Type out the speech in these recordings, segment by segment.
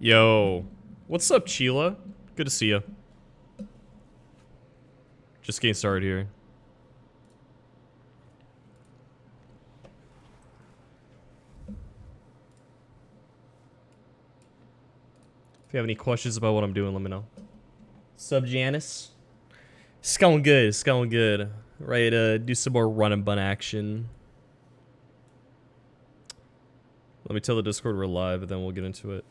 Yo. What's up, Sheila? Good to see you. Just getting started here. If you have any questions about what I'm doing, let me know. Sub Janice. It's going good. It's going good. Ready to do some more run and bun action. Let me tell the Discord we're live, and then we'll get into it.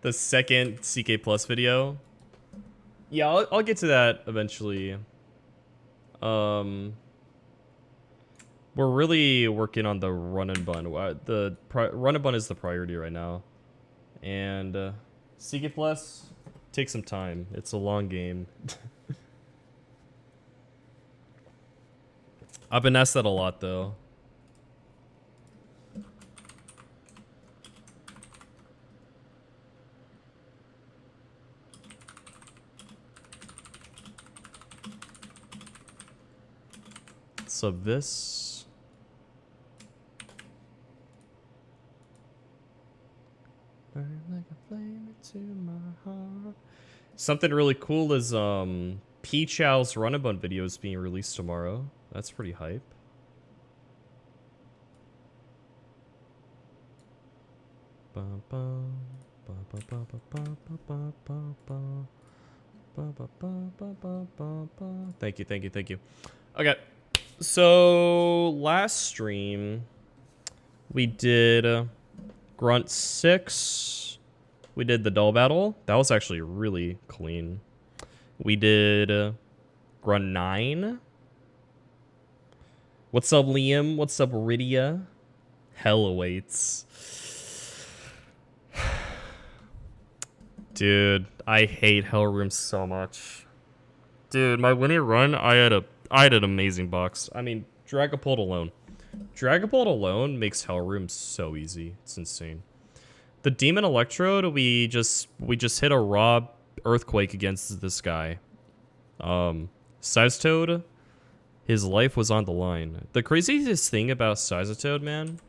The second CK Plus video. Yeah, I'll get to that eventually. We're really working on the run and bun. The run and bun is the priority right now. And CK Plus takes some time. It's a long game. I've been asked that a lot though. So this. Burn like a flame into my heart. Something really cool is P-Chow's Run and Bun video is being released tomorrow. That's pretty hype. Thank you, thank you, thank you. Okay, so last stream we did Grunt 6. We did the doll battle. That was actually really clean. We did Grunt 9. What's up, Liam? What's up, Rydia? Hell awaits. Dude, I hate Hell Room so much. Dude, my linear run, I had an amazing box. I mean, Dragapult alone. Dragapult alone makes Hell Room so easy. It's insane. The Demon Electrode, we just hit a raw Earthquake against this guy. Sizetoad, his life was on the line. The craziest thing about Sizetoad, man,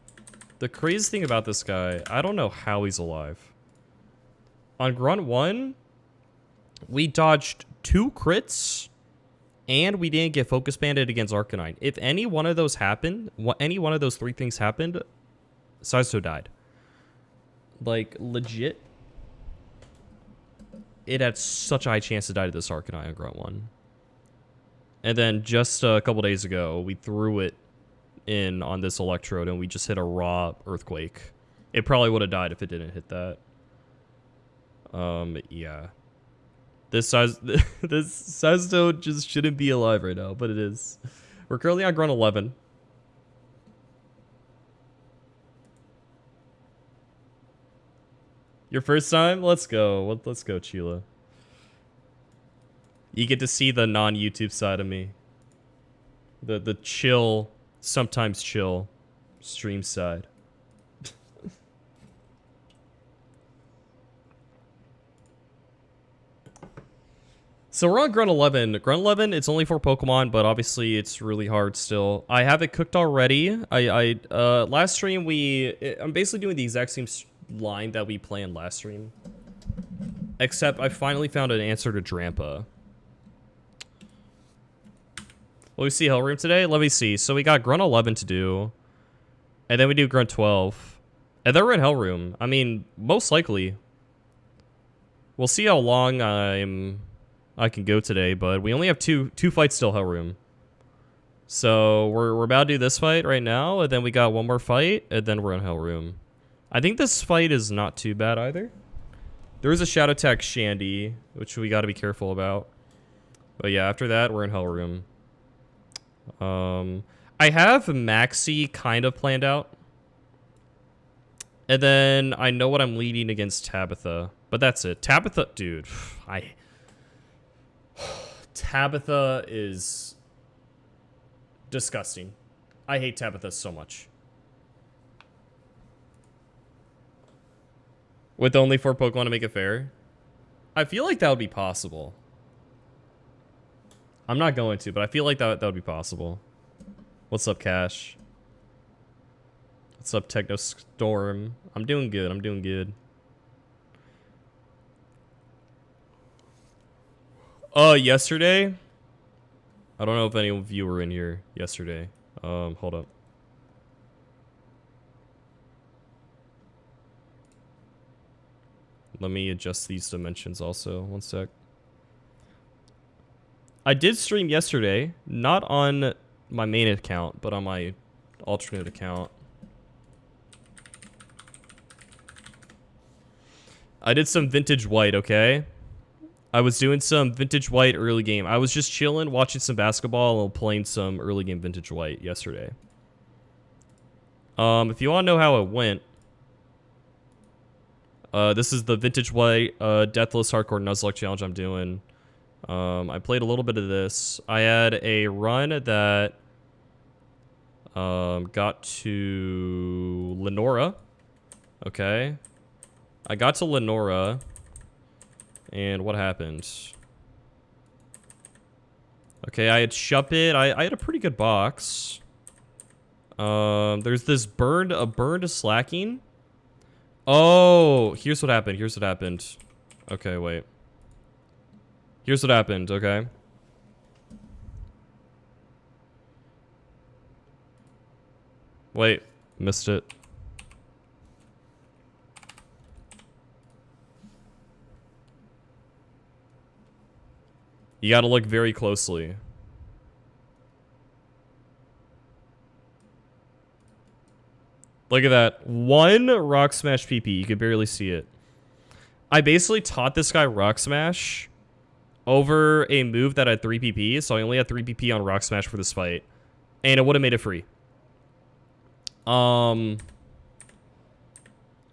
the craziest thing about this guy, I don't know how he's alive. On Grunt 1, we dodged 2 crits, and we didn't get focus banded against Arcanine. If any one of those happened, any one of those 3 things happened, Sizetoad died. Like, legit, it had such a high chance to die to this Arcanine on Grunt 1. And then just a couple days ago, we threw it in on this Electrode, and we just hit a raw Earthquake. It probably would have died if it didn't hit that. Yeah. This Sizetoad just shouldn't be alive right now, but it is. We're currently on Grunt 11. Your first time? Let's go. Let's go, Chila. You get to see the non-YouTube side of me. The chill, sometimes chill, stream side. So we're on Grunt 11. Grunt 11, it's only 4 Pokemon, but obviously it's really hard still. I have it cooked already. Last stream I'm basically doing the exact same line that we planned last stream. Except I finally found an answer to Drampa. Will we see Hell Room today? Let me see. So we got Grunt 11 to do. And then we do Grunt 12. And then we're in Hell Room. I mean, most likely. We'll see how long I can go today, but we only have two fights still, Hell Room. So we're about to do this fight right now, and then we got one more fight, and then we're in Hell Room. I think this fight is not too bad either. There is a Shadow Attack Shandy, which we got to be careful about. But yeah, after that, we're in Hell Room. I have Maxi kind of planned out. And then I know what I'm leading against Tabitha. But that's it. Tabitha, dude, Tabitha is disgusting. I hate Tabitha so much. With only 4 Pokemon to make it fair. I feel like that would be possible. I'm not going to, but I feel like that would be possible. What's up, Cash? What's up, Techno Storm? I'm doing good. I'm doing good. Yesterday? I don't know if any of you were in here yesterday. Hold up. Let me adjust these dimensions also. One sec. I did stream yesterday, not on my main account, but on my alternate account. I did some vintage white, okay? I was doing some vintage white early game. I was just chilling, watching some basketball, and playing some early game vintage white yesterday. If you want to know how it went, this is the vintage white deathless hardcore Nuzlocke challenge I'm doing. I played a little bit of this. I had a run that got to Lenora. Okay. I got to Lenora. And what happened? Okay, I had Shuppet. I had a pretty good box. There's this burned slacking. Oh, here's what happened. Here's what happened. Okay, wait. Here's what happened, okay? Wait, missed it. You gotta look very closely. Look at that. One Rock Smash PP. You can barely see it. I basically taught this guy Rock Smash over a move that had 3 PP, so I only had 3 PP on Rock Smash for this fight. And it would have made it free.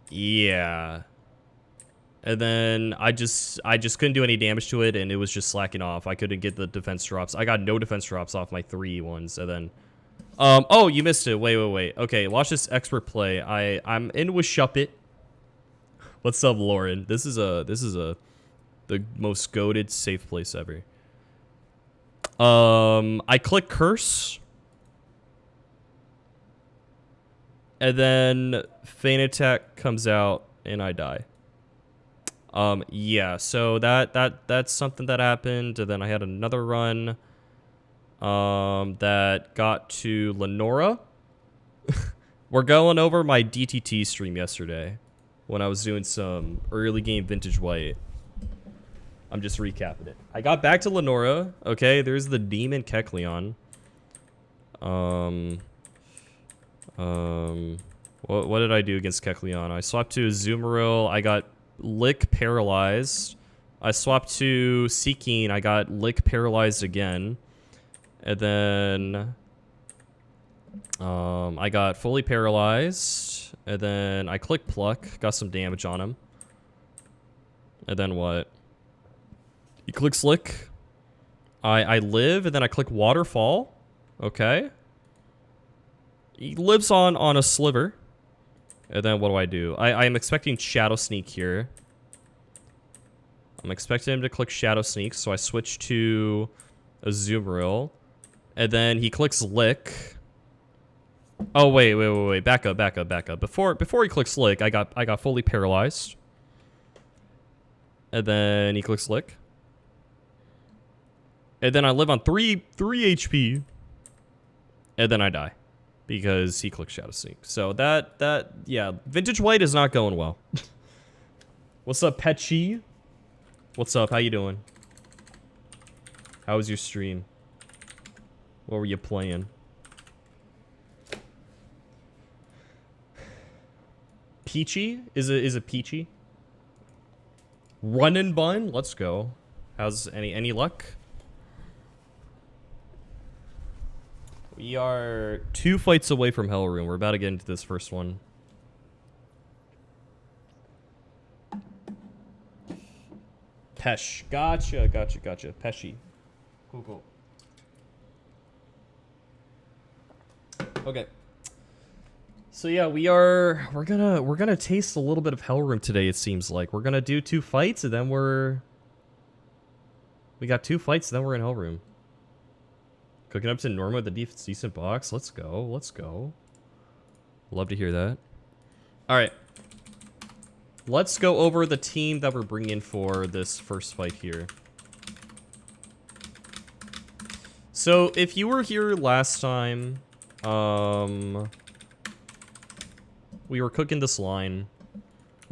Yeah. And then I just couldn't do any damage to it, and it was just slacking off. I couldn't get the defense drops. I got no defense drops off my 3 ones, and then oh, you missed it. Wait. Okay, watch this expert play. I'm in with Shuppet. What's up, Lauren? This is the most goated safe place ever. I click curse. And then feint attack comes out and I die. Yeah, so that's something that happened. And then I had another run that got to Lenora. We're going over my DTT stream yesterday when I was doing some early game vintage white. I'm just recapping it. I got back to Lenora. Okay, there's the demon Kecleon. What did I do against Kecleon? I swapped to Azumarill. I got Lick paralyzed. I swapped to Seeking. I got Lick paralyzed again. And then I got fully paralyzed. And then I click Pluck. Got some damage on him. And then what? He clicks Lick. I live, and then I click Waterfall. Okay. He lives on a sliver. And then what do? I am expecting Shadow Sneak here. I'm expecting him to click Shadow Sneak, so I switch to Azumarill. And then he clicks Lick. Oh, wait. Back up. Before he clicks Lick, I got fully paralyzed. And then he clicks Lick. And then I live on 3 HP. And then I die. Because he clicked Shadow Sneak. So yeah, Vintage White is not going well. What's up, Petchy? What's up? How you doing? How was your stream? What were you playing? Peachy? Is it Peachy? Run&Bun? Let's go. How's any luck? We are 2 fights away from Hell Room. We're about to get into this first one. Pesh. Gotcha. Peshy. Cool. Okay. So yeah, we're gonna taste a little bit of Hell Room today, it seems like. We're gonna do 2 fights and then we're We got 2 fights, then we're in Hellroom. Cooking up to Norma with a decent box. Let's go. Let's go. Love to hear that. Alright. Let's go over the team that we're bringing for this first fight here. So, if you were here last time, we were cooking this line,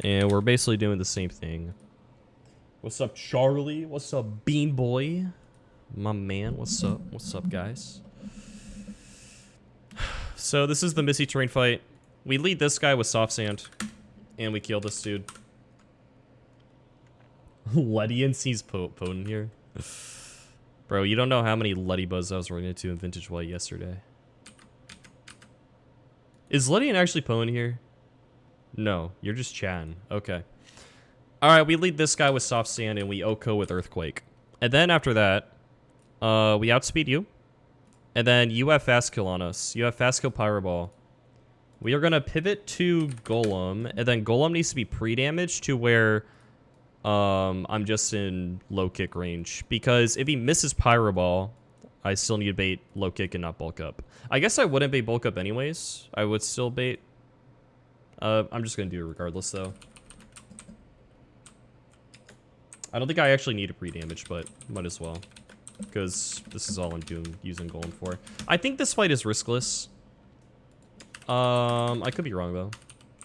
and we're basically doing the same thing. What's up, Charlie? What's up, Bean Boy? My man, what's up? What's up, guys? So, this is the Missy terrain fight. We lead this guy with soft sand, and we kill this dude. Letty sees potent here. Bro, you don't know how many Letty buzz I was running into in Vintage White yesterday. Is Letty actually potent here? No, you're just chatting. Okay. Alright, we lead this guy with soft sand, and we Oko with Earthquake. And then after that, we outspeed you. And then you have fast kill on us. You have fast kill Pyro. We are going to pivot to Golem, and then Golem needs to be pre-damaged to where I'm just in low kick range. Because if he misses Pyro Ball, I still need to bait low kick and not bulk up. I guess I wouldn't bait bulk up anyways. I would still bait. I'm just going to do it regardless, though. I don't think I actually need a pre-damage, but might as well. Because this is all I'm using Golem for. I think this fight is riskless. I could be wrong, though.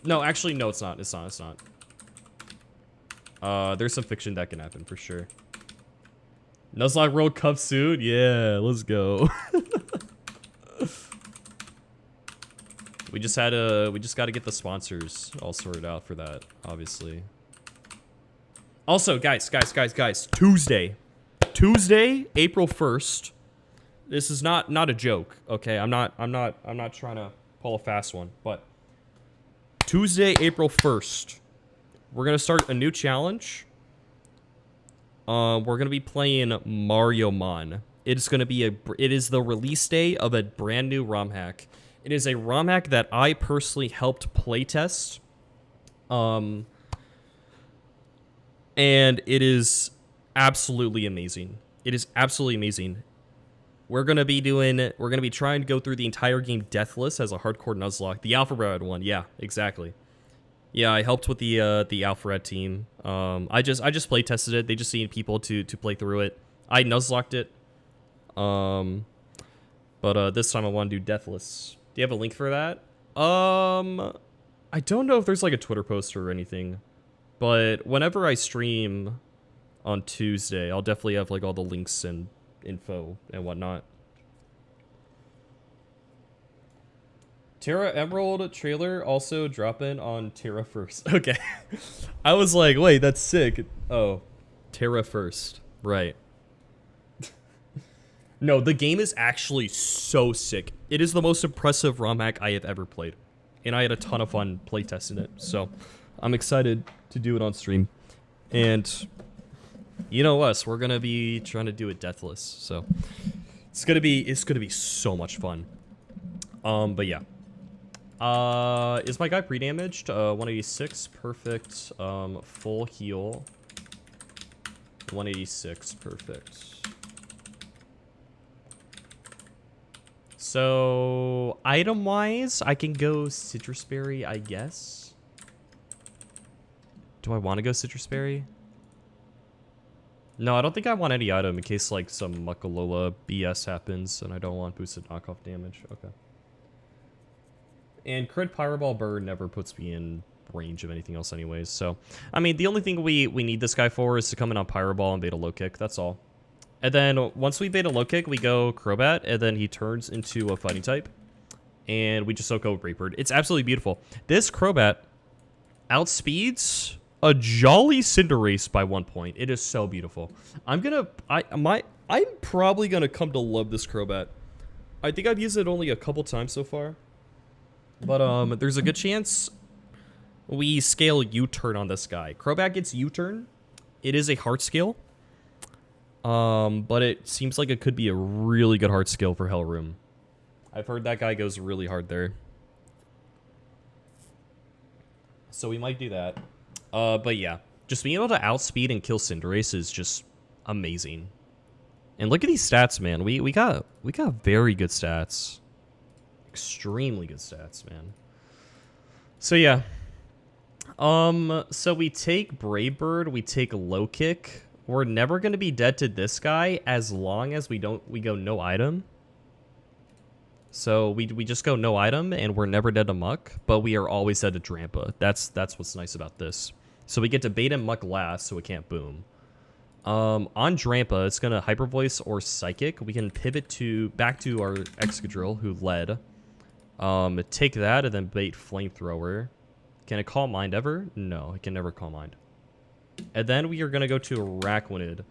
No, actually, no, it's not. It's not. It's not. There's some fiction that can happen, for sure. Nuzlocke World Cup suit? Yeah, let's go. We just got to get the sponsors all sorted out for that, obviously. Also, guys, Tuesday, April 1st. This is not a joke, okay? I'm not trying to pull a fast one, but Tuesday, April 1st, we're going to start a new challenge. We're going to be playing Mario Mon. It is the release day of a brand new ROM hack. It is a ROM hack that I personally helped playtest. And it is absolutely amazing. It is absolutely amazing. We're gonna be trying to go through the entire game deathless as a hardcore Nuzlocke. The Alpharad one, yeah, exactly. Yeah, I helped with the Alpharad team. I just play tested it. They just needed people to play through it. I Nuzlocked it. But this time I want to do deathless. Do you have a link for that? I don't know if there's like a Twitter post or anything. But whenever I stream on Tuesday, I'll definitely have like all the links and info and whatnot. Terra Emerald trailer also dropping on Terra First. Okay. I was like, wait, that's sick. Oh, Terra First. Right. No, the game is actually so sick. It is the most impressive ROM hack I have ever played. And I had a ton of fun playtesting it. So I'm excited to do it on stream. And you know us, we're gonna be trying to do it deathless. So it's gonna be so much fun. But yeah. Is my guy pre-damaged? 186, perfect. Full heal. 186, perfect. So, item-wise, I can go Citrus Berry, I guess. Do I want to go Citrus Berry? No, I don't think I want any item in case, like, some Muckalola BS happens and I don't want boosted knockoff damage. Okay. And crit Pyro Burn never puts me in range of anything else anyways, so... I mean, the only thing we need this guy for is to come in on Pyro Ball and bait a low kick, that's all. And then once we bait a low kick, we go Crobat, and then he turns into a fighting type. And we just Oko Reapered. It's absolutely beautiful. This Crobat outspeeds a jolly Cinderace by 1 point. It is so beautiful. I'm probably gonna come to love this Crobat. I think I've used it only a couple times so far. But there's a good chance we scale U-turn on this guy. Crobat gets U-turn. It is a heart scale. But it seems like it could be a really good hard skill for Hellroom. I've heard that guy goes really hard there. So we might do that. But yeah. Just being able to outspeed and kill Cinderace is just amazing. And look at these stats, man. We got very good stats. Extremely good stats, man. So yeah. So we take Brave Bird, we take Low Kick. We're never gonna be dead to this guy as long as we go no item. So we just go no item and we're never dead to Muck, but we are always dead to Drampa. That's what's nice about this. So we get to bait and Muck last so it can't boom. On Drampa, it's gonna Hyper Voice or Psychic. We can pivot back to our Excadrill who led. Take that and then bait Flamethrower. Can it call Mind ever? No, it can never call Mind. And then we are gonna go to Araquanid.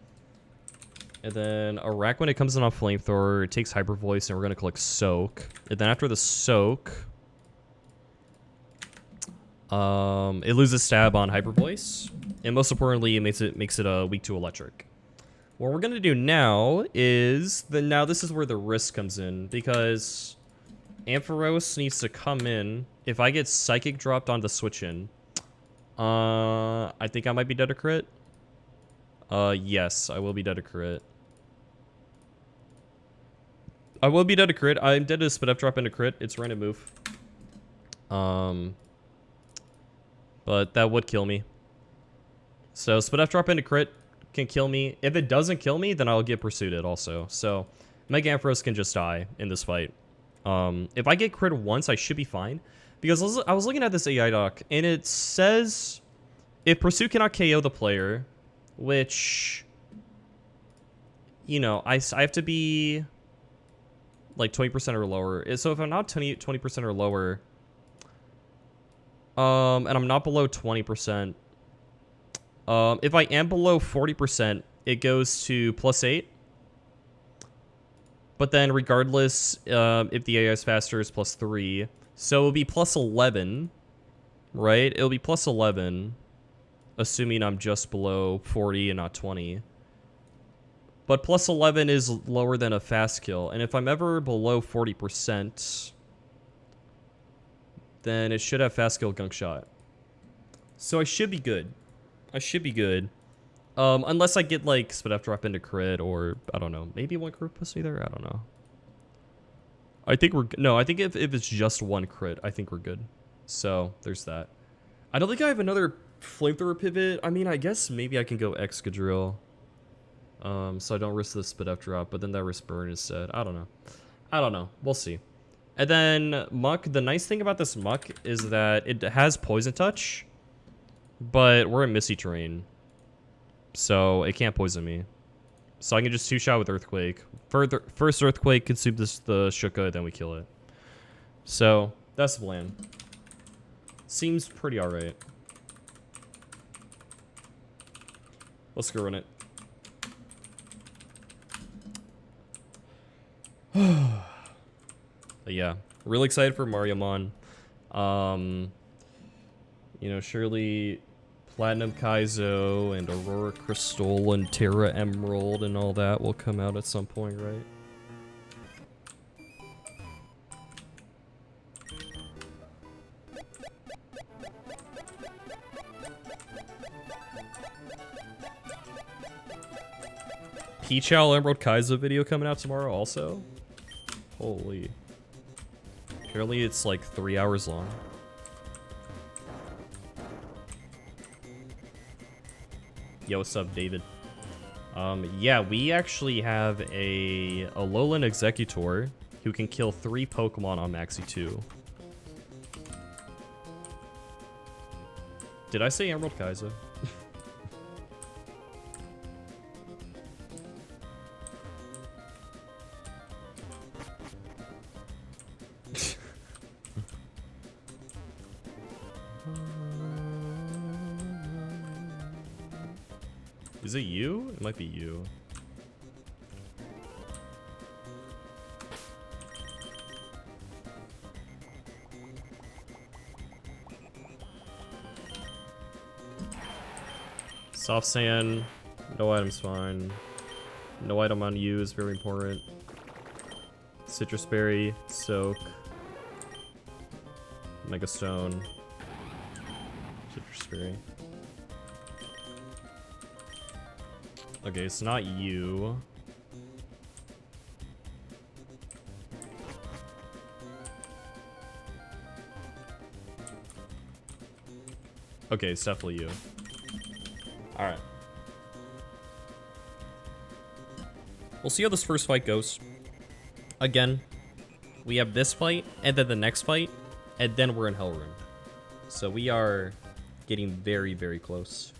And then Araquanid comes in on Flamethrower, it takes Hyper Voice, and we're gonna click Soak. And then after the Soak, it loses Stab on Hyper Voice, and most importantly, it makes it weak to Electric. What we're gonna do now is now this is where the risk comes in, because Ampharos needs to come in. If I get Psychic dropped on the switch in, I think I might be dead to crit. Yes, I will be dead to crit. I will be dead to crit. I'm dead to Spit Up drop into crit. It's random move. But that would kill me. So Spit Up drop into crit can kill me. If it doesn't kill me, then I'll get pursued also. So Mega Ampharos can just die in this fight. If I get crit once, I should be fine. Because I was looking at this AI doc, and it says if Pursuit cannot KO the player, which, you know, I have to be like 20% or lower. So if I'm not 20% or lower, and I'm not below 20%, if I am below 40%, it goes to +8. But then regardless, if the AI is faster, it's +3. So it'll be +11, right? It'll be +11, assuming I'm just below 40 and not 20. But +11 is lower than a fast kill. And if I'm ever below 40%, then it should have fast kill gunk shot. So I should be good. I should be good. Unless I get like Spit Up drop into crit, or I don't know, maybe one crit puts me there. I don't know. I think I think if it's just one crit, I think we're good. So there's that. I don't think I have another Flamethrower pivot. I mean, I guess maybe I can go Excadrill. So I don't risk the Spit Up drop, but then that risk burn instead. I don't know. I don't know. We'll see. And then Muck. The nice thing about this Muck is that it has Poison Touch, but we're in Misty Terrain, so it can't poison me. So I can just 2-shot with Earthquake. First Earthquake, consume the Shuka, then we kill it. So that's the plan. Seems pretty alright. Let's go run it. But yeah, really excited for Mariamon. You know, surely Platinum Kaizo and Aurora Crystal and Terra Emerald and all that will come out at some point, right? Peachal Emerald Kaizo video coming out tomorrow also? Holy. Apparently it's like 3 hours long. Yo, what's up, David? Yeah, we actually have a Alolan Executor who can kill 3 Pokemon on Maxi 2. Did I say Emerald Kaizo? Is it you? It might be you. Soft Sand. No item's fine. No item on you is very important. Citrus Berry. Soak. Mega Stone. Citrus Berry. Okay, it's not you. Okay, it's definitely you. Alright. We'll see how this first fight goes. Again, we have this fight, and then the next fight, and then we're in Hell Room. So we are getting very, very close.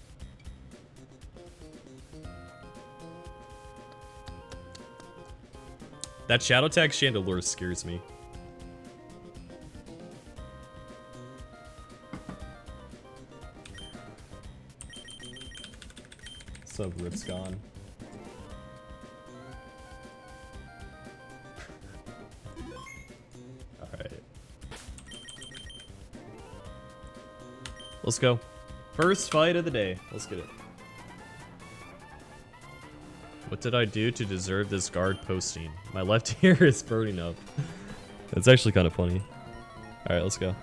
That Shadow Tag Chandelure scares me. So Rip's gone. Alright. Let's go. First fight of the day. Let's get it. What did I do to deserve this guard posting? My left ear is burning up. That's actually kind of funny. Alright, let's go.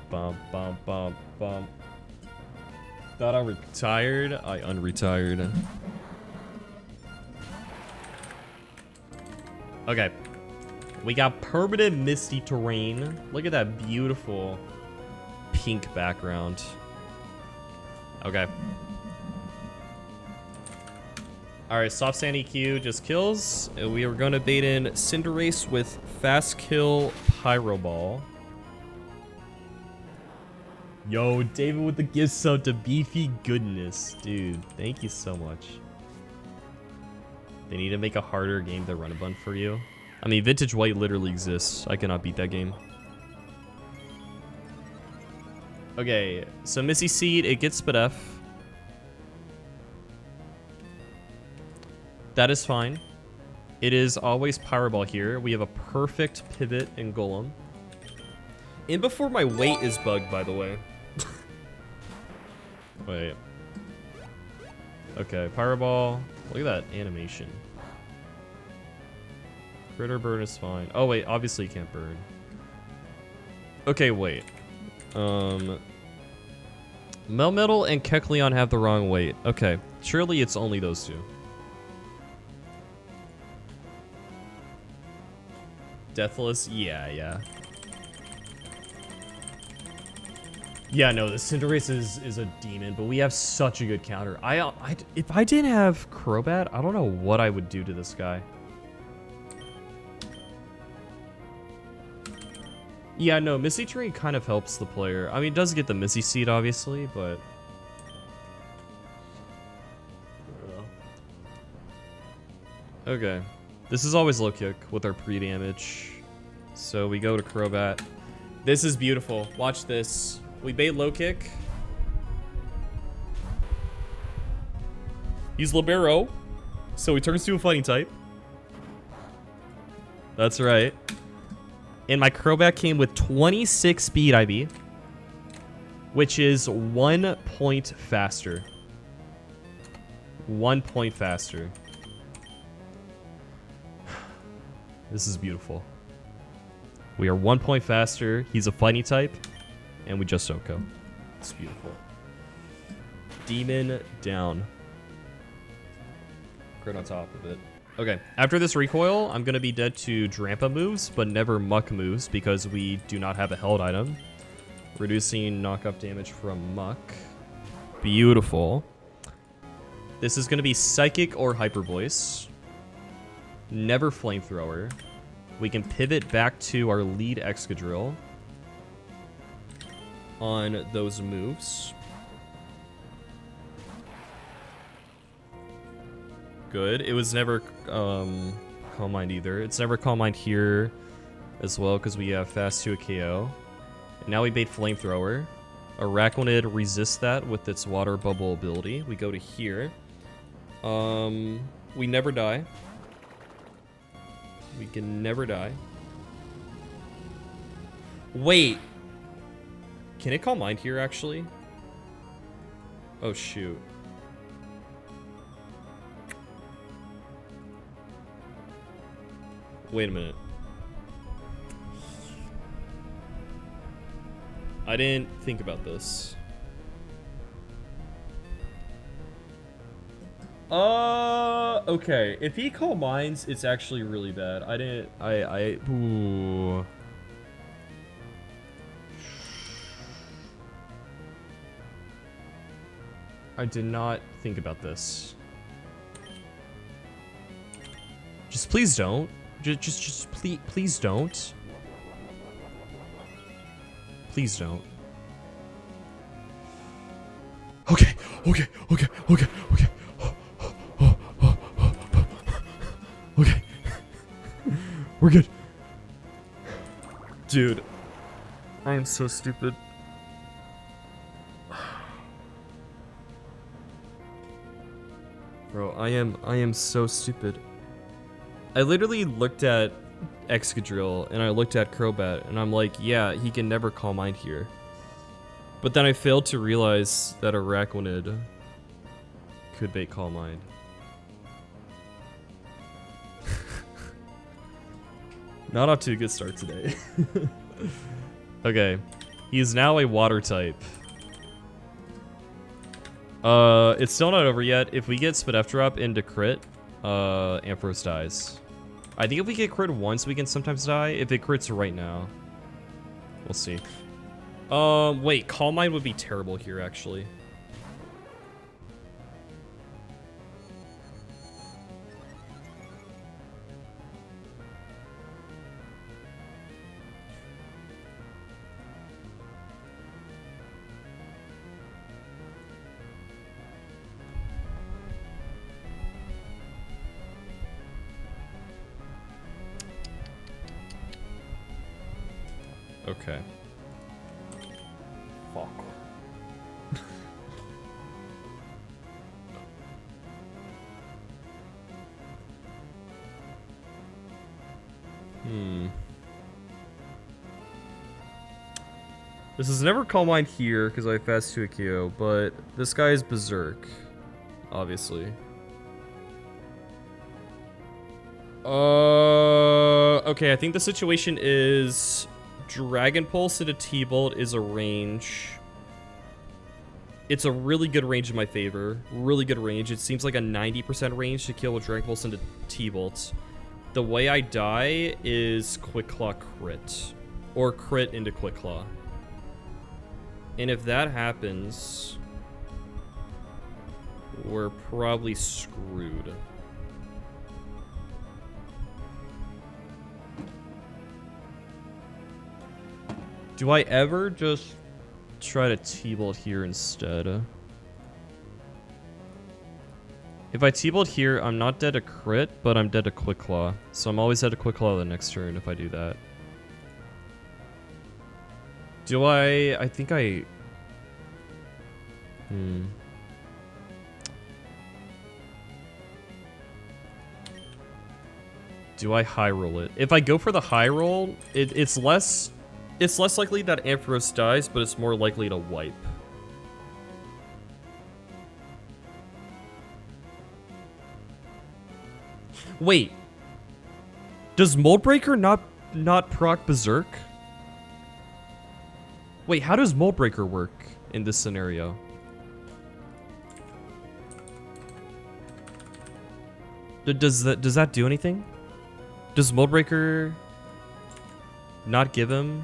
Bum, bum, bum, bum. Thought I retired? I unretired. Okay. We got permanent misty terrain. Look at that beautiful pink background. Okay. Alright, soft sand EQ just kills. We are going to bait in Cinderace with fast kill Pyro Ball. Yo, David with the gift sub to Beefy Goodness. Dude, thank you so much. They need to make a harder game than Run&Bun for you. I mean, Vintage White literally exists. I cannot beat that game. Okay, so Missy Seed, it gets spit F. That is fine. It is always Pyro Ball here. We have a perfect pivot in Golem. And before my weight is bugged, by the way. Wait. Okay, Pyro Ball. Look at that animation. Critter Burn is fine. Oh wait, obviously you can't burn. Okay, wait. Melmetal and Kecleon have the wrong weight. Okay, surely it's only those two. Deathless? Yeah. Yeah, no, the Cinderace is a demon, but we have such a good counter. If I didn't have Crobat, I don't know what I would do to this guy. Yeah, no, Misty Terrain kind of helps the player. I mean, it does get the Missy Seed, obviously, but... Okay. This is always low kick with our pre-damage. So we go to Crobat. This is beautiful. Watch this. We bait low kick. He's Libero. So he turns to a fighting type. That's right. And my Crobat came with 26 speed IB, which is 1 point faster. 1 point faster. This is beautiful. We are 1 point faster. He's a fighting type, and we just Oko. It's beautiful. Demon down. Crit on top of it. Okay, after this recoil, I'm going to be dead to Drampa moves, but never Muck moves because we do not have a held item. Reducing knockup damage from Muck. Beautiful. This is going to be Psychic or Hyper Voice. Never Flamethrower. We can pivot back to our lead Excadrill on those moves. Good. It was never Calm Mind either. It's never Calm Mind here as well because we have Fast 2 a KO. And now we bait Flamethrower. Araquanid resists that with its Water Bubble ability. We go to here. We never die. We can never die. Wait. Can it Calm Mind here, actually? Oh, shoot. Wait a minute. I didn't think about this. Okay. If he Calm Minds, it's actually really bad. Ooh. I did not think about this. Just please don't. Just please don't. Please don't. Okay. Okay. We're good. Dude. I am so stupid. Bro, I am so stupid. I literally looked at Excadrill and I looked at Crobat and I'm like, yeah, he can never Calm Mind here. But then I failed to realize that Araquanid could bait Calm Mind. Not off to a good start today. Okay. He is now a water type. It's still not over yet. If we get Spidef Drop into crit, Ampharos dies. I think if we get crit once, we can sometimes die. If it crits right now, we'll see. Wait, Calm Mind would be terrible here, actually. Okay. Fuck. This is never Calm Mind here because I have Fast 2 KO, but this guy is Berserk, obviously. Okay, I think the situation is Dragon Pulse into T-Bolt is a range. It's a really good range in my favor. Really good range. It seems like a 90% range to kill with Dragon Pulse into T-Bolt. The way I die is Quick Claw crit. Or crit into Quick Claw. And if that happens, we're probably screwed. Do I ever just try to T-Bolt here instead? If I T-Bolt here, I'm not dead to crit, but I'm dead to Quick Claw. So I'm always dead to Quick Claw the next turn if I do that. Do I think I... Do I high roll it? If I go for the high roll, it's less likely that Ampharos dies, but it's more likely to wipe. Wait. Does Mold Breaker not proc Berserk? Wait, how does Mold Breaker work in this scenario? Does that do anything? Does Mold Breaker not give him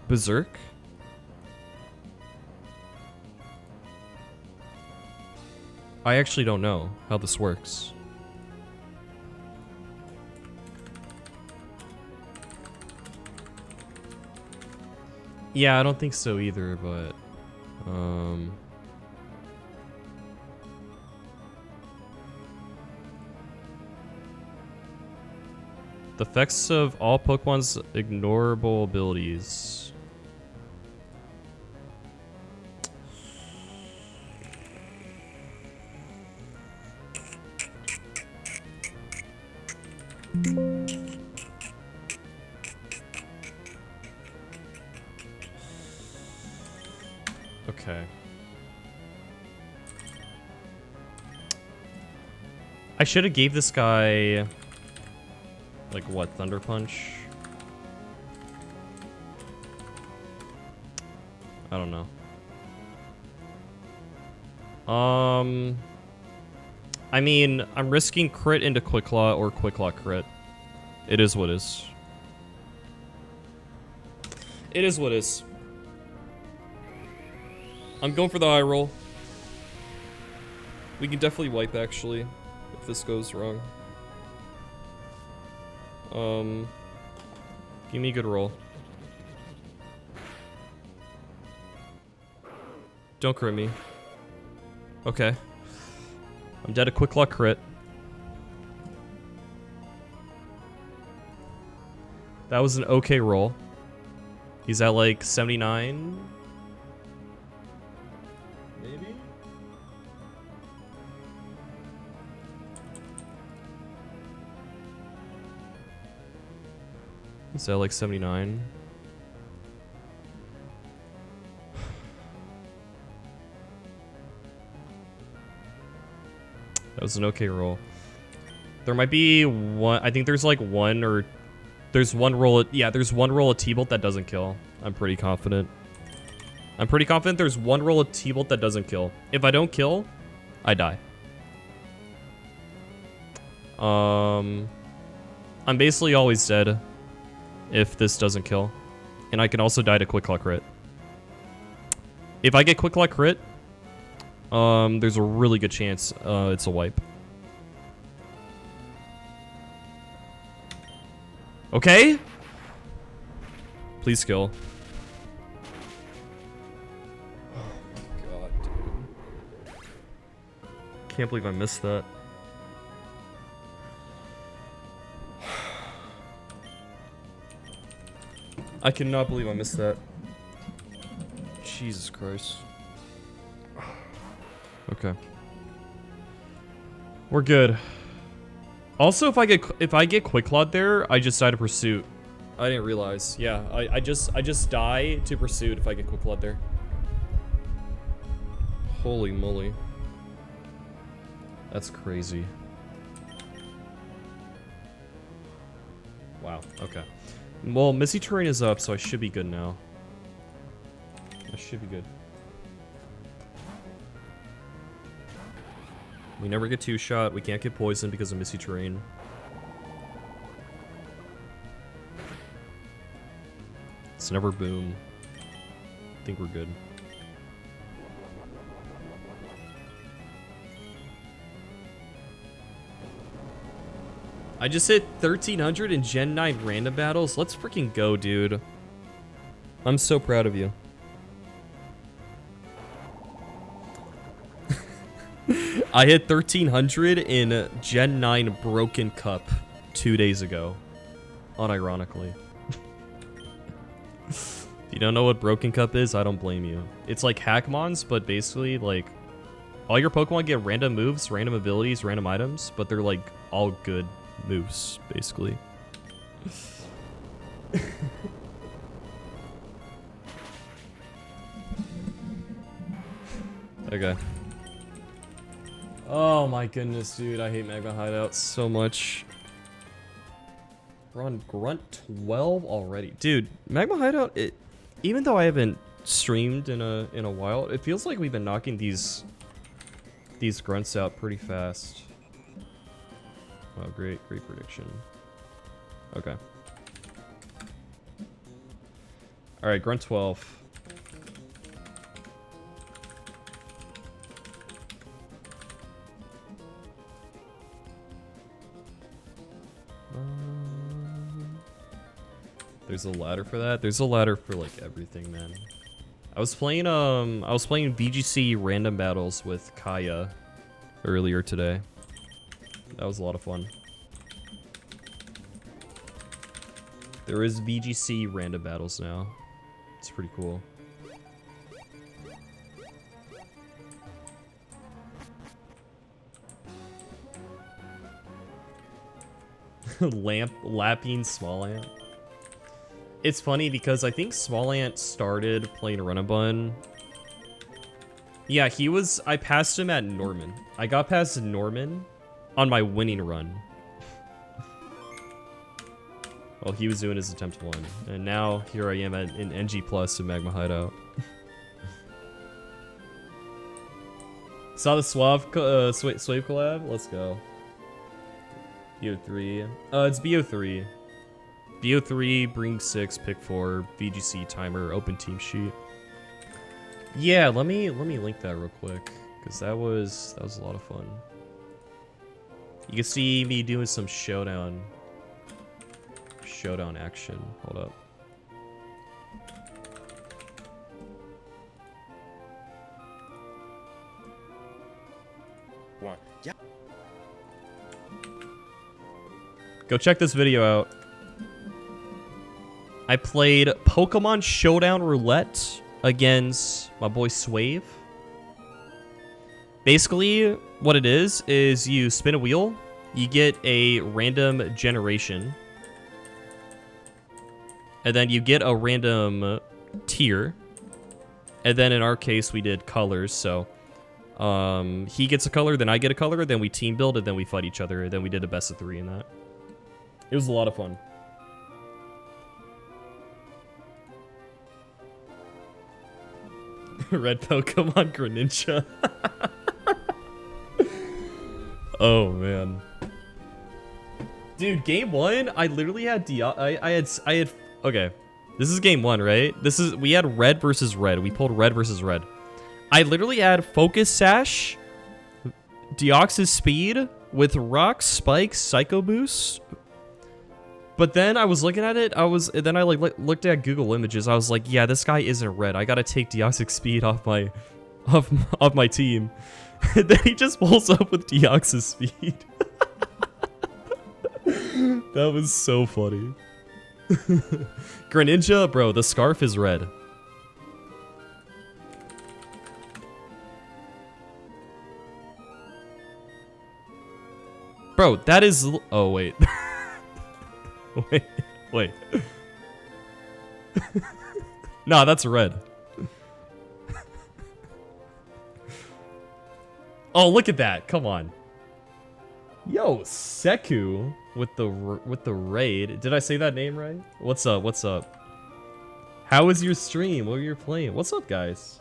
Berserk? I actually don't know how this works. Yeah, I don't think so either, but the effects of all Pokemon's ignorable abilities. Okay. I should have gave this guy, like, what, Thunder Punch? I don't know. I mean, I'm risking crit into Quick Claw or Quick Claw crit. It is what is. It is what is. I'm going for the high roll. We can definitely wipe, actually, if this goes wrong. Give me a good roll. Don't crit me. Okay. I'm dead a quick luck crit. That was an okay roll. He's at like 79. Maybe? He's at like 79. That was an okay roll. There might be one. I think there's like one or there's one roll. Yeah, there's one roll of T-Bolt that doesn't kill. I'm pretty confident. I'm pretty confident there's one roll of T-Bolt that doesn't kill. If I don't kill, I die. I'm basically always dead if this doesn't kill. And I can also die to quick luck crit. If I get quick luck crit, there's a really good chance it's a wipe. Okay. Please kill. Oh my god, dude. Can't believe I missed that. I cannot believe I missed that. Jesus Christ. Okay. We're good. Also, if I get quick clawed there, I just die to pursuit. I didn't realize. Yeah, I just die to pursuit if I get quick clawed there. Holy moly. That's crazy. Wow, okay. Well, Missy Terrain is up, so I should be good now. I should be good. We never get two-shot. We can't get poisoned because of Missy Terrain. It's never boom. I think we're good. I just hit 1300 in Gen 9 random battles. Let's freaking go, dude. I'm so proud of you. I hit 1300 in Gen 9 Broken Cup 2 days ago. Unironically. If you don't know what Broken Cup is, I don't blame you. It's like Hackmons, but basically, like, all your Pokemon get random moves, random abilities, random items, but they're, like, all good moves, basically. Okay. Oh my goodness, dude. I hate Magma Hideout so much. We're on Grunt 12 already. Dude, Magma Hideout, even though I haven't streamed in a while, it feels like we've been knocking these grunts out pretty fast. Oh, great prediction. Okay. Alright, Grunt 12. There's a ladder for that? There's a ladder for like everything, man. I was playing VGC random battles with Kaya earlier today. That was a lot of fun. There is VGC random battles now. It's pretty cool. Lapping Small Ant. It's funny because I think Small Ant started playing Run&Bun. Yeah, I passed him at Norman. I got past Norman on my winning run. Well, he was doing his attempt 1. And now, here I am in NG Plus in Magma Hideout. Saw the Swave collab? Let's go. BO3. It's BO3. BO3, bring 6, pick 4, VGC timer, open team sheet. Yeah, let me link that real quick, because that was a lot of fun. You can see me doing some showdown action. Hold up. One. Yeah. Go check this video out. I played Pokemon Showdown Roulette against my boy Swave. Basically, what it is you spin a wheel, you get a random generation, and then you get a random tier, and then in our case we did colors, so he gets a color, then I get a color, then we team build, and then we fight each other, and then we did a best of 3 in that. It was a lot of fun. Red Pokemon Greninja. Oh man, dude, game 1, I literally had I had okay. This is game 1, right? We had red versus red. We pulled red versus red. I literally had Focus Sash, Deoxys Speed with Rock, Spike, Psycho Boost. But then I was looking at it, then I like looked at Google Images. I was like, yeah, this guy isn't red. I gotta take Deoxys Speed off my team. And then he just pulls up with Deoxys Speed. That was so funny. Greninja, bro, the scarf is red. Bro, that is... Oh, wait. Wait. Nah, that's red. Oh, look at that. Come on. Yo, Seku with the raid. Did I say that name right? What's up? What's up? How was your stream? What were you playing? What's up, guys?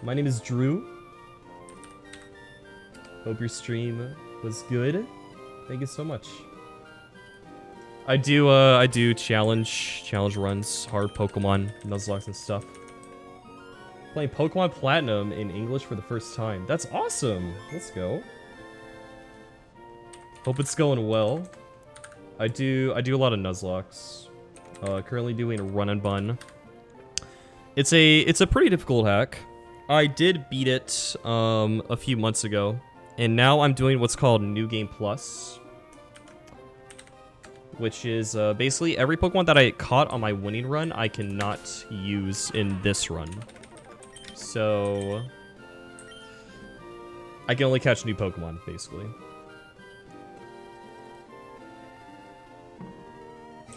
My name is Drew. Hope your stream was good. Thank you so much. I do challenge runs, hard Pokemon, Nuzlocke and stuff. Playing Pokemon Platinum in English for the first time. That's awesome. Let's go. Hope it's going well. I do a lot of Nuzlocks. Currently doing a Run&Bun. It's a pretty difficult hack. I did beat it a few months ago, and now I'm doing what's called New Game Plus, which is basically every Pokemon that I caught on my winning run, I cannot use in this run. So I can only catch new Pokemon, basically.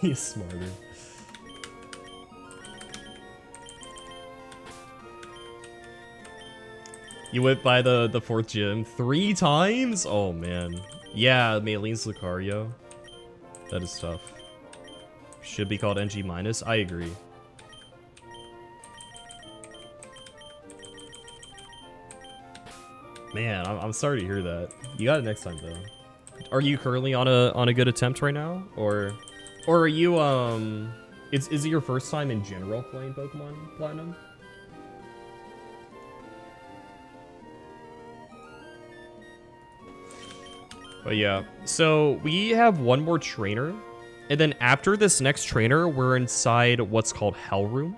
He's smarter. You went by the 4th gym 3 times? Oh man. Yeah, Maylene's Lucario. That is tough. Should be called NG-. I agree. Man, I'm sorry to hear that. You got it next time though. Are you currently on a good attempt right now, or are you is it your first time in general playing Pokemon Platinum? But yeah, so we have one more trainer, and then after this next trainer, we're inside what's called Hell Room.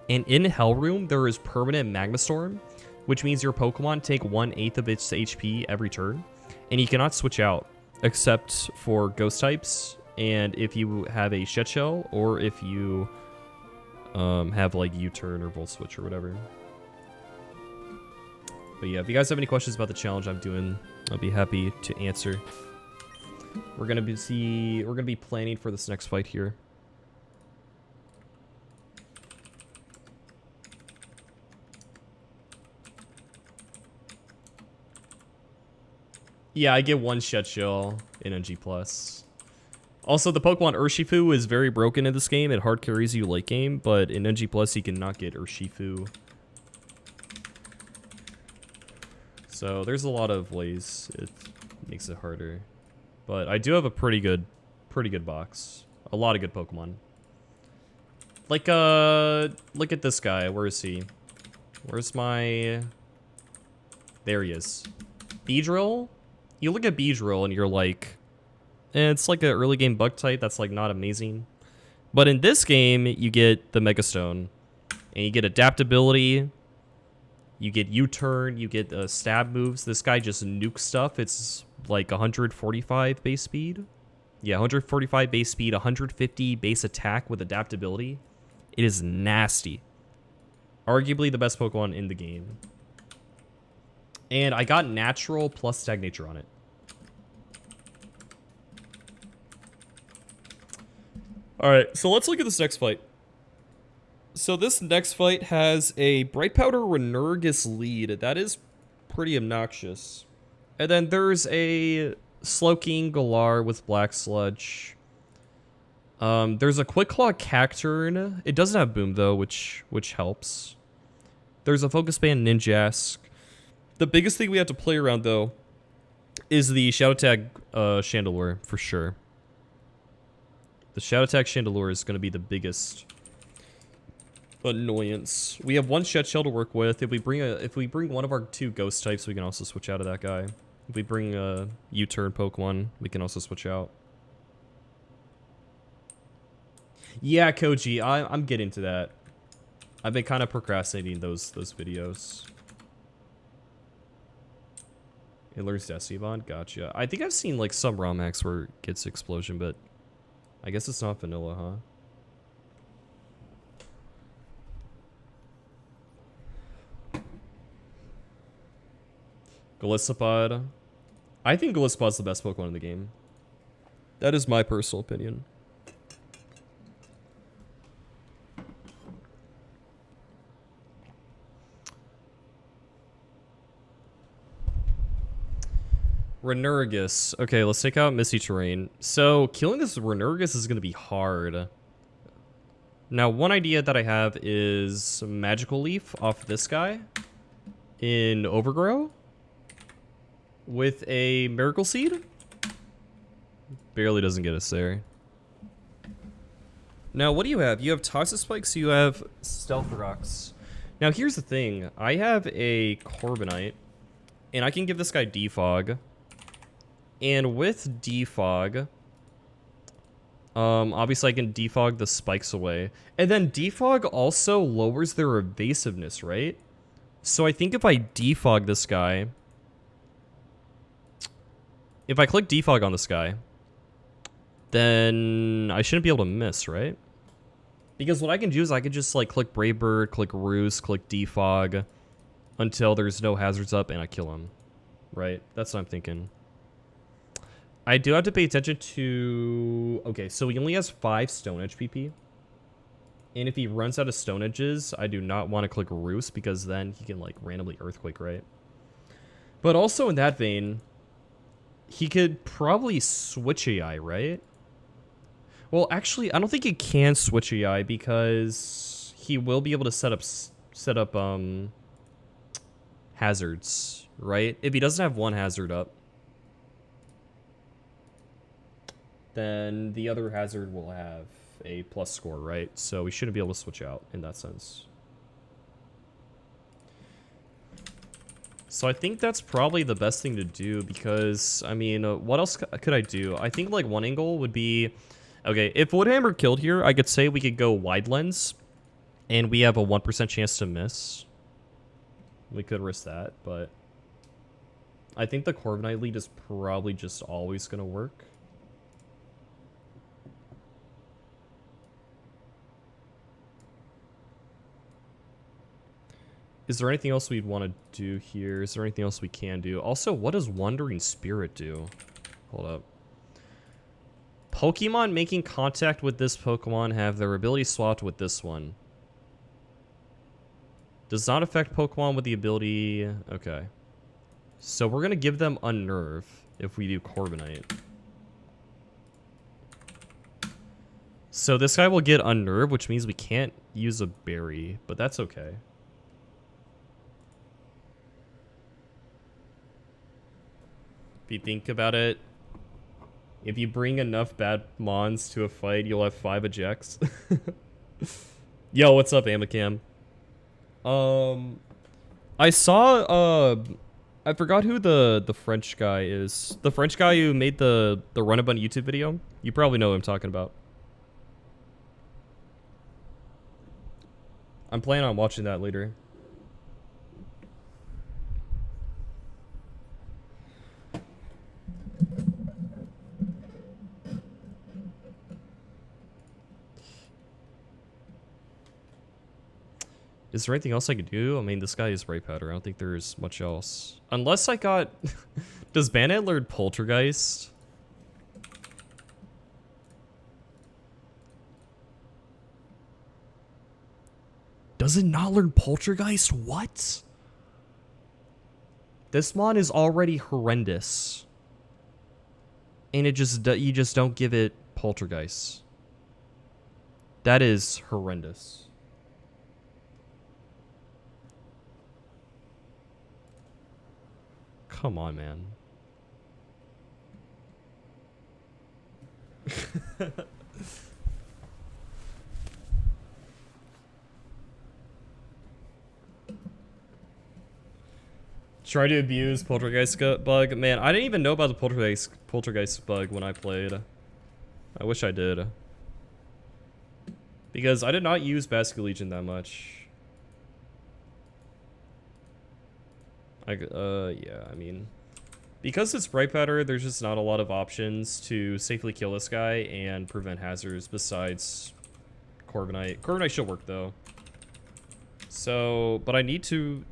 And in Hell Room, there is permanent Magma Storm, which means your Pokemon take 1/8 of its HP every turn, and you cannot switch out, except for Ghost types, and if you have a Shed Shell, or if you have like U-Turn or Volt Switch or whatever. But yeah, if you guys have any questions about the challenge I'm doing, I'll be happy to answer. We're gonna be planning for this next fight here. Yeah, I get 1 Shed Shell in NG+. Also, the Pokemon Urshifu is very broken in this game. It hard carries you late game, but in NG+, you cannot get Urshifu. So there's a lot of ways it makes it harder. But I do have a pretty good box. A lot of good Pokemon. Like, look at this guy. Where is he? Where's my... There he is. Beedrill? You look at Beedrill and you're like... it's like an early game bug type that's like not amazing. But in this game, you get the Megastone. And you get adaptability. You get U-turn. You get stab moves. This guy just nukes stuff. It's like 145 base speed. Yeah, 145 base speed, 150 base attack with adaptability. It is nasty. Arguably the best Pokemon in the game. And I got natural plus Stagnature on it. Alright, so let's look at this next fight. So this next fight has a Bright Powder Renurgus lead. That is pretty obnoxious. And then there's a Slowking Galar with Black Sludge. There's a Quick Claw Cacturn. It doesn't have Boom though, which helps. There's a Focus Band Ninjask. The biggest thing we have to play around though is the Shadow Attack Chandelure for sure. The Shadow Attack Chandelure is going to be the biggest annoyance. We have one Shed Shell to work with. If we bring one of our two Ghost types, we can also switch out of that guy. If we bring a U-turn Pokemon, we can also switch out. Yeah, Koji, I'm getting to that. I've been kind of procrastinating those videos. It learns Destiny Bond? Gotcha. I think I've seen like some ROM hacks where it gets Explosion, but I guess it's not vanilla, huh? Golisopod. I think Golisopod's the best Pokemon in the game. That is my personal opinion. Renurgus. Okay, let's take out Misty Terrain. So, killing this Renurgus is going to be hard. Now, one idea that I have is Magical Leaf off this guy in Overgrow with a Miracle Seed. Barely doesn't get us there. Now, what do you have? You have Toxic Spikes, you have Stealth Rocks. Now, here's the thing. I have a Corviknight, and I can give this guy Defog. And with Defog, obviously I can defog the spikes away. And then Defog also lowers their evasiveness, right? So I think if I defog this guy, if I click defog on this guy, then I shouldn't be able to miss, right? Because what I can do is I can just like click Brave Bird, click Roost, click defog until there's no hazards up and I kill him, right? That's what I'm thinking. I do have to pay attention to... Okay, so he only has 5 Stone Edge PP. And if he runs out of Stone Edges, I do not want to click Roost because then he can, like, randomly Earthquake, right? But also in that vein, he could probably switch AI, right? Well, actually, I don't think he can switch AI because he will be able to set up hazards, right? If he doesn't have one hazard up, then the other hazard will have a plus score, right? So we shouldn't be able to switch out in that sense. So I think that's probably the best thing to do because, I mean, what else could I do? I think, like, one angle would be... Okay, if Woodhammer killed here, I could say we could go Wide Lens, and we have a 1% chance to miss. We could risk that, but... I think the Corviknight lead is probably just always going to work. Is there anything else we'd want to do here? Is there anything else we can do? Also, what does Wandering Spirit do? Hold up. Pokemon making contact with this Pokemon have their ability swapped with this one. Does not affect Pokemon with the ability... Okay. So we're going to give them Unnerve if we do Corviknight. So this guy will get Unnerve, which means we can't use a Berry, but that's okay. If you think about it, if you bring enough bad mons to a fight, you'll have 5 ejects. Yo, what's up, Amacam? I saw I forgot who the French guy is. The French guy who made the Run&Bun YouTube video. You probably know who I'm talking about. I'm planning on watching that later. Is there anything else I could do? I mean, this guy is bright powder. I don't think there's much else. Unless I got... Does Bandit learn Poltergeist? Does it not learn Poltergeist? What? This mod is already horrendous. And it just... You just don't give it Poltergeist. That is horrendous. Come on, man. Try to abuse Poltergeist bug. Man, I didn't even know about the Poltergeist bug when I played. I wish I did. Because I did not use Basket Legion that much. Yeah, I mean, because it's bright powder, there's just not a lot of options to safely kill this guy and prevent hazards besides Corviknight. Corviknight should work though. So, but I need to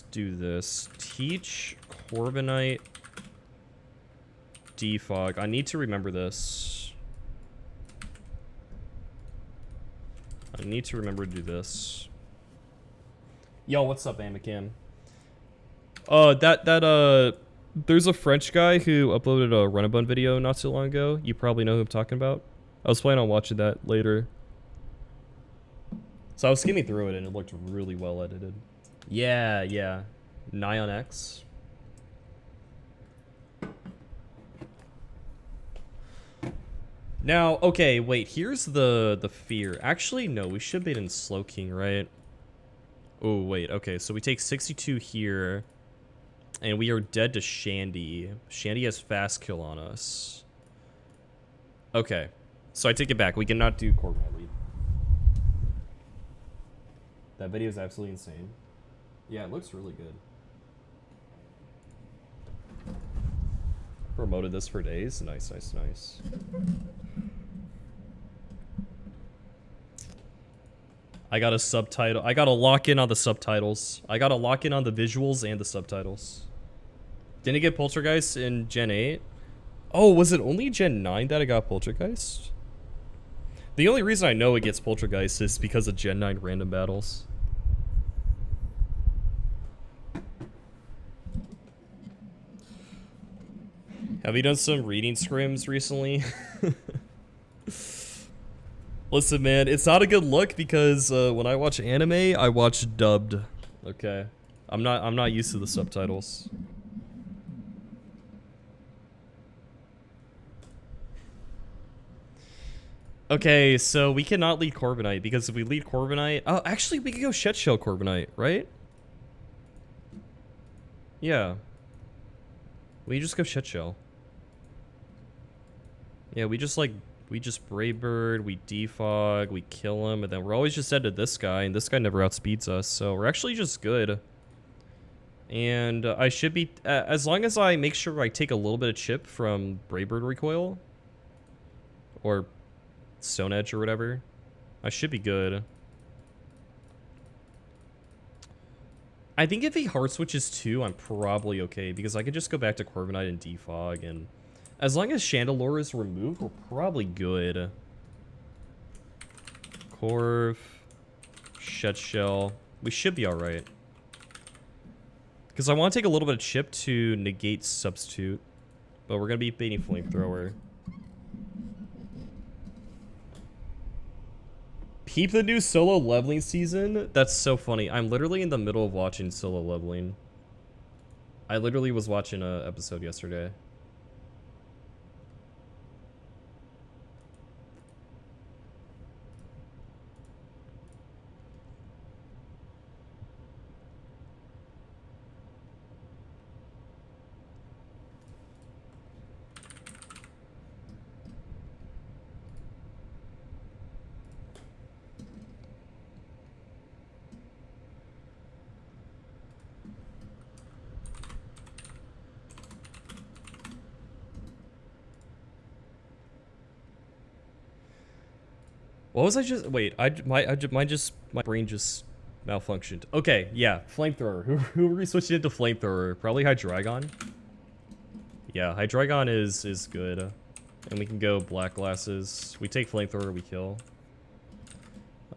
do this. Teach Corviknight defog. I need to remember this. I need to remember to do this. Yo, what's up, Amicam? There's a French guy who uploaded a Run&Bun video not too long ago. You probably know who I'm talking about. I was planning on watching that later. So I was skimming through it and it looked really well edited. Yeah, yeah. Nyan X. Now, okay, wait, here's the fear. Actually, no, we should be in Slow King, right? Oh, wait, okay, so we take 62 here. And we are dead to Shandy. Shandy has fast kill on us. Okay. So I take it back. We cannot do Corviknight lead. That video is absolutely insane. Yeah, it looks really good. Promoted this for days. Nice, nice, nice. I got a subtitle. I gotta lock in on the subtitles. I gotta lock in on the visuals and the subtitles. Didn't it get Poltergeist in Gen 8? Oh, was it only Gen 9 that I got Poltergeist? The only reason I know it gets Poltergeist is because of Gen 9 random battles. Have you done some reading scrims recently? Listen, man, it's not a good look because when I watch anime, I watch dubbed. Okay, I'm not used to the subtitles. Okay, so we cannot lead Corviknight because if we lead Corviknight, oh, actually we could go Shell Corviknight, right? Yeah. We just go Shell. Yeah, we just Brave Bird, we defog, we kill him, and then we're always just dead to this guy, and this guy never outspeeds us, so we're actually just good. And I should be, as long as I make sure I take a little bit of chip from Brave Bird recoil, or Stone Edge or whatever, I should be good. I think if he hard switches too, I'm probably okay, because I could just go back to Corviknight and defog, and as long as Chandelure is removed, we're probably good. Corv, Shell, we should be alright. Because I want to take a little bit of chip to negate substitute, but we're going to be baiting Flamethrower. Peep the new solo leveling season? That's so funny. I'm literally in the middle of watching solo leveling. I literally was watching an episode yesterday. What was I just? Wait, my brain just malfunctioned. Okay, yeah, flamethrower. Who are we switching into flamethrower? Probably Hydreigon. Yeah, Hydreigon is good, and we can go black glasses. We take flamethrower, we kill.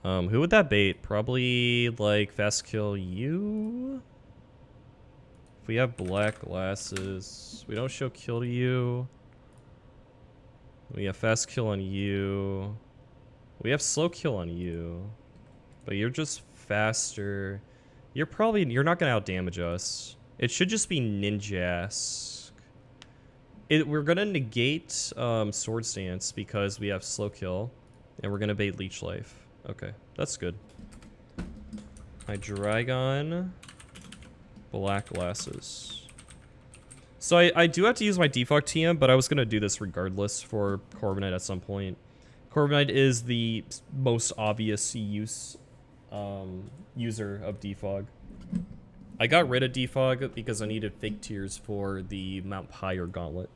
Who would that bait? Probably like fast kill you. If we have black glasses, we don't show kill to you. We have fast kill on you. We have slow kill on you. But you're just faster. You're not gonna outdamage us. It should just be Ninjask. We're gonna negate Sword Stance because we have slow kill. And we're gonna bait Leech Life. Okay, that's good. Hydreigon. Black glasses. So I do have to use my defog TM, but I was gonna do this regardless for Corviknight at some point. Corviknight is the most obvious user of defog. I got rid of defog because I needed fake tears for the Mount Pyre gauntlet.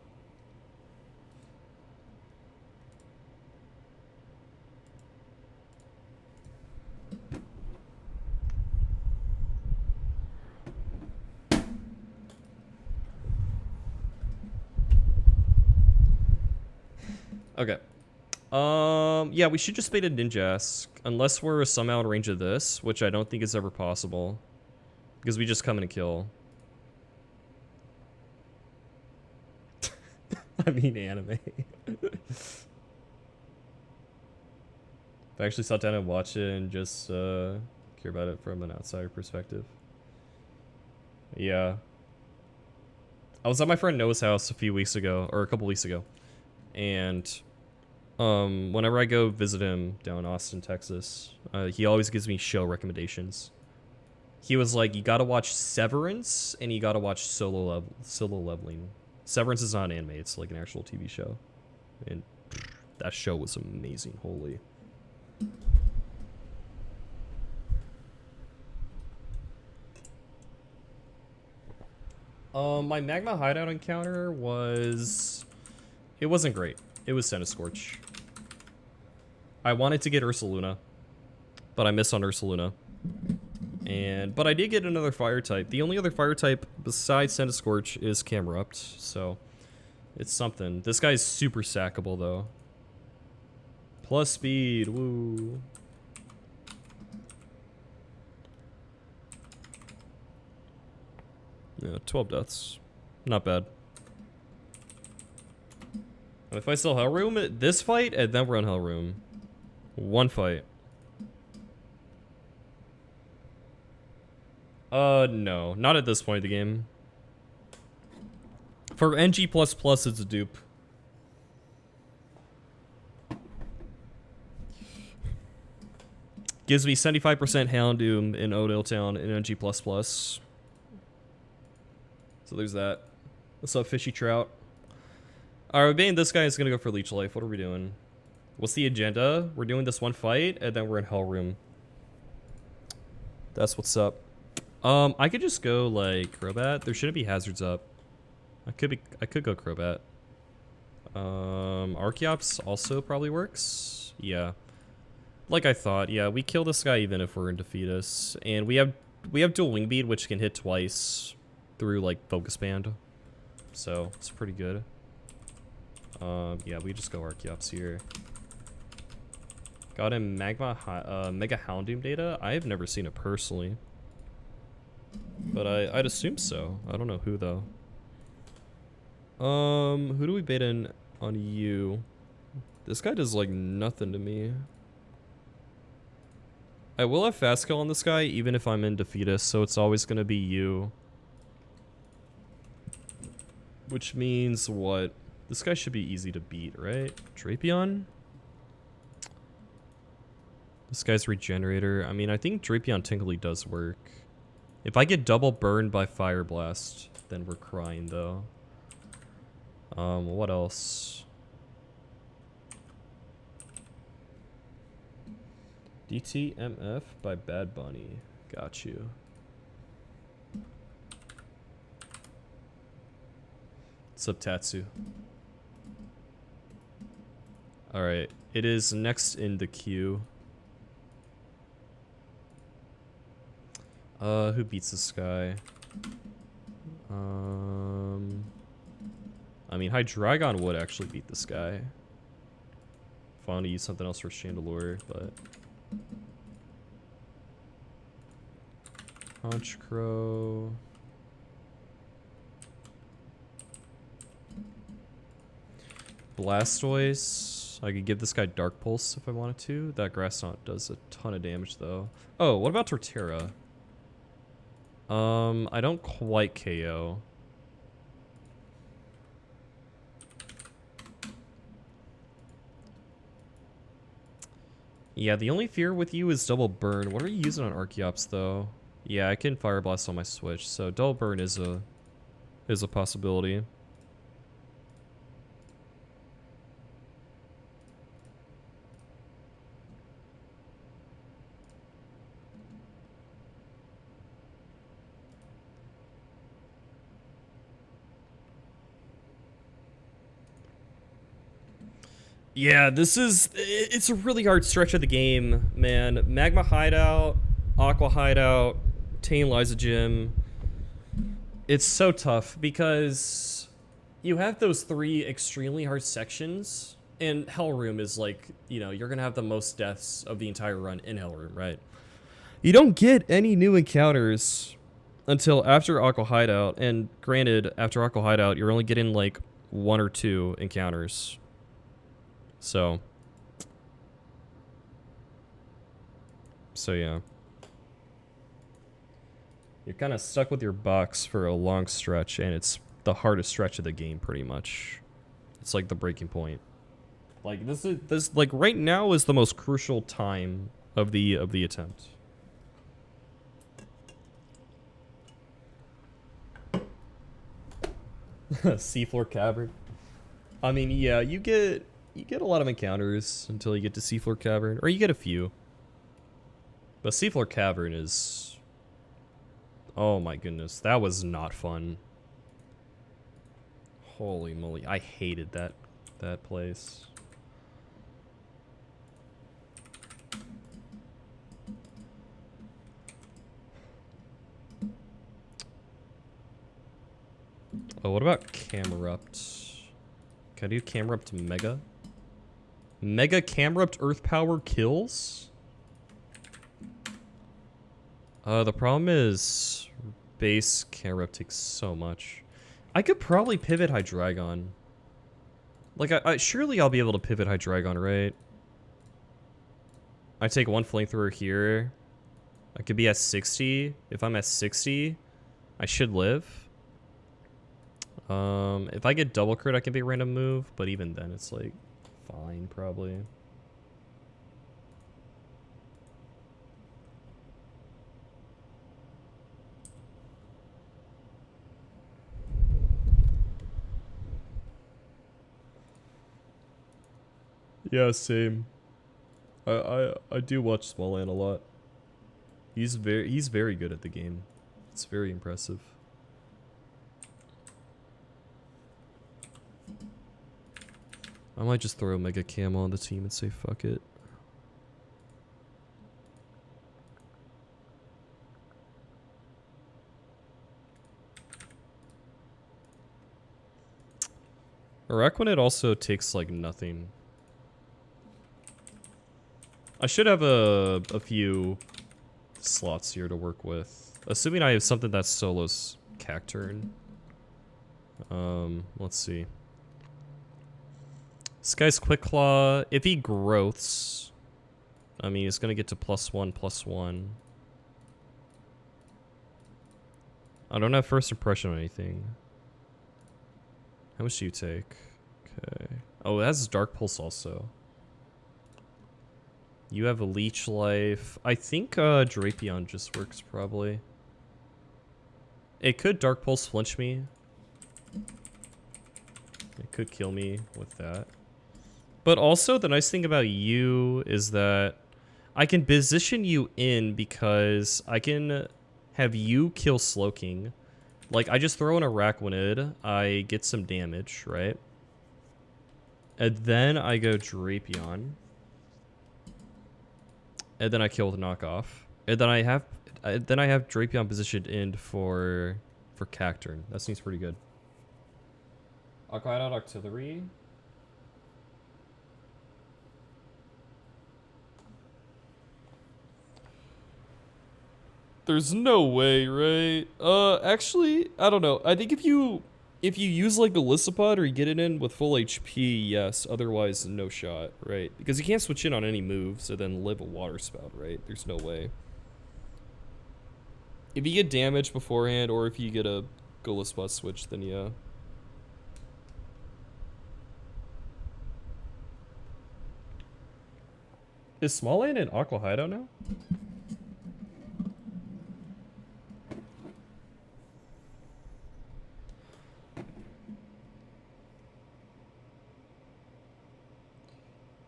Okay. Yeah, we should just bait a Ninjask. Unless we're somehow in range of this, which I don't think is ever possible. Because we just come in and kill. I mean anime. If I actually sat down and watched it and just care about it from an outsider perspective. Yeah. I was at my friend Noah's house a few weeks ago, or a couple weeks ago. And whenever I go visit him down in Austin, Texas, he always gives me show recommendations. He was like, you gotta watch Severance, and you gotta watch Solo Leveling. Severance is not an anime, it's like an actual TV show. And that show was amazing, holy. My Magma Hideout encounter was... It wasn't great. It was Centiskorch. I wanted to get Ursaluna, but I missed on Ursaluna. But I did get another fire type. The only other fire type besides Centiskorch is Camerupt, so it's something. This guy's super sackable though. Plus speed, woo. Yeah, 12 deaths. Not bad. And if I still Hellroom, this fight, and then we're on Hellroom. One fight. No. Not at this point in the game. For NG++, it's a dupe. Gives me 75% Houndoom in Odell Town in NG++. So there's that. What's up, Fishy Trout? Alright, Bane, this guy is gonna go for Leech Life. What are we doing? What's the agenda? We're doing this one fight, and then we're in Hellroom. That's what's up. I could just go, like, Crobat. There shouldn't be hazards up. I could go Crobat. Archeops also probably works. Yeah. Like I thought, yeah, we kill this guy even if we're in Defeatus. And we have dual Wing Beat, which can hit twice through, like, Focus Band. So, it's pretty good. Yeah, we just go Archeops here. Got him Magma, Mega Houndoom data? I have never seen it personally. But I'd assume so. I don't know who, though. Who do we bait in on you? This guy does, like, nothing to me. I will have fast kill on this guy, even if I'm in Defeatus, so it's always gonna be you. Which means what? This guy should be easy to beat, right? Drapion? This guy's Regenerator. I mean, I think Drapion Tinkly does work. If I get double burned by Fire Blast, then we're crying, though. What else? DTMF by Bad Bunny. Got you. What's up, Tatsu? Alright, it is next in the queue. Who beats this guy? I mean, Hydreigon would actually beat this guy. If I want to use something else for Chandelure, but... Honchkrow... Blastoise. I could give this guy Dark Pulse if I wanted to. That Grass Knot does a ton of damage, though. Oh, what about Torterra? I don't quite KO. Yeah, the only fear with you is Double Burn. What are you using on Archeops, though? Yeah, I can Fire Blast on my Switch, so Double Burn is a possibility. Yeah, it's a really hard stretch of the game, man. Magma Hideout, Aqua Hideout, Tane Lysogym. It's so tough because you have those three extremely hard sections, and Hell Room is like, you know, you're gonna have the most deaths of the entire run in Hell Room, right? You don't get any new encounters until after Aqua Hideout, and granted, after Aqua Hideout, you're only getting like 1 or 2 encounters. So yeah. You're kind of stuck with your box for a long stretch, and it's the hardest stretch of the game, pretty much. It's like the breaking point. Like this like right now is the most crucial time of the attempt. Seafloor Cavern. I mean, yeah, you get a lot of encounters until you get to Seafloor Cavern, or you get a few. But Seafloor Cavern is... Oh my goodness, that was not fun. Holy moly, I hated that place. Oh, what about Camerupt? Can I do Camerupt Mega? Mega Camerupt Earth Power kills? The problem is base Camerupt takes so much. I could probably pivot Hydreigon. Like, surely I'll be able to pivot Hydreigon, right? I take 1 flamethrower here. I could be at 60. If I'm at 60, I should live. If I get double crit, I can be a random move, but even then, it's like fine, probably. Yeah, same. I do watch Smalland a lot. He's very good at the game. It's very impressive. I might just throw Mega Cam on the team and say fuck it. Araquanid also takes like nothing. I should have a few slots here to work with. Assuming I have something that solos Cacturn. Let's see. This guy's Quick Claw, if he growths, I mean, he's gonna get to +1/+1. I don't have first impression on anything. How much do you take? Okay. Oh, it has Dark Pulse also. You have a Leech Life. I think Drapion just works, probably. It could Dark Pulse flinch me. It could kill me with that. But also, the nice thing about you is that I can position you in because I can have you kill Slowking. Like, I just throw in a Araquanid, I get some damage, right? And then I go Drapion. And then I kill with knockoff. And then I have Drapion positioned in for Cacturn. That seems pretty good. I'll go out Artillery. There's no way, right? Actually, I don't know. I think if you use like a Lissapod or you get it in with full HP, yes. Otherwise, no shot, right? Because you can't switch in on any moves and then live a water spout, right? There's no way. If you get damage beforehand or if you get a Golispa switch, then yeah. Is Small Lane in Aqua Hideout now?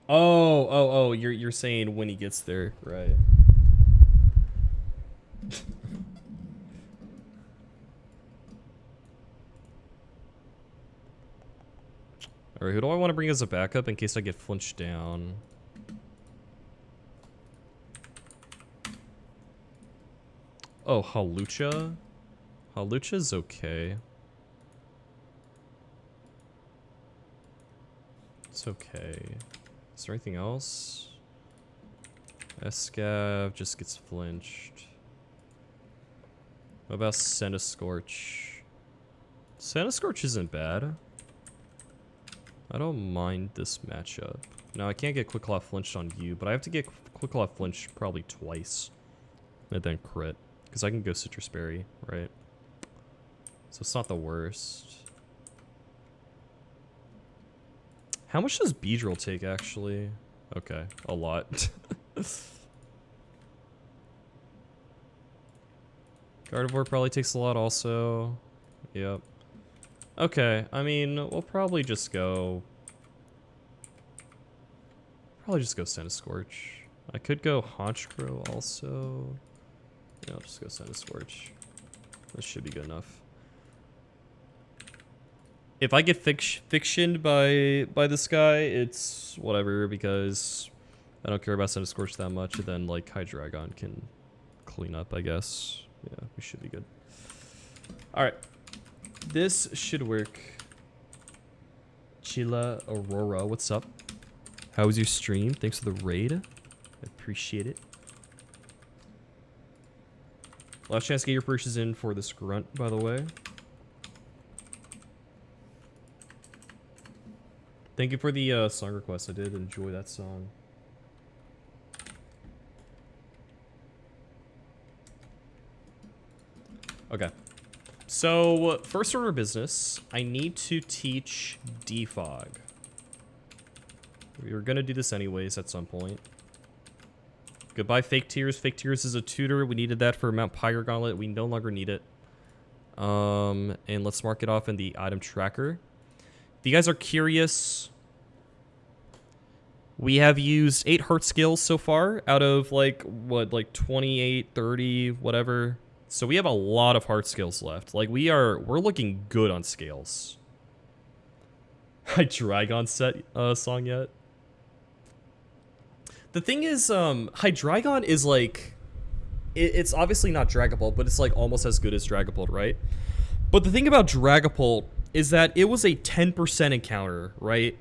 Oh, you're saying when he gets there, right? Alright, who do I want to bring as a backup in case I get flinched down? Oh, Halucha? Halucha's okay. It's okay. Is there anything else? Escav just gets flinched. What about Centiscorch? Centiscorch isn't bad. I don't mind this matchup. Now I can't get Quick Claw flinched on you, but I have to get Quick Claw flinched probably twice. And then crit. Because I can go Citrus Berry, right? So it's not the worst. How much does Beedrill take, actually? Okay, a lot. Gardevoir probably takes a lot also. Yep. Okay, I mean, we'll probably just go... Centiscorch. I could go Honchkrow also. Yeah, I'll just go Centiscorch. This should be good enough. If I get fictioned by this guy, it's whatever, because I don't care about Centiscorch that much, and then, like, Hydreigon can clean up, I guess. Yeah, we should be good. Alright. This should work. Chila Aurora, what's up? How was your stream? Thanks for the raid. I appreciate it. Last chance to get your purchases in for this grunt, by the way. Thank you for the song request. I did enjoy that song. Okay. So, first order of business, I need to teach Defog. We were going to do this anyways at some point. Goodbye, Fake Tears. Fake Tears is a tutor. We needed that for Mount Pyre Gauntlet. We no longer need it. And let's mark it off in the item tracker. If you guys are curious, we have used 8 heart skills so far out of like, what, like 28, 30, whatever. So we have a lot of heart skills left. Like we're looking good on scales. Hydreigon set song yet? The thing is, Hydreigon is like, it's obviously not Dragapult, but it's like almost as good as Dragapult, right? But the thing about Dragapult is that it was a 10% encounter, right?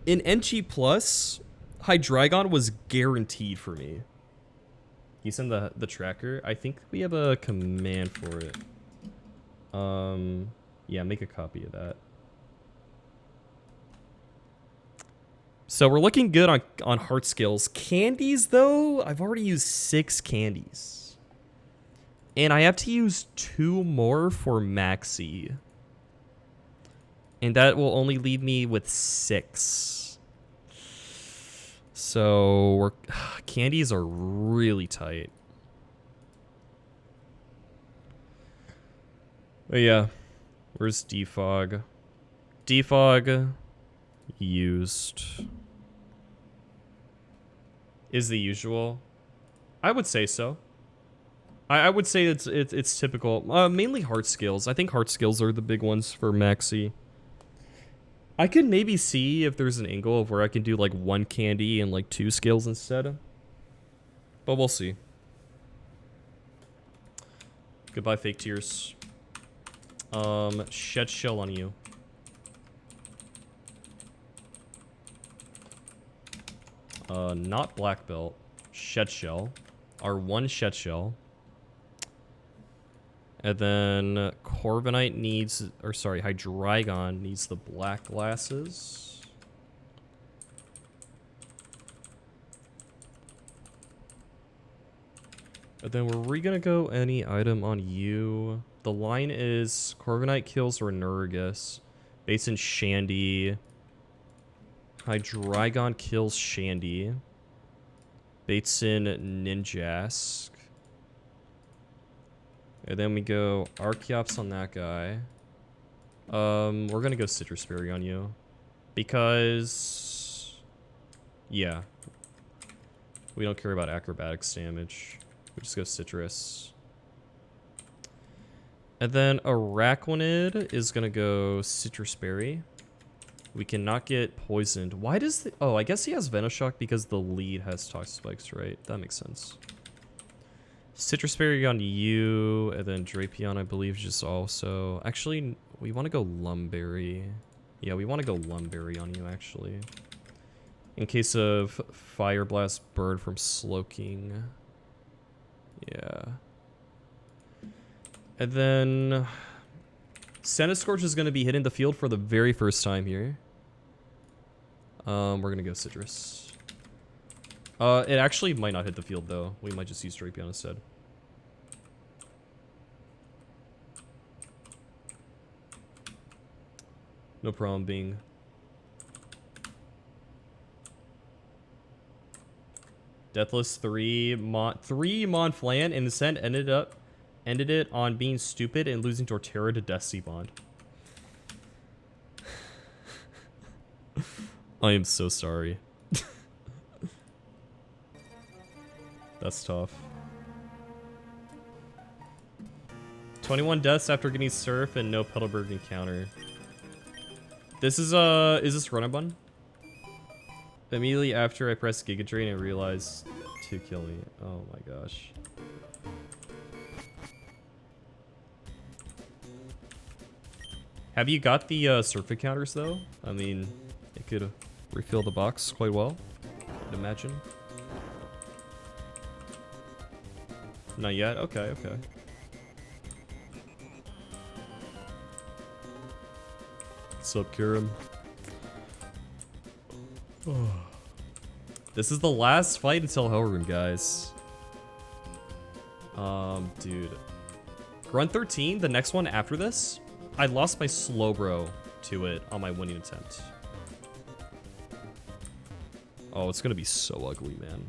In NG+, Hydreigon was guaranteed for me. You send the tracker? I think we have a command for it. Yeah, make a copy of that. So we're looking good on heart skills. Candies, though, I've already used 6 candies. And I have to use 2 more for Maxi. And that will only leave me with 6. So candies are really tight. But yeah, where's Defog? Defog used is the usual. I would say so. I would say it's typical. Mainly heart skills. I think heart skills are the big ones for Maxi. I could maybe see if there's an angle of where I can do like 1 candy and like 2 skills instead. But we'll see. Goodbye, fake tears. Shed shell on you. Not black belt. Shed shell. Our 1 shed shell. And then Corviknight needs, or sorry, Hydreigon needs the black glasses. And then were we gonna go any item on you? The line is Corviknight kills Renurgus. Basin Shandy. Hydreigon kills Shandy. Baitsin Ninjask. And then we go Archeops on that guy. We're gonna go Citrus Berry on you. Because... yeah. We don't care about acrobatics damage. We just go Citrus. And then Araquanid is gonna go Citrus Berry. We cannot get poisoned. Why does the... oh, I guess he has Venoshock because the lead has Toxic Spikes, right? That makes sense. Citrus Berry on you, and then Drapion, I believe, just also... actually, we want to go Lumberry. Yeah, we want to go Lumberry on you, actually. In case of Fire Blast Bird from Slowking. Yeah. And then... Centiskorch is going to be hitting the field for the very first time here. We're going to go Citrus. It actually might not hit the field, though. We might just use Drapion instead. No problem being. Deathless 3 Monflan, and Ascent ended it on being stupid and losing Torterra to Death Sea Bond. I am so sorry. That's tough. 21 deaths after getting Surf and no Petalburg encounter. This is this Run&Bun? Immediately after I pressed Giga Drain and realized to kill me. Oh my gosh. Have you got the surf encounters though? I mean, it could refill the box quite well, I'd imagine. Not yet? Okay, okay. What's up, Kirim? This is the last fight until Hellroom, guys. Dude. Grunt 13, the next one after this, I lost my Slowbro to it on my winning attempt. Oh, it's gonna be so ugly, man.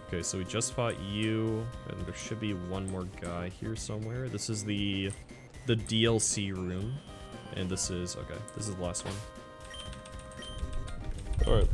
Okay, so we just fought you, and there should be one more guy here somewhere. This is the DLC room, and this is, okay, this is the last one. Alright.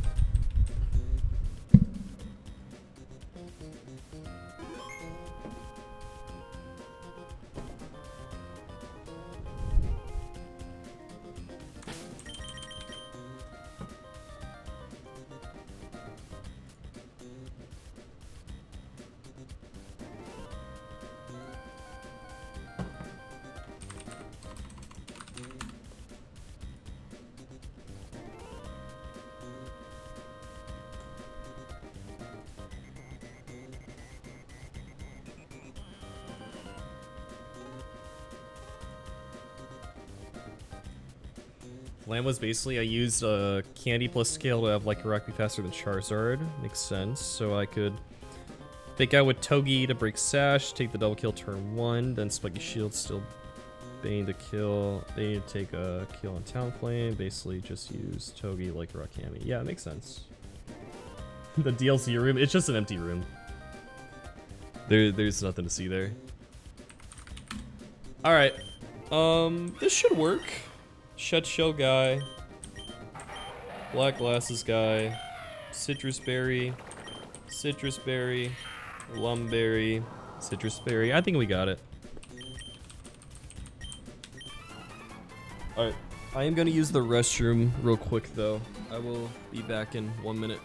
Plan was basically I used Candy plus Scale to have like Rocky faster than Charizard. Makes sense. So I could fake out with Togi to break Sash, take the double kill turn 1, then Spiky Shield still Bane to kill. They need to take a kill on Talonflame. Basically just use Togi like Rockhammy. Yeah, it makes sense. The DLC room, it's just an empty room. There's nothing to see there. Alright. This should work. Shed Shell guy, Black Glasses guy, Citrus Berry, Citrus berry, lumberry, citrus berry. I think we got it. Alright, I am gonna use the restroom real quick though. I will be back in 1 minute.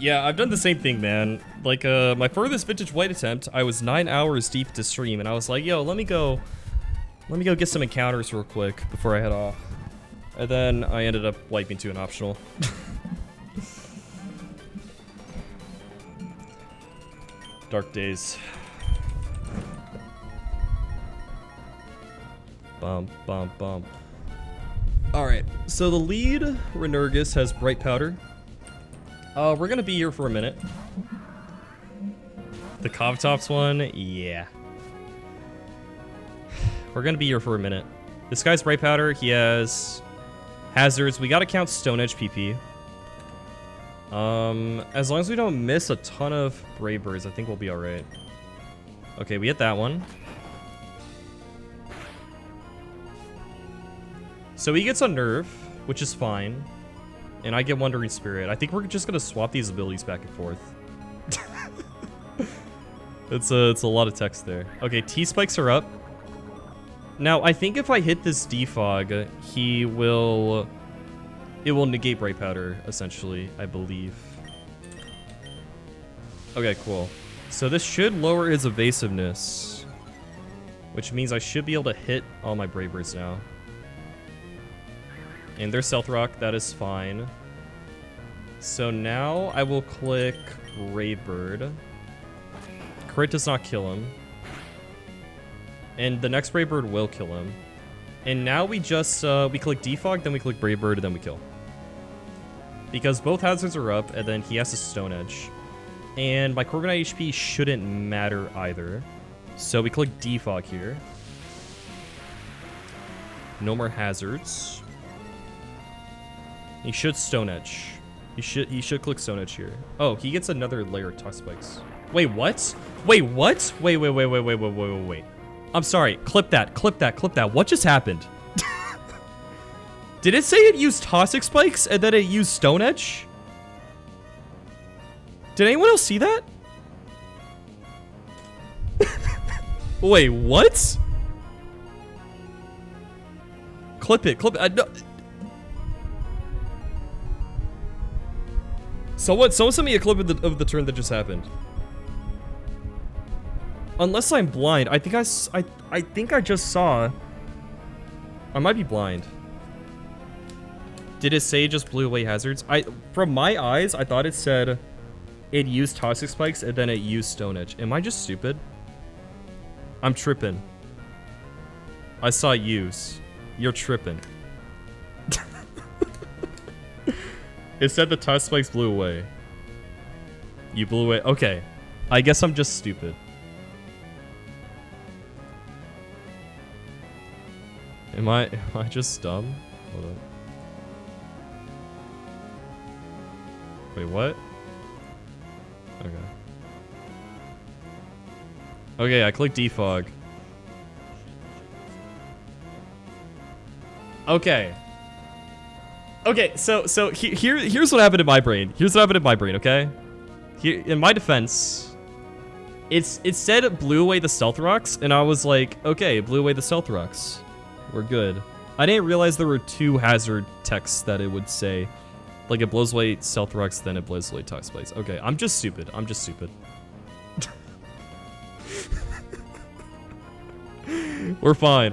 Yeah, I've done the same thing, man. Like, my furthest vintage white attempt, I was 9 hours deep to stream, and I was like, yo, let me go get some encounters real quick before I head off. And then I ended up wiping to an optional. Dark days. Bum, bum, bum. Alright, so the lead, Renurgus, has bright powder. We're gonna be here for a minute. The Cobtops one, yeah. We're gonna be here for a minute. This guy's bright powder, he has hazards. We gotta count Stone Edge PP. As long as we don't miss a ton of Brave Birds, I think we'll be alright. Okay, we hit that one. So he gets a nerf, which is fine. And I get Wandering Spirit. I think we're just gonna swap these abilities back and forth. It's a lot of text there. Okay, T-Spikes are up. Now, I think if I hit this Defog, it will negate Bright Powder, essentially, I believe. Okay, cool. So this should lower his evasiveness, which means I should be able to hit all my Brave Birds now. And there's Stealth Rock, that is fine. So now I will click Brave Bird. Crit does not kill him. And the next Brave Bird will kill him. And now we just, we click Defog, then we click Brave Bird, and then we kill. Because both hazards are up, and then he has a Stone Edge. And my Corviknight HP shouldn't matter either. So we click defog here. No more hazards. He should Stone Edge. He should click Stone Edge here. Oh, he gets another layer of Toxic Spikes. Wait, what? Wait, what? Wait. I'm sorry. Clip that. What just happened? Did it say it used Toxic Spikes and then it used Stone Edge? Did anyone else see that? Wait, what? Clip it. No. Someone send me a clip of the turn that just happened. Unless I'm blind, I think I just saw. I might be blind. Did it say it just blew away hazards? From my eyes, I thought it said it used Toxic Spikes and then it used Stone Edge. Am I just stupid? I'm tripping. I saw use. You're tripping. It said the Toxic Spikes blew away. You blew away. Okay. I guess I'm just stupid. Am I just dumb? Hold on. Wait, what? Okay. Okay, I clicked defog. Okay. Okay, so here's what happened in my brain. Okay? Here, in my defense, it said it blew away the stealth rocks, and I was like, okay, it blew away the stealth rocks. We're good. I didn't realize there were two hazard texts that it would say. Like, it blows away stealth rocks, then it blows away Toxic Spikes. Okay, I'm just stupid. We're fine.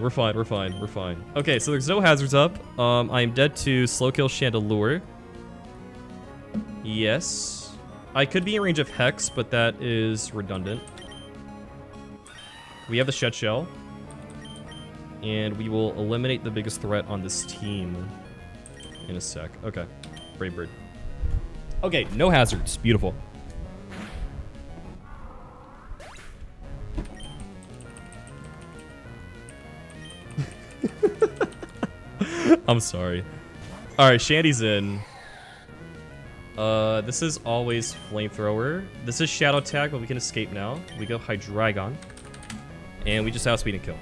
Okay, so there's no hazards up. I am dead to slow kill Chandelure. Yes. I could be in range of Hex, but that is redundant. We have the Shed Shell. And we will eliminate the biggest threat on this team in a sec. Okay. Brave Bird. Okay, no hazards. Beautiful. I'm sorry. Alright, Shandy's in. This is always Flamethrower. This is Shadow Tag, but we can escape now. We go Hydreigon. And we just outspeed and kill.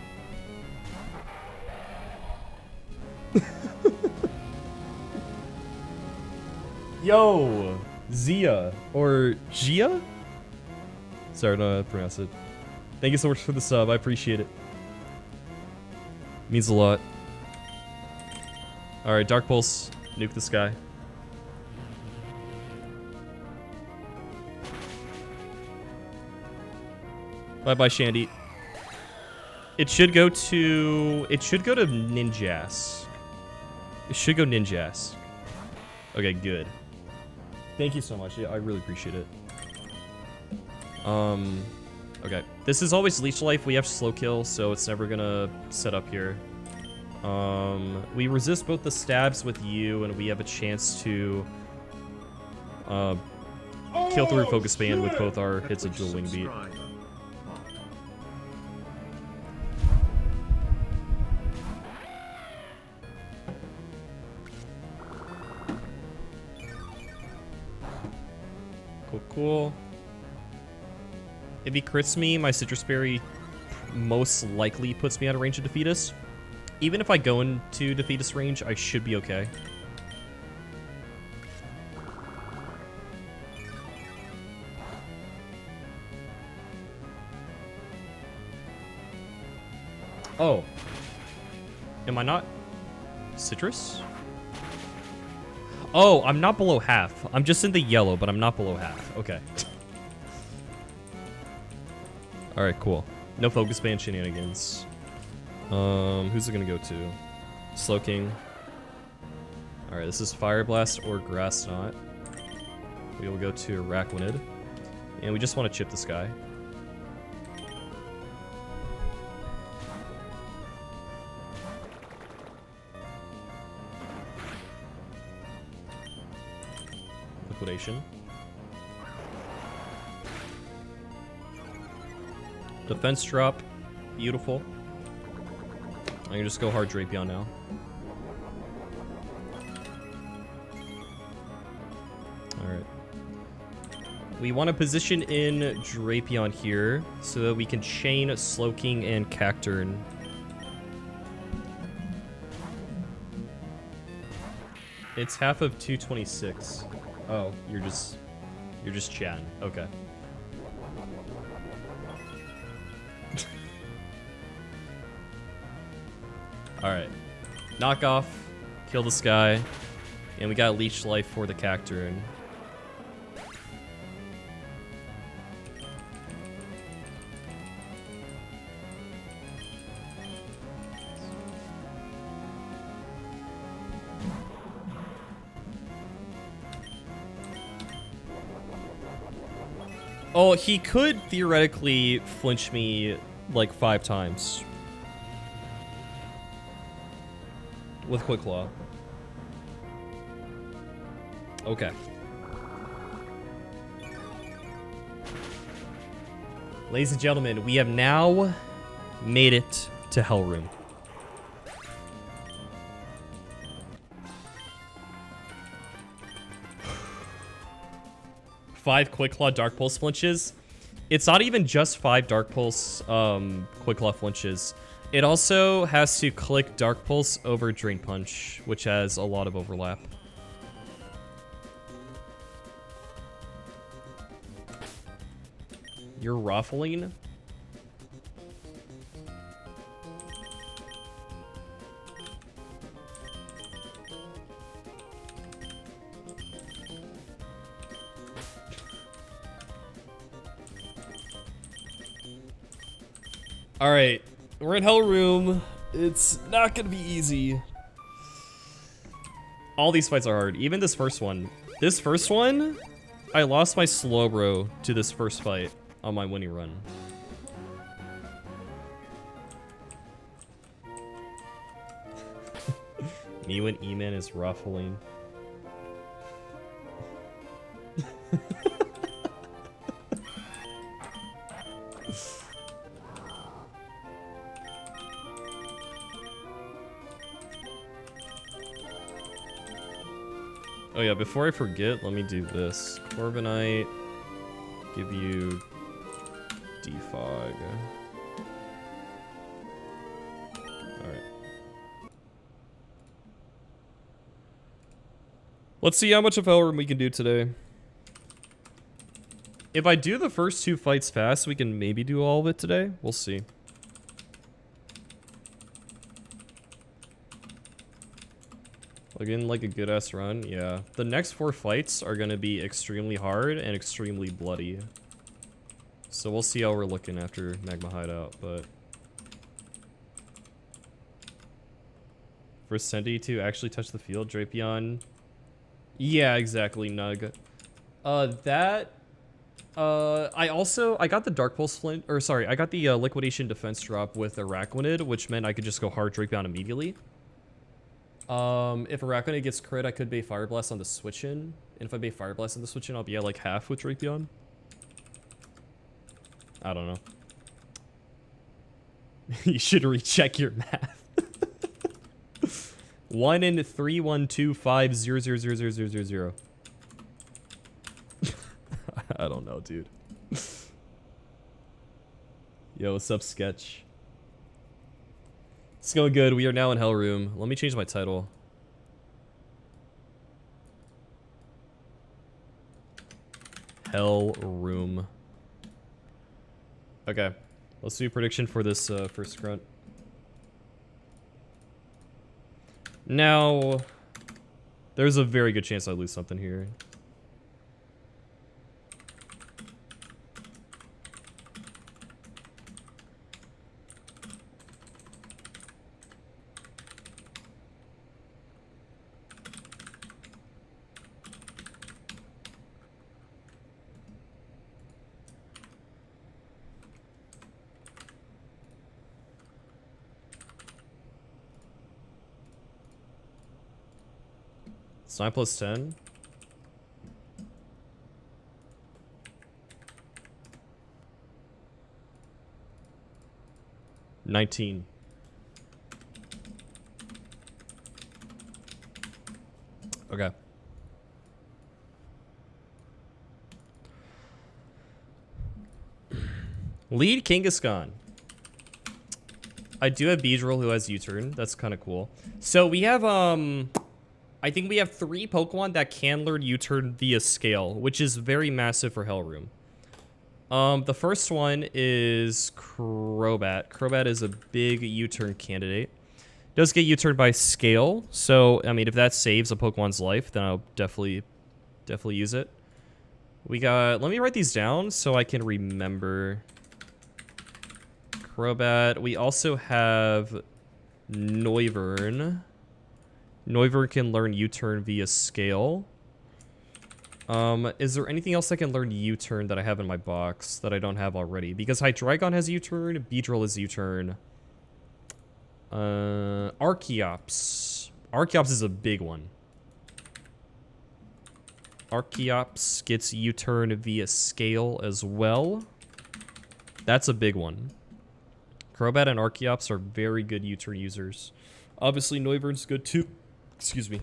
Yo! Zia. Or Gia? Sorry, I don't know how to pronounce it. Thank you so much for the sub. I appreciate it. Means a lot. Alright, Dark Pulse. Nuke this guy. Bye-bye, Shandy. It should go to Ninjask. It should go Ninjask. Okay, good. Thank you so much. Yeah, I really appreciate it. Okay. This is always Leech Life. We have Slow Kill, so it's never gonna set up here. We resist both the stabs with you, and we have a chance to kill through Focus Band with both our hits of Dual Wing Beat. Cool. If he crits me, my Citrus Berry most likely puts me out of range of Defeatus. Even if I go into Defeatus range, I should be okay. Oh. Am I not Citrus? Oh, I'm not below half. I'm just in the yellow, but I'm not below half. Okay. Alright, cool. No Focus Band shenanigans. Who's it gonna go to? Slowking. Alright, this is Fire Blast or Grass Knot. We will go to Arachnid. And we just want to chip this guy. Liquidation. Defense drop. Beautiful. I can just go hard Drapion now. Alright. We want to position in Drapion here so that we can chain Slowking and Cacturn. It's half of 226. Oh, you're just chatting. Okay. Alright. Knock off, kill this guy, and we got Leech Life for the Cacturn. Oh, he could theoretically flinch me like 5 times. With Quick Claw. Okay. Ladies and gentlemen, we have now made it to Hell Room. Five Quick Claw Dark Pulse flinches. It's not even just 5 Dark Pulse Quick Claw flinches. It also has to click Dark Pulse over Drain Punch, which has a lot of overlap. You're ruffling? Alright, we're in Hell Room. It's not gonna be easy. All these fights are hard, even this first one. This first one, I lost my Slowbro to this first fight on my winning run. Me when E-Man is ruffling. Oh yeah, before I forget, let me do this. Corviknight, give you defog. Alright. Let's see how much of Hell Room we can do today. If I do the first 2 fights fast, we can maybe do all of it today. We'll see. Again, like a good-ass run, yeah. The next 4 fights are gonna be extremely hard and extremely bloody. So we'll see how we're looking after Magma Hideout, but... For Sendy to actually touch the field, Drapion... Yeah, exactly, Nug. I got the Dark Pulse Flint, or sorry, I got the Liquidation Defense drop with Araquanid, which meant I could just go hard Drapion immediately. If Araquanid gets crit, I could Bay Fire Blast on the switch in. And if I Bay Fire Blast on the switch in, I'll be at like half with Drapion. I don't know. You should recheck your math. 1 in 31250000000. I don't know, dude. Yo, what's up, Sketch? It's going good. We are now in Hell Room. Let me change my title. Hell Room. Okay. Let's do a prediction for this first grunt. Now, there's a very good chance I lose something here. It's 9 plus 10. 19. Okay. Lead Kangaskhan. I do have Beedrill who has U-turn. That's kind of cool. So we have, I think we have 3 Pokemon that can learn U-turn via scale, which is very massive for Hellroom. The first one is Crobat. Crobat is a big U-turn candidate. Does get U-turn by scale, so, I mean, if that saves a Pokemon's life, then I'll definitely use it. We got, let me write these down so I can remember. Crobat. We also have Noivern. Noivern can learn U-turn via scale. Is there anything else I can learn U-turn that I have in my box that I don't have already? Because Hydreigon has U-turn, Beedrill has U-turn. Archeops. Archeops is a big one. Archeops gets U-turn via scale as well. That's a big one. Crobat and Archeops are very good U-turn users. Obviously, Noivern's good too. Excuse me.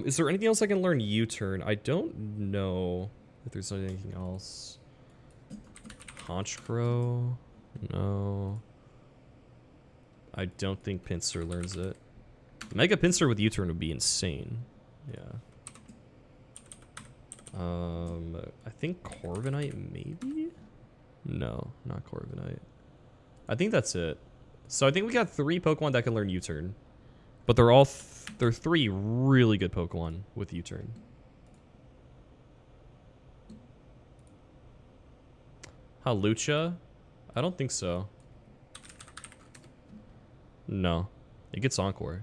Is there anything else I can learn U-turn? I don't know if there's anything else. Honchkrow? No. I don't think Pinsir learns it. Mega Pinsir with U-turn would be insane. Yeah. I think Corviknight maybe? No, not Corviknight. I think that's it. So I think we got 3 Pokemon that can learn U-turn. But they're all they're 3 really good Pokemon with U-turn. Hawlucha? I don't think so. No. It gets Encore.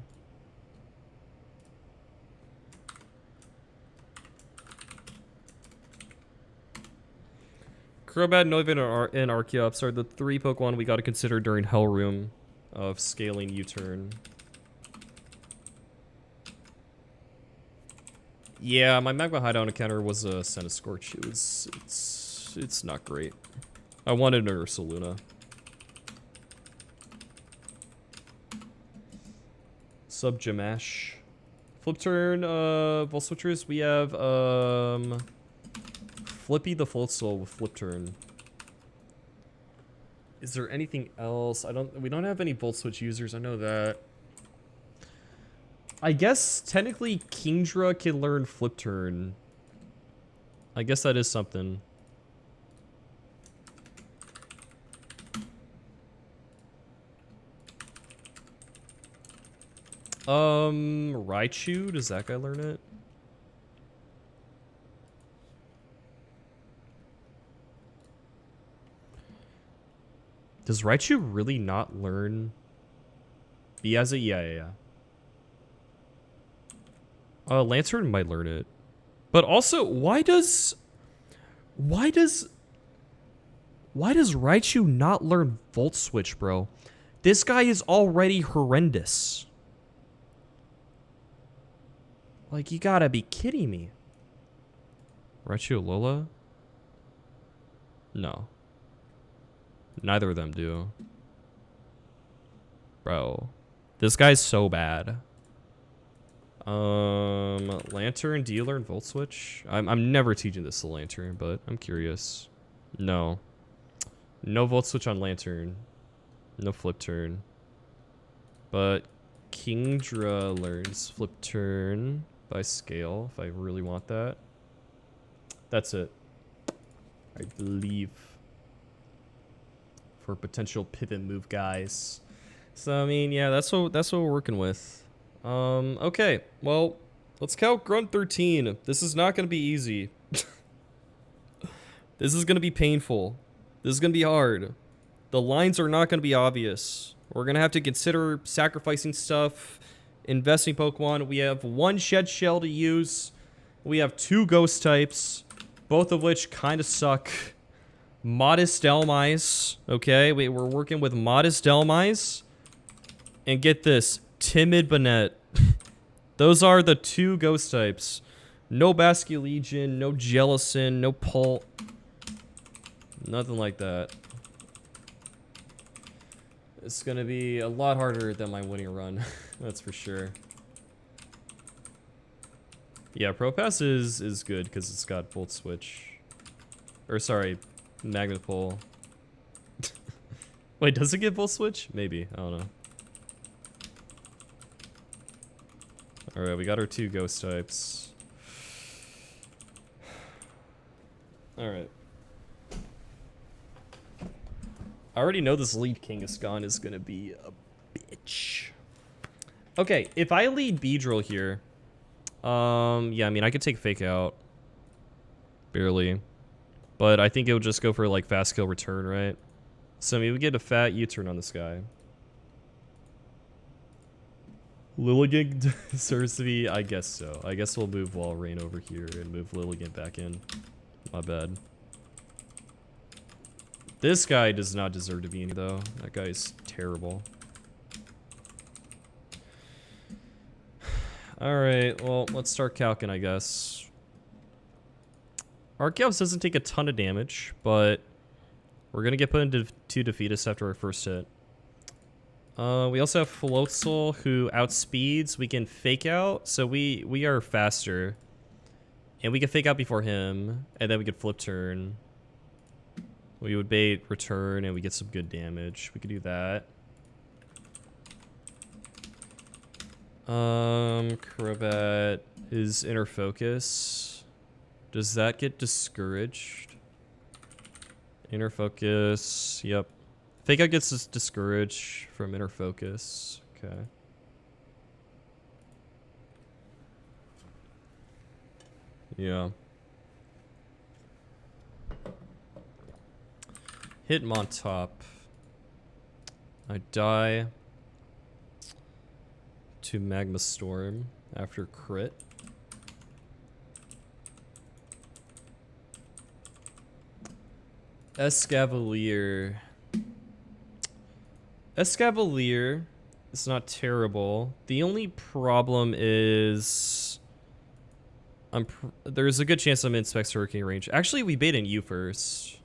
Crobat, Noivern, and Archeops are the 3 Pokemon we got to consider during Hellroom of scaling U-turn. Yeah, my Magma Hideout encounter was a Centiskorch. It's not great. I wanted an Ursaluna. Subjamash. Flip turn, Volt Switchers. We have, Flippy the Floatzel with Flip turn. Is there anything else? We don't have any Volt Switch users, I know that. I guess, technically, Kingdra can learn Flip turn. I guess that is something. Raichu, does that guy learn it? Does Raichu really not learn? He has it? Yeah. Lantern might learn it. But also, why does Raichu not learn Volt Switch, bro? This guy is already horrendous. Like, you gotta be kidding me. Raichu Alola? No. Neither of them do. Bro. This guy's so bad. Lantern, do you learn Volt Switch? I'm never teaching this to Lantern, but I'm curious. No. No Volt Switch on Lantern. No Flip turn. But Kingdra learns Flip turn by scale, if I really want that. That's it. I believe. For potential pivot move guys. So I mean, yeah, that's what we're working with. Okay, well, let's count Grunt 13. This is not gonna be easy. This is gonna be painful. This is gonna be hard. The lines are not gonna be obvious. We're gonna have to consider sacrificing stuff, investing Pokemon. We have 1 Shed Shell to use. We have 2 Ghost types, both of which kind of suck. Modest Delmise, okay? We're working with Modest Delmise. And get this, Timid Banette. Those are the 2 Ghost types. No Basculegion, no Jellicent, no Pult. Nothing like that. It's gonna be a lot harder than my winning run. That's for sure. Yeah, Pro Pass is good because it's got Volt Switch. Or sorry, Magnet Pull. Wait, does it get Volt Switch? Maybe, I don't know. Alright, we got our 2 ghost types. Alright. I already know this lead Kangaskhan is gonna be a bitch. Okay, if I lead Beedrill here, yeah, I mean, I could take Fake Out. Barely. But I think it would just go for, like, fast kill return, right? So, I mean, we get a fat U-turn on this guy. Lilligant deserves to be, I guess so. I guess we'll move Walrein over here and move Lilligant back in. My bad. This guy does not deserve to be in here, though. That guy's terrible. Alright, well, let's start calcing, I guess. Archeops doesn't take a ton of damage, but we're gonna get put into 2 Defeatists after our first hit. We also have Floatzel, who outspeeds. We can Fake Out, so we are faster. And we can Fake Out before him, and then we could Flip Turn. We would bait, return, and we get some good damage. We could do that. Crobat is Inner Focus. Does that get discouraged? Inner Focus, yep. Fake Out gets us discouraged from Inner Focus. Okay. Yeah. Hit him on top. I die to Magma Storm after crit. Escavalier. Escavalier is not terrible. The only problem is there's a good chance I'm in Specs Hurricane range. Actually, we bait in you first.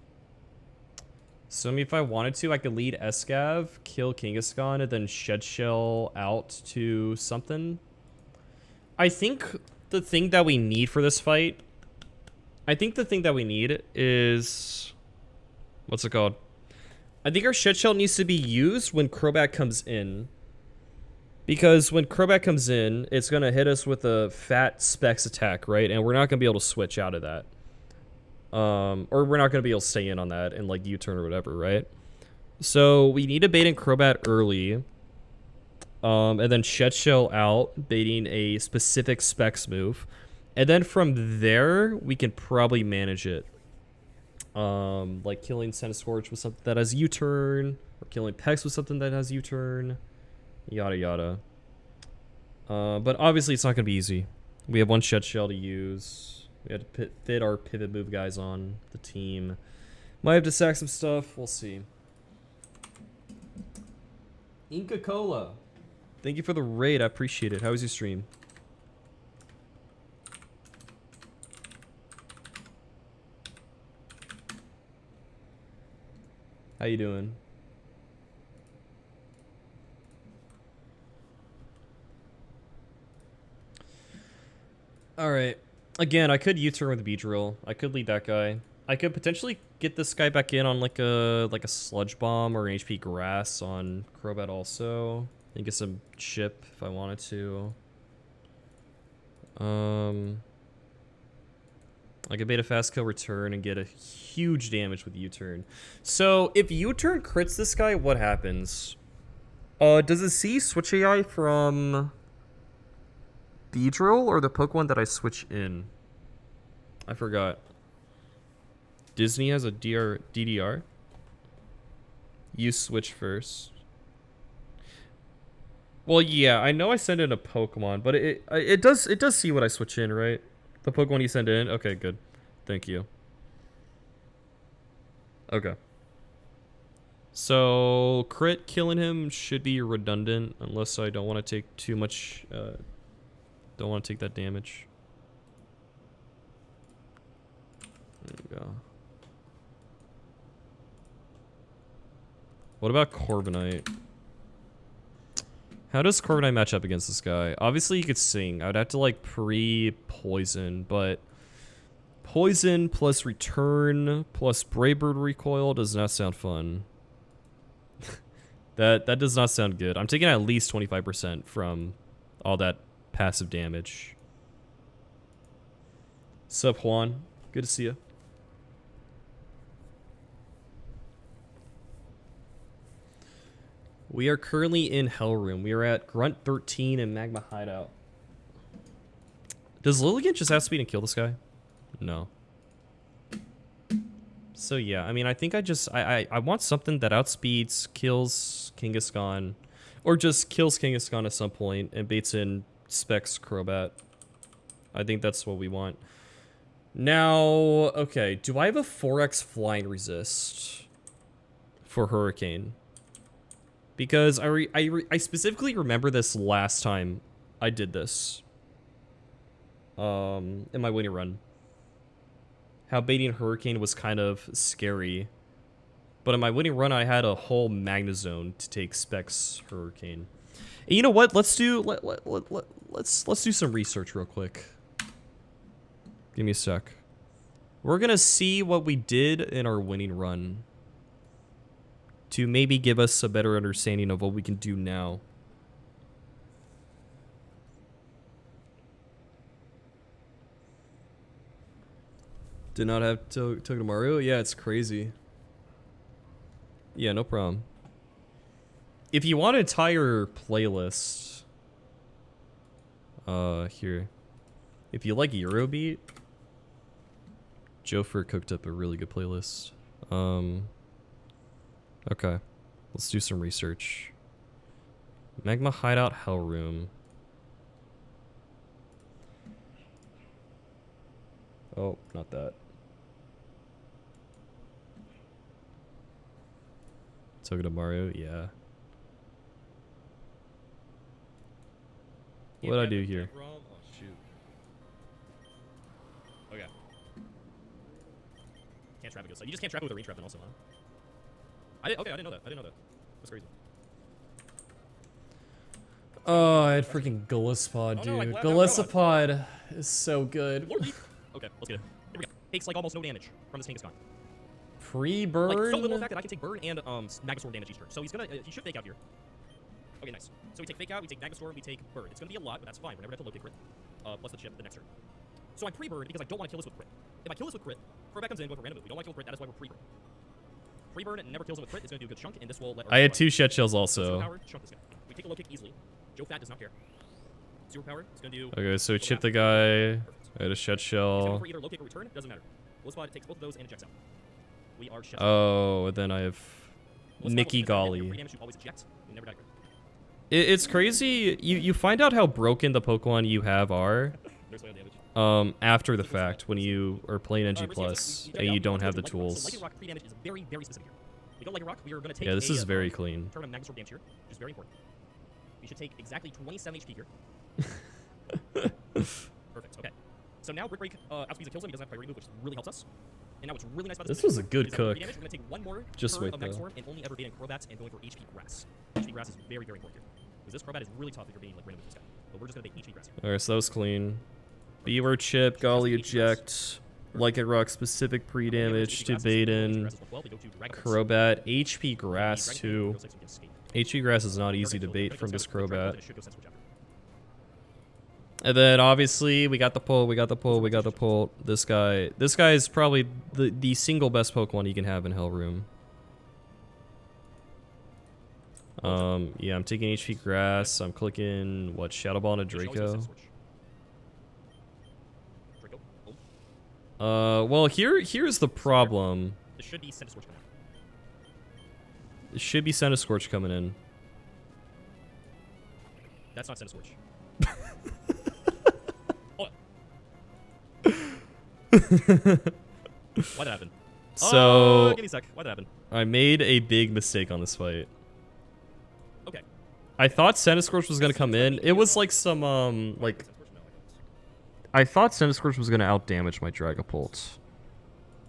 So I mean, if I wanted to, I could lead Escav, kill Kangaskhan, and then Shed Shell out to something. I think the thing that we need for this fight, is, what's it called? I think our Shed Shell needs to be used when Crobat comes in. Because when Crobat comes in, it's going to hit us with a fat Specs attack, right? And we're not going to be able to switch out of that. Or we're not going to be able to stay in on that and like U-turn or whatever, right? So we need to bait in Crobat early. And then Shed Shell out, baiting a specific Specs move. And then from there, we can probably manage it. Like killing Centiskorch with something that has U-turn, or killing Pex with something that has U-turn, yada yada. But obviously it's not going to be easy. We have 1 Shed Shell to use. We had to fit our pivot move guys on the team. Might have to sack some stuff. We'll see. Inca Cola. Thank you for the raid. I appreciate it. How was your stream? How you doing? All right. Again, I could U-turn with Beedrill. I could lead that guy. I could potentially get this guy back in on like a Sludge Bomb or an HP Grass on Crobat also. And get some chip if I wanted to. I could bait a fast kill return and get a huge damage with U-turn. So if U-turn crits this guy, what happens? Does it see Switch AI from Beedrill or the Pokemon that I switch in? I forgot. Disney has a DDR. You switch first. Well, yeah, I know I send in a Pokemon, but it does see what I switch in, right? The Pokemon you send in. Okay, good. Thank you. Okay. So crit killing him should be redundant unless I don't want to take too much. Don't want to take that damage. There we go. What about Corviknight? How does Corviknight match up against this guy? Obviously, you could sing. I would have to, like, pre-poison, but... Poison plus return plus Braybird recoil does not sound fun. That does not sound good. I'm taking at least 25% from all that passive damage. Sup, Juan? Good to see you. We are currently in Hell Room. We are at Grunt 13 and Magma Hideout. Does Lilligant just have speed and kill this guy? No. So yeah, I mean, I think I want something that outspeeds, kills Kangaskhan, or just kills Kangaskhan at some point and baits in Specs Crobat. I think that's what we want. Now, okay, do I have a 4x flying resist for Hurricane? Because I specifically remember this last time I did this. In my winning run. How baiting Hurricane was kind of scary. But in my winning run, I had a whole Magna Zone to take Specs Hurricane. And you know what? Let's do some research real quick. Give me a sec. We're gonna see what we did in our winning run to maybe give us a better understanding of what we can do now. Did not have Togedemaru? Yeah, it's crazy. Yeah, no problem. If you want an entire playlist, here. If you like Eurobeat, Jofer cooked up a really good playlist. Okay. Let's do some research. Magma Hideout Hell Room. Oh, not that. Togedemaru, yeah. What'd I do here? Oh, shoot. Okay. Can't trap it. So you just can't trap it with a range trap then also, huh? I didn't know that. I didn't know that. That's crazy. Oh, I had freaking Gillespod, dude. Oh, no, Gillespod is so good. Okay, let's get it. Here we go. Takes like almost no damage from this Kangaskhan. Pre-burn? Like, so little fact that I can take burn and Magma Storm damage each turn. So he's gonna he should fake out here. Okay, nice. So we take fake out, we take Magma Storm, we take burn. It's gonna be a lot, but that's fine. We're never gonna have to locate crit. Plus the chip the next turn. So I'm pre-burn because I don't want to kill this with crit. If I kill this with crit, Crobat comes in with a random move. We don't want to kill with crit, that is why we're pre-burn. Pre-burn never kills him with crit, it's gonna do a good chunk, and this will let our I had 2 Shed Shells also. power, chunk this guy. We take a low kick easily. Joe Fat does not care. Zero power, it's gonna do Okay, so chip the guy. I had a Shed He's gonna go Shell. for either low kick or return, it doesn't matter. Gillespod takes both of those and ejects out. We are Shed Oh, and then I have Mickey Golly. It's crazy. You find out how broken the Pokemon you have are after the fact when you are playing NG Plus and you don't have the tools. Yeah, this is very clean. Turn on Magma Sword damage here, which is very important. We should take exactly 27 HP here. Perfect. Okay. So now Brick Break outspeeds and kills him. He doesn't have priority move, which really helps us. And now what's really nice about This was a good cook. We're gonna take one more Just turn wait of Magma though. Storm and only ever beating Crobats and going for HP Grass. HP Grass is very, very important here. Because this Crobat is really tough if you're beating like random with this guy. But we're just gonna take HP Grass here. Alright, so that was clean. Beaver chip, Golly eject, Like Rock specific pre-damage to Baden, Crobat, HP Grass too. HP Grass is not easy to bait from this Crobat. And then obviously we got the pull, we got the pull, we got the pull. This guy is probably the single best Pokemon you can have in Hell Room. Yeah, I'm taking HP Grass. I'm clicking what, Shadow Ball and a Draco. Well here's the problem. This should be Centiskorch coming out. It should be Centiskorch coming in. That's not Centiskorch. Why'd that happen? So give me a sec. Why'd that happen? I made a big mistake on this fight. Okay. I thought Centiskorch was gonna come in. It was like some like I thought Centiskorch was gonna outdamage my Dragapult,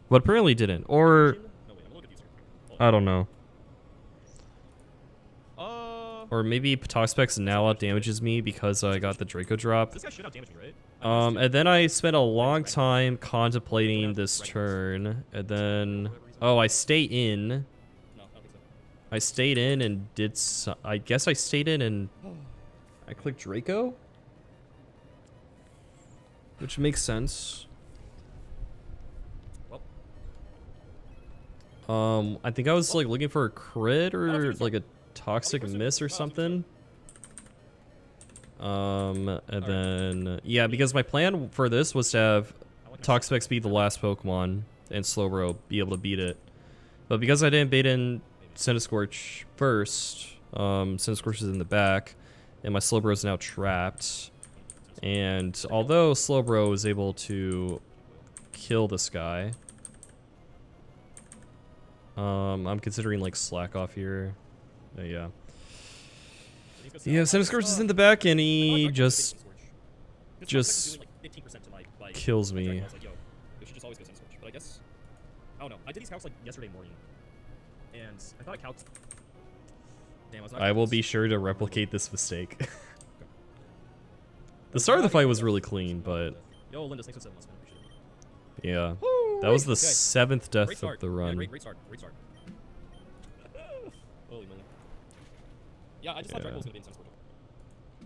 but apparently didn't. Or I don't know. Oh Or maybe Toxpex now out damages me because I got the Draco drop. This guy should out damage me, right? And then I spent a long time contemplating this turn, and then I stay in. No, I don't think so. I stayed in and did. I guess I stayed in and I clicked Draco, which makes sense. I think I was like looking for a crit or like a toxic miss or something. And then yeah, because my plan for this was to have Toxpex be the last Pokemon and Slowbro be able to beat it. But because I didn't bait in Centiskorch first, Centiskorch is in the back, and my Slowbro is now trapped. And although Slowbro is able to kill this guy, I'm considering like slack off here. Yeah. Yeah, Centiskorch is in the back, and he just kills me. I was like, yo, we should just always go Centiskorch. But I guess, I don't know. I did these calcs like yesterday morning, and I thought I calced. Damn, I will be sure to replicate this mistake. The start of the fight was really clean, but yo, Linda, thanks for 7 months, man. Appreciate it. yeah, Woo, that was the okay. 7th death Great start. of the run. Yeah, great start. Great start. Holy moly. Yeah, I just thought Draco was gonna be in Centiskorch.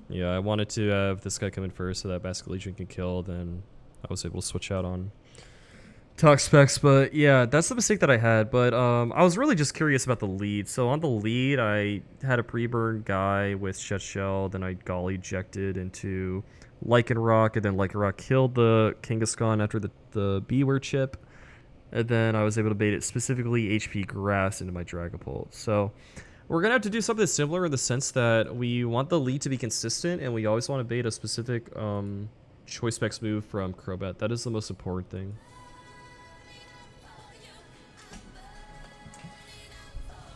Yeah, I wanted to have this guy come in first so that Basket Legion can kill, then I was able to switch out on Toxpex, but yeah, that's the mistake that I had. But I was really just curious about the lead. So on the lead, I had a pre-burn guy with Shed Shell, then I Golly ejected into Lycanroc, and then Lycanroc killed the Kangaskhan after the Beware chip. And then I was able to bait it specifically HP Grass into my Dragapult. So we're going to have to do something similar in the sense that we want the lead to be consistent, and we always want to bait a specific Choice Specs move from Crobat. That is the most important thing.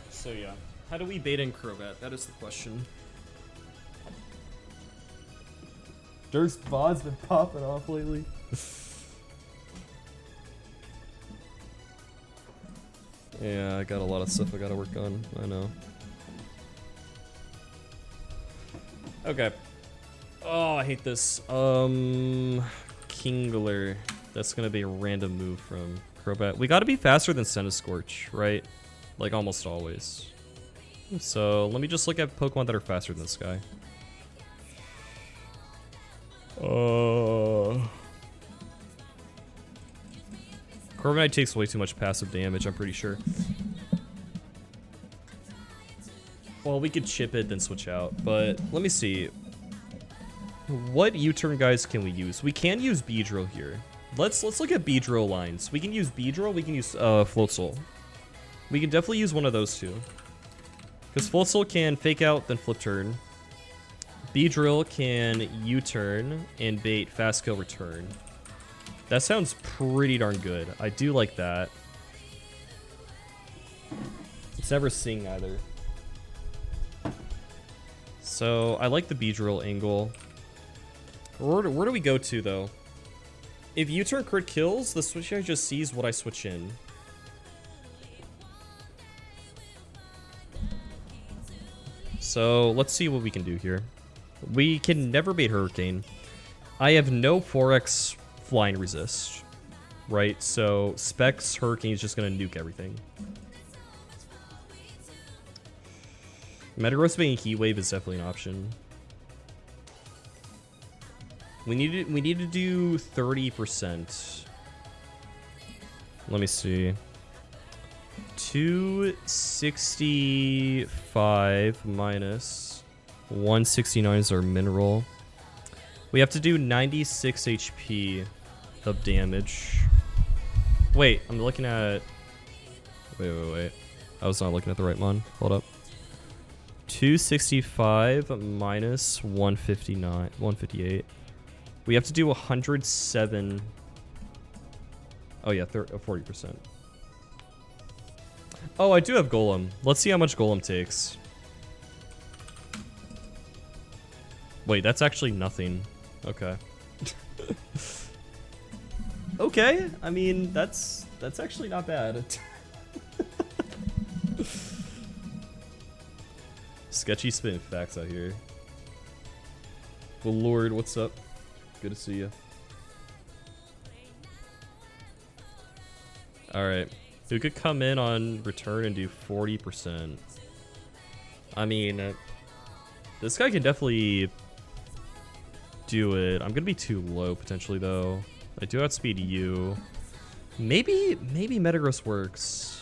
So yeah, how do we bait in Crobat? That is the question. Drxx VOD's been popping off lately. Yeah, I got a lot of stuff I gotta work on. I know. Okay. Oh, I hate this. Kingler. That's gonna be a random move from Crobat. We gotta be faster than Centiskorch, right? Like almost always. So let me just look at Pokemon that are faster than this guy. Corviknight takes way too much passive damage, I'm pretty sure. Well, we could chip it, then switch out, but let me see. What U-turn guys can we use? We can use Beedrill here. Let's look at Beedrill lines. We can use Beedrill, we can use Floatzel. We can definitely use one of those two. Because Floatzel can fake out, then flip turn. Beedrill can U-turn and bait fast kill return. That sounds pretty darn good. I do like that. It's never Sing either. So I like the Beedrill angle. Where do we go to though? If U-turn crit kills, the switch guy just sees what I switch in. So let's see what we can do here. We can never bait Hurricane. I have no 4x flying resist, right? So Specs Hurricane is just gonna nuke everything. Metagross being Heat Wave is definitely an option. We need to do 30%. Let me see. 265 minus 169 is our mineral. We have to do 96 HP of damage. Wait, I'm looking at... Wait. I was not looking at the right one. Hold up. 265 minus 158. We have to do 107. Oh yeah, 40%. Oh, I do have Golem. Let's see how much Golem takes. Wait, that's actually nothing. Okay. Okay, I mean, that's actually not bad. This sketchy spitting facts out here. Well, Lord, what's up? Good to see you. Alright. Who could come in on return and do 40%? I mean, this guy can definitely do it. I'm gonna be too low potentially though. I do outspeed you. Maybe Metagross works.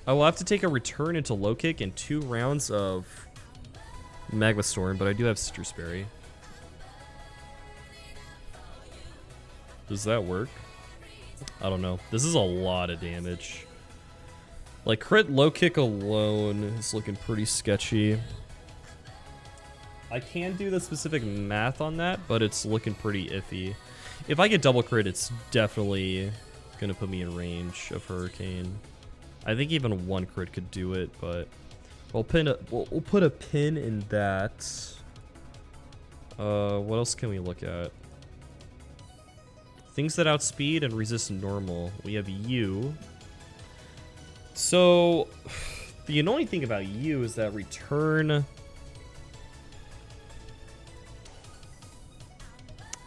I will have to take a return into low kick and 2 rounds of Magma Storm, but I do have Citrus Berry. Does that work? I don't know. This is a lot of damage. Like, crit low kick alone is looking pretty sketchy. I can do the specific math on that, but it's looking pretty iffy. If I get double crit, it's definitely gonna put me in range of Hurricane. I think even 1 crit could do it, but we'll put a pin in that. What else can we look at? Things that outspeed and resist normal. We have you. So, the annoying thing about you is that return...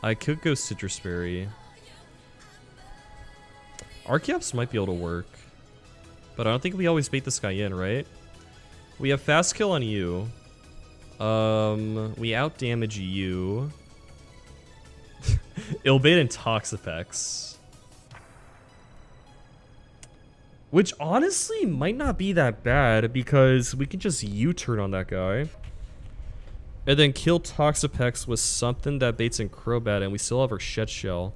I could go Citrus Berry. Archeops might be able to work. But I don't think we always bait this guy in, right? We have fast kill on you. We outdamage you. It'll bait in Toxapex. Which honestly might not be that bad because we can just U-turn on that guy. And then kill Toxapex with something that baits in Crobat and we still have our Shed Shell.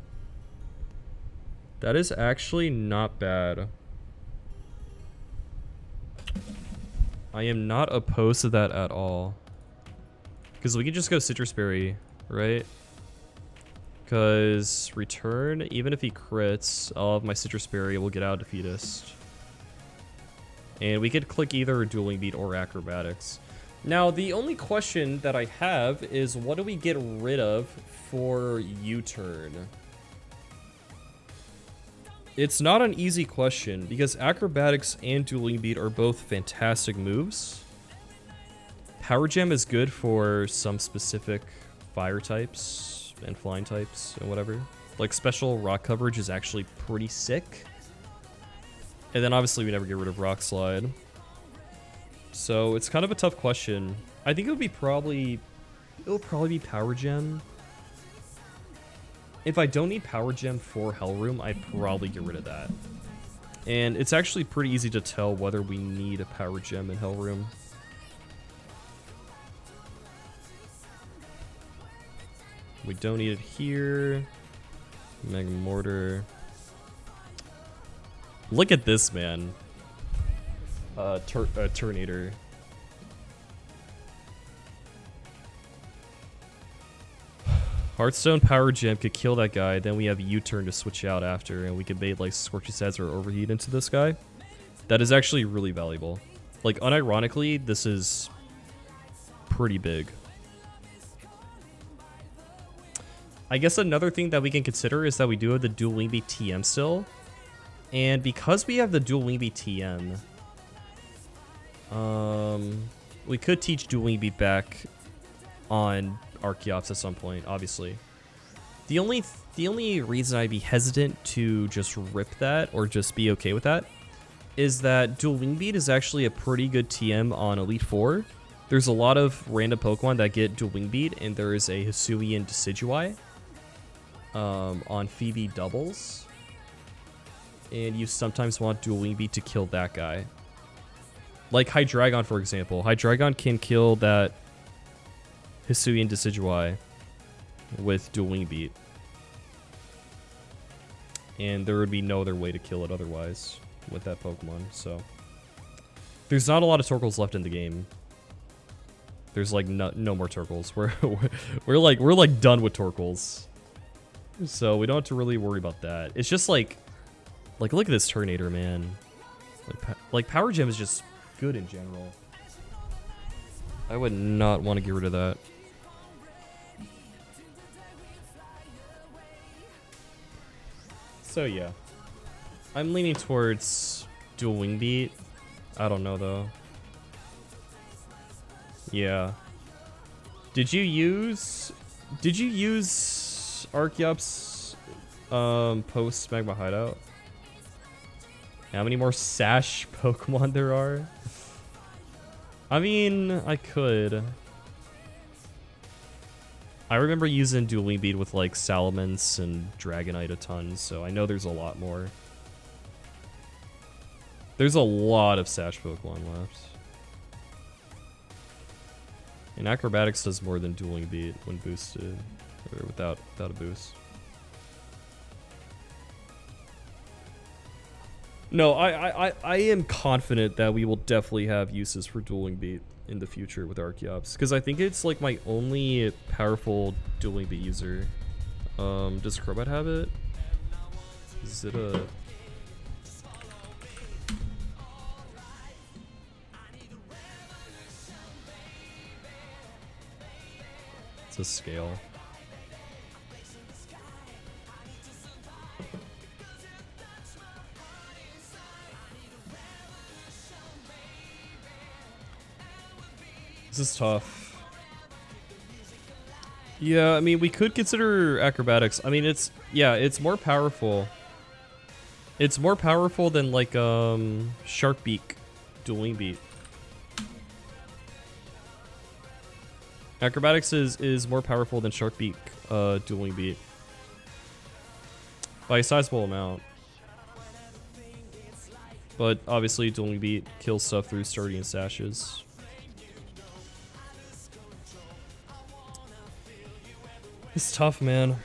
That is actually not bad. I am not opposed to that at all. Because we can just go Citrus Berry, right? Because return, even if he crits, I'll have my Citrus Berry, we'll get out Defeatist. And we could click either Dueling Beat or Acrobatics. Now, the only question that I have is what do we get rid of for U-turn? It's not an easy question because Acrobatics and Dueling Beat are both fantastic moves. Power Gem is good for some specific fire types and flying types and whatever. Like special rock coverage is actually pretty sick. And then obviously we never get rid of Rock Slide. So it's kind of a tough question. I think it'll probably be Power Gem. If I don't need Power Gem for Hell Room, I'd probably get rid of that. And it's actually pretty easy to tell whether we need a Power Gem in Hell Room. We don't need it here. Mega Mortar. Look at this, man. Turnator. Hearthstone Power Gem could kill that guy, then we have U-turn to switch out after, and we could bait like Scorched Heads or Overheat into this guy. That is actually really valuable. Like, unironically, this is pretty big. I guess another thing that we can consider is that we do have the Dueling Beat TM still. And because we have the Dueling Beat TM, we could teach Dueling Beat back on Archeops at some point, obviously. The only reason I'd be hesitant to just rip that or just be okay with that is that Dueling Beat is actually a pretty good TM on Elite Four. There's a lot of random Pokemon that get Dueling Beat, and there is a Hisuian Decidueye on Phoebe doubles. And you sometimes want Dueling Beat to kill that guy. Like Hydreigon, for example. Hydreigon can kill that Hisuian Decidueye with Dueling Beat. And there would be no other way to kill it otherwise with that Pokemon, so. There's not a lot of Torkoals left in the game. There's like no more Torkoals. We're like done with Torkoals. So we don't have to really worry about that. It's just like look at this Turnator, man. Like Power Gem is just good in general. I would not want to get rid of that. So yeah, I'm leaning towards Dueling Beat. I don't know though. Yeah. Did you use Archeop's post Magma Hideout? How many more Sash Pokemon there are? I mean, I could. I remember using Dueling Beat with like Salamence and Dragonite a ton, so I know there's a lot more. There's a lot of Sash Pokemon left. And Acrobatics does more than Dueling Beat when boosted, or without a boost. No, I am confident that we will definitely have uses for Dueling Beat in the future with Archeops, because I think it's like my only powerful Dueling Beat user. Does Crobat have it? Is it a... It's a scale. This is tough. Yeah, I mean, we could consider Acrobatics. I mean, it's more powerful. It's more powerful than like Shark Beak Dueling Beat. Acrobatics is more powerful than Shark Beak Dueling Beat by a sizable amount. But obviously Dueling Beat kills stuff through Sturdy and Sashes. It's tough, man.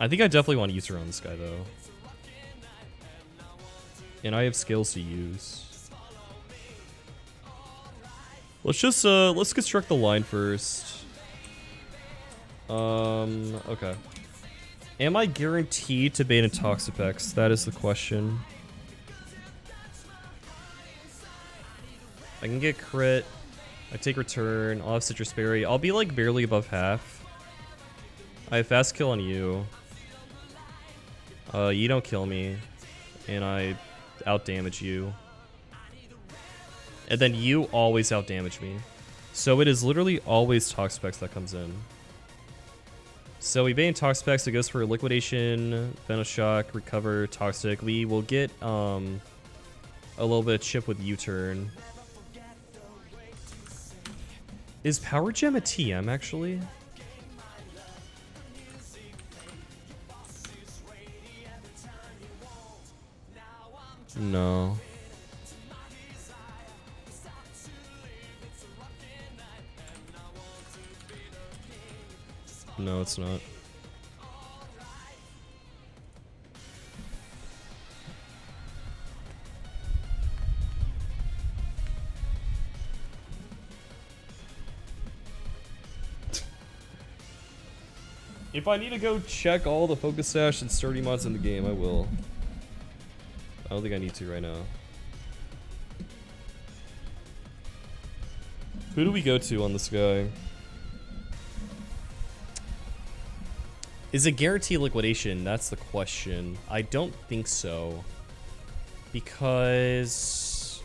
I think I definitely want to use her on this guy, though. And I have skills to use. Let's just, let's construct the line first. Okay. Am I guaranteed to bait in Toxapex? That is the question. I can get crit. I take return. I'll have Citrus Berry. I'll be like barely above half. I have fast kill on you. You don't kill me. And I outdamage you. And then you always outdamage me. So it is literally always Toxapex that comes in. So we bait in Toxapex. It goes for Liquidation, Venoshock, Recover, Toxic. We will get a little bit of chip with U-turn. Is Power Gem a TM, actually? No. No, it's not. If I need to go check all the Focus Sash and Sturdy mods in the game, I will. I don't think I need to right now. Who do we go to on this guy? Is it guaranteed liquidation? That's the question. I don't think so. Because...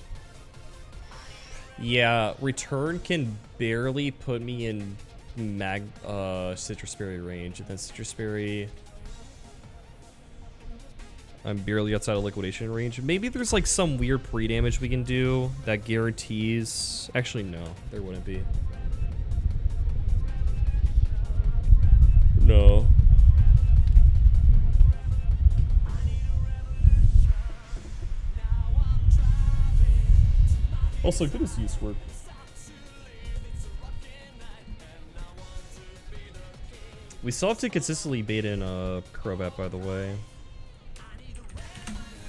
yeah, return can barely put me in Citrus Berry range. And then Citrus Berry... I'm barely outside of liquidation range. Maybe there's like some weird pre-damage we can do that guarantees... actually, no. There wouldn't be. No. Also, good as use work. We still have to consistently bait in Crobat, by the way.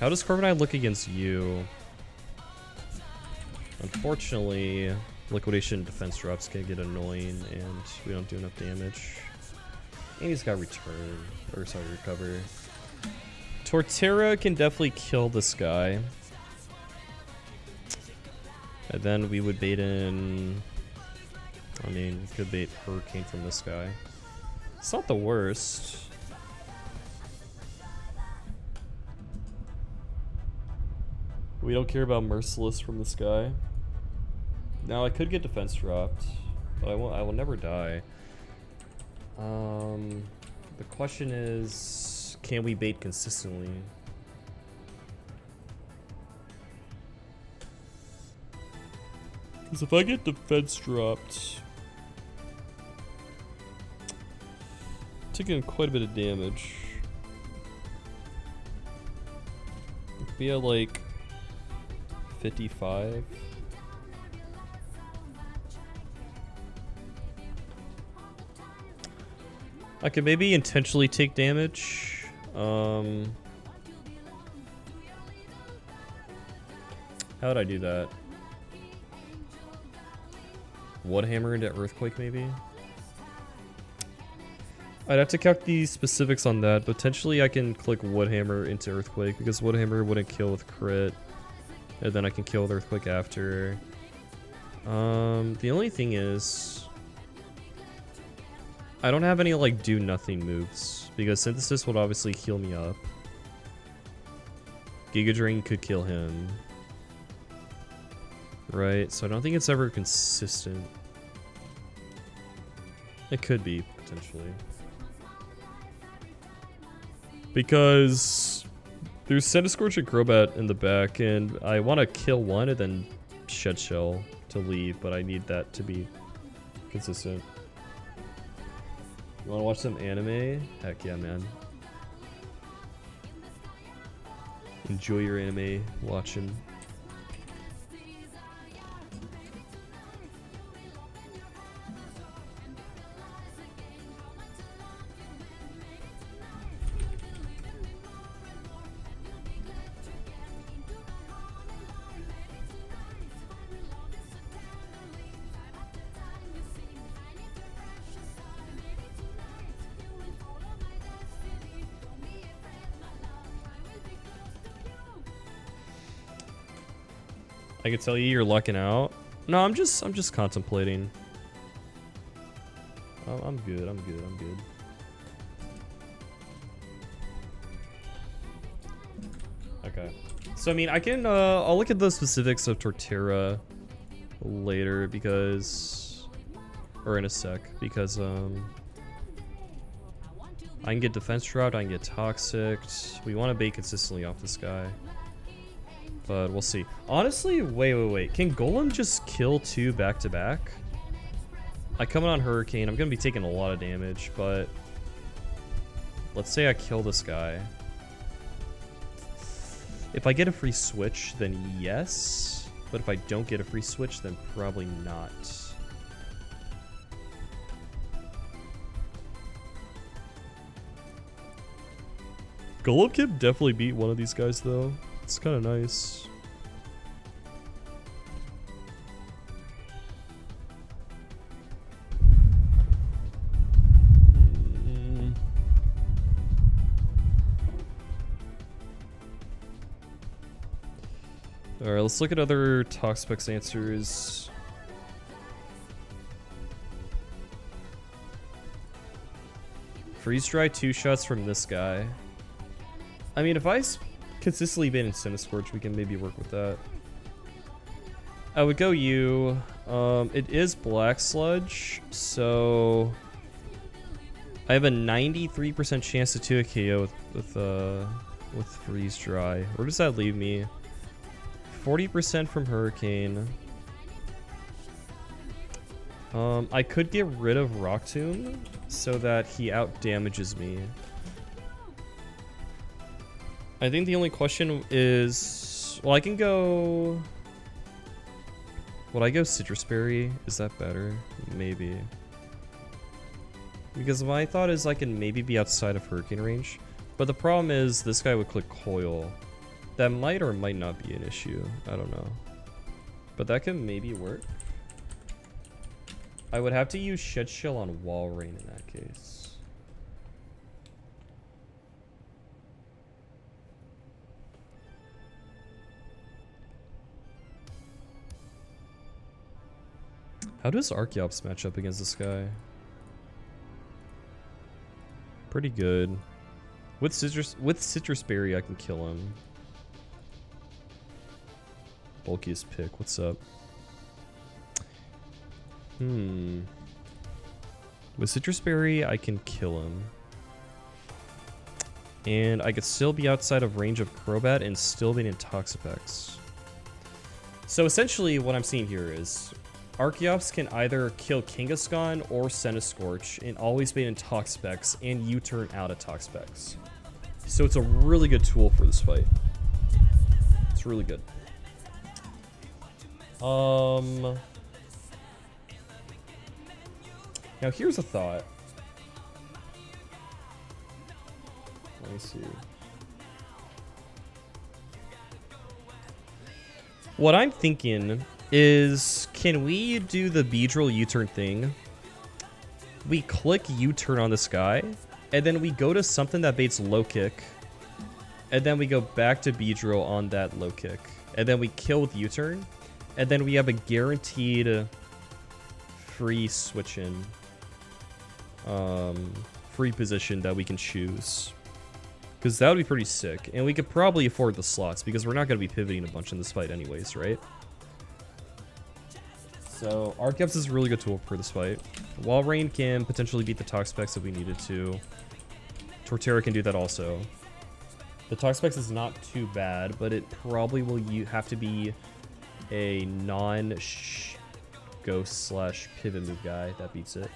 How does Corviknight look against you? Unfortunately, Liquidation defense drops can get annoying, and we don't do enough damage. And he's got return, or sorry, recover. Torterra can definitely kill this guy. And then we would bait in... I mean, we could bait Hurricane from this guy. It's not the worst. We We don't care about Merciless from this guy. Now I could get defense dropped, but I will never die. The question is, can we bait consistently? Because if I get defense dropped, taking quite a bit of damage. Be at like 55. I could maybe intentionally take damage. How would I do that? Woodhammer into Earthquake, maybe? I'd have to calc the specifics on that. Potentially I can click Woodhammer into Earthquake because Woodhammer wouldn't kill with crit. And then I can kill with Earthquake after. The only thing is, I don't have any like do nothing moves because Synthesis would obviously heal me up. Giga Drain could kill him. Right, so I don't think it's ever consistent. It could be, potentially. Because there's Centiscorch and Crobat in the back, and I want to kill one and then Shed Shell to leave, but I need that to be consistent. You want to watch some anime? Heck yeah, man. Enjoy your anime watching. I can tell you you're lucking out. No, I'm just contemplating. Oh, I'm good. Okay. So I mean, I can I'll look at the specifics of Torterra later because, or in a sec, because I can get defense dropped, I can get toxic. We want to bait consistently off this guy. But we'll see. Honestly, wait. Can Golem just kill two back to back? I come in on Hurricane. I'm going to be taking a lot of damage, but let's say I kill this guy. If I get a free switch, then yes. But if I don't get a free switch, then probably not. Golem can definitely beat one of these guys, though. It's kind of nice. Alright, let's look at other Toxpex answers. Freeze dry 2 shots from this guy. I mean, if I consistently been in Centiscorch, we can maybe work with that. I would go you. It is Black Sludge, so I have a 93% chance to 2 a KO with Freeze Dry. Where does that leave me? 40% from Hurricane. I could get rid of Rock Tomb so that he out damages me. I think the only question is, well, I can go. Would I go Citrus Berry? Is that better? Maybe. Because my thought is I can maybe be outside of Hurricane range. But the problem is this guy would click Coil. That might or might not be an issue. I don't know. But that can maybe work. I would have to use Shed Shell on Wall Rain in that case. How does Archeops match up against this guy? Pretty good. With Citrus Berry, I can kill him. Bulkiest pick. What's up? With Citrus Berry, I can kill him. And I could still be outside of range of Crobat and still be in Toxapex. So essentially what I'm seeing here is Archeops can either kill Kangaskhan or Centiskorch and always be in Toxapex and U-turn out of Toxapex. So it's a really good tool for this fight. It's really good. Now here's a thought. Let me see. What I'm thinking is, can we do the Beedrill U-turn thing? We click U-turn on this guy, and then we go to something that baits low kick, and then we go back to Beedrill on that low kick, and then we kill with U-turn, and then we have a guaranteed free switch in, free position that we can choose. Because that would be pretty sick. And we could probably afford the slots because we're not going to be pivoting a bunch in this fight anyways, right? So Archeops is a really good tool for this fight. Walrein can potentially beat the Toxapex if we needed to. Torterra can do that also. The Toxapex is not too bad, but it probably will have to be a non-ghost/pivot move guy that beats it.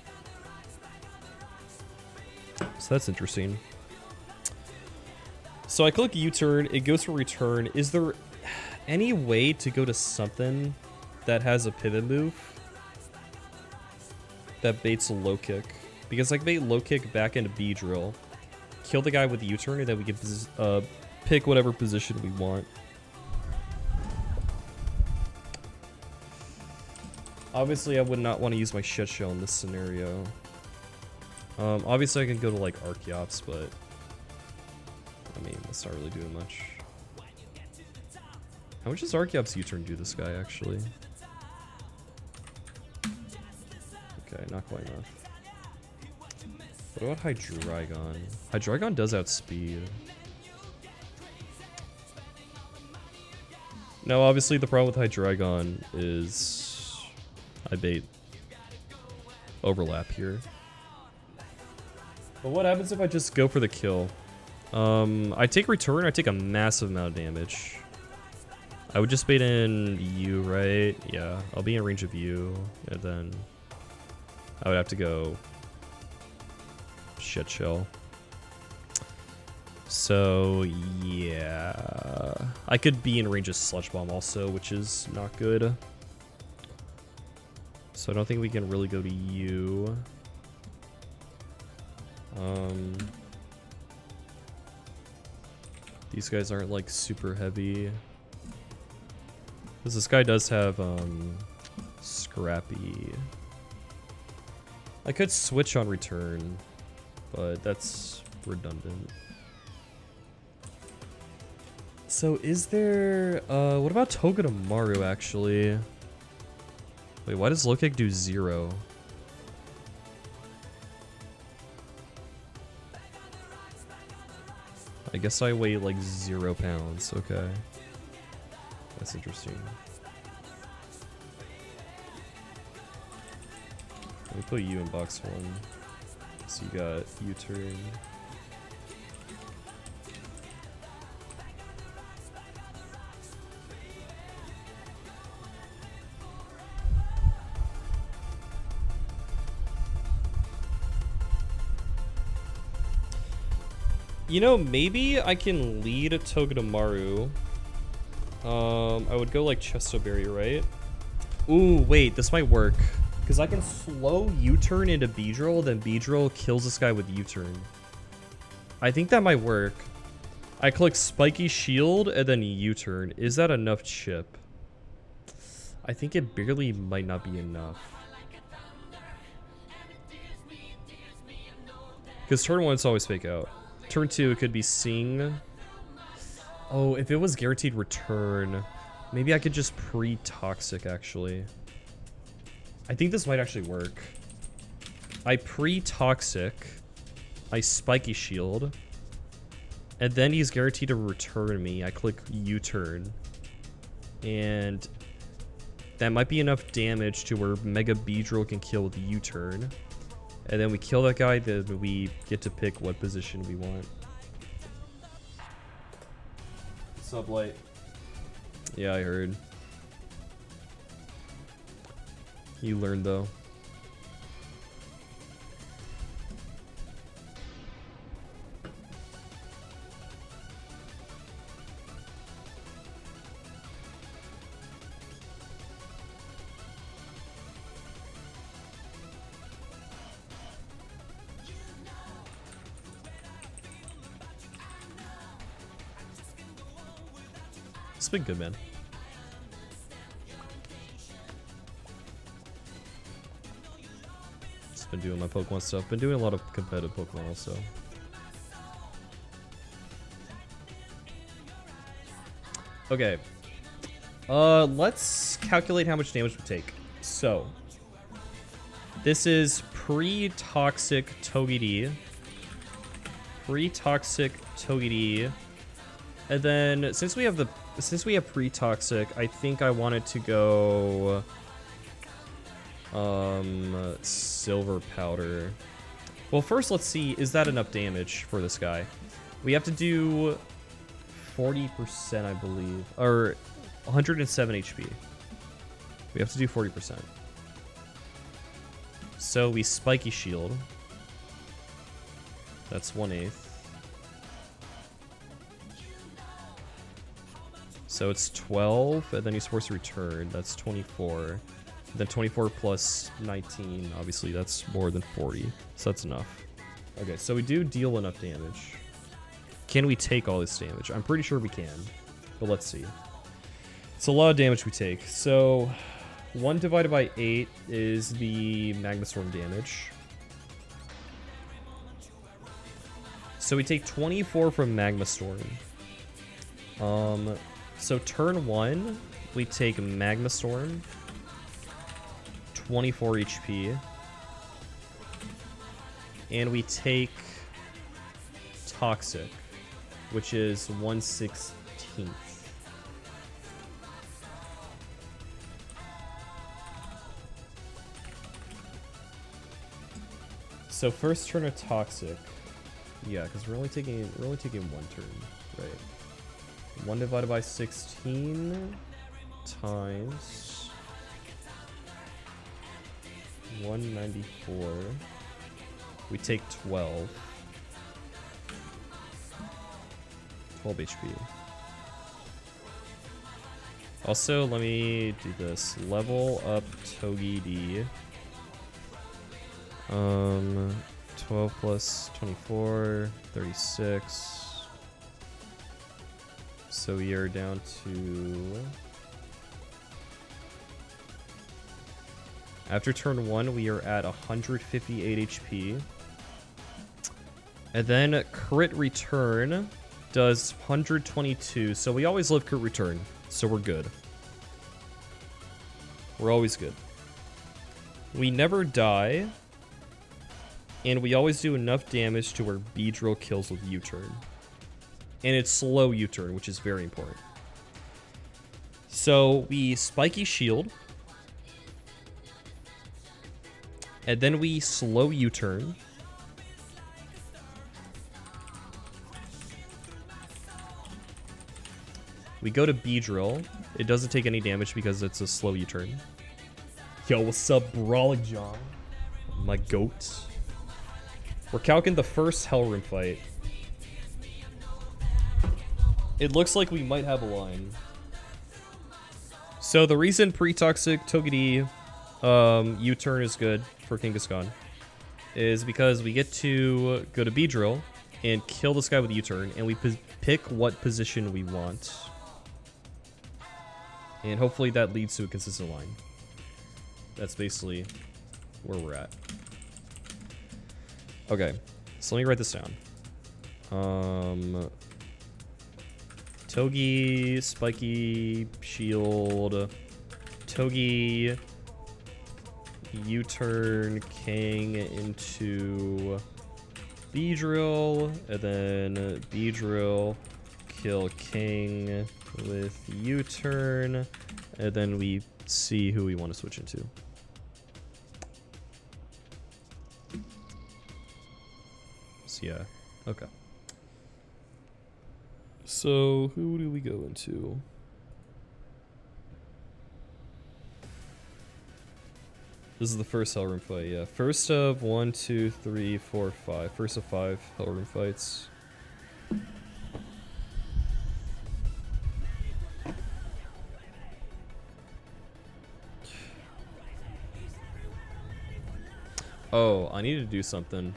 So that's interesting. So I click U-turn, it goes for return. Is there any way to go to something that has a pivot move that baits a low kick? Because I can bait low kick back into Beedrill, kill the guy with the U-turn, and then we can pick whatever position we want. Obviously, I would not want to use my shit shell in this scenario. Obviously, I can go to like Archeops, but I mean, that's not really doing much. How much does Archeops U-turn do this guy, actually? Okay, not quite enough. What about Hydreigon? Hydreigon does outspeed. Now, obviously, the problem with Hydreigon is I bait overlap here. But what happens if I just go for the kill? I take return, I take a massive amount of damage. I would just bait in U, right? Yeah, I'll be in range of U, and then I would have to go shit shell. So, yeah. I could be in range of Sludge Bomb also, which is not good. So I don't think we can really go to U. These guys aren't like super heavy. Because this guy does have Scrappy. I could switch on return, but that's redundant. So is there what about Togedemaru actually? Wait, why does low kick do 0? I guess I weigh like 0 pounds. Okay. That's interesting. Let me put you in box 1. So you got U-turn. You know, maybe I can lead a Togedemaru. I would go like Chestoberry, right? Ooh, wait, this might work. Because I can slow U-turn into Beedrill, then Beedrill kills this guy with U-turn. I think that might work. I click Spiky Shield and then U-turn. Is that enough chip? I think it barely might not be enough. Because turn 1 it's always fake out. Turn 2 it could be Sing. Oh, if it was guaranteed return, maybe I could just pre-toxic actually. I think this might actually work. I pre-toxic, I Spiky Shield, and then he's guaranteed to return me. I click U-turn, And that might be enough damage to where Mega Beedrill can kill with U-turn. And then we kill that guy, then we get to pick what position we want. Sublight. Yeah, I heard. You learned though. It's been good, man. Just been doing my Pokemon stuff. Been doing a lot of competitive Pokemon also. Okay. Let's calculate how much damage we take. So, this is pre-toxic Togepi. Pre-toxic Togepi. And then since we have pre-toxic, I think I wanted to go silver powder. Well, first let's see, is that enough damage for this guy? We have to do 40%, I believe, or 107 HP. We have to do 40%. So we spiky shield. That's 1/8. So it's 12, and then he's forced to return. That's 24. And then 24 plus 19, obviously that's more than 40. So that's enough. Okay, so we do deal enough damage. Can we take all this damage? I'm pretty sure we can, but let's see. It's a lot of damage we take. So 1 divided by 8 is the Magma Storm damage. So we take 24 from Magma Storm. So turn 1, we take Magma Storm, 24 HP, and we take Toxic, which is 1/16. So first turn of Toxic, yeah, because we're only taking 1 turn, right? 1 divided by 16 times 194. We take 12. 12 HP. Also, let me do this. Level up Togepi. 12 plus 24, 36. So we are down to... After turn 1, we are at 158 HP. And then crit return does 122. So we always live crit return. So we're good. We're always good. We never die. And we always do enough damage to where Beedrill kills with U-turn. And it's slow U-turn, which is very important. So we spiky shield. And then we slow U-turn. We go to Beedrill. It doesn't take any damage because it's a slow U-turn. Yo, what's up, Brawling John? My goat. We're calcing the first Hell Room fight. It looks like we might have a line. So the reason pre-toxic Togepi U-turn is good for Kangaskhan is because we get to go to Beedrill and kill this guy with U-turn, and we pick what position we want. And hopefully that leads to a consistent line. That's basically where we're at. Okay, so let me write this down. Togi, Spiky, Shield, Togi, U-turn, King into Beedrill, and then Beedrill, kill king with U-turn, and then we see who we want to switch into. So yeah, okay. So who do we go into? This is the first Hellroom fight, yeah. First of 1, 2, 3, 4, 5. First of 5 Hellroom fights. Oh, I need to do something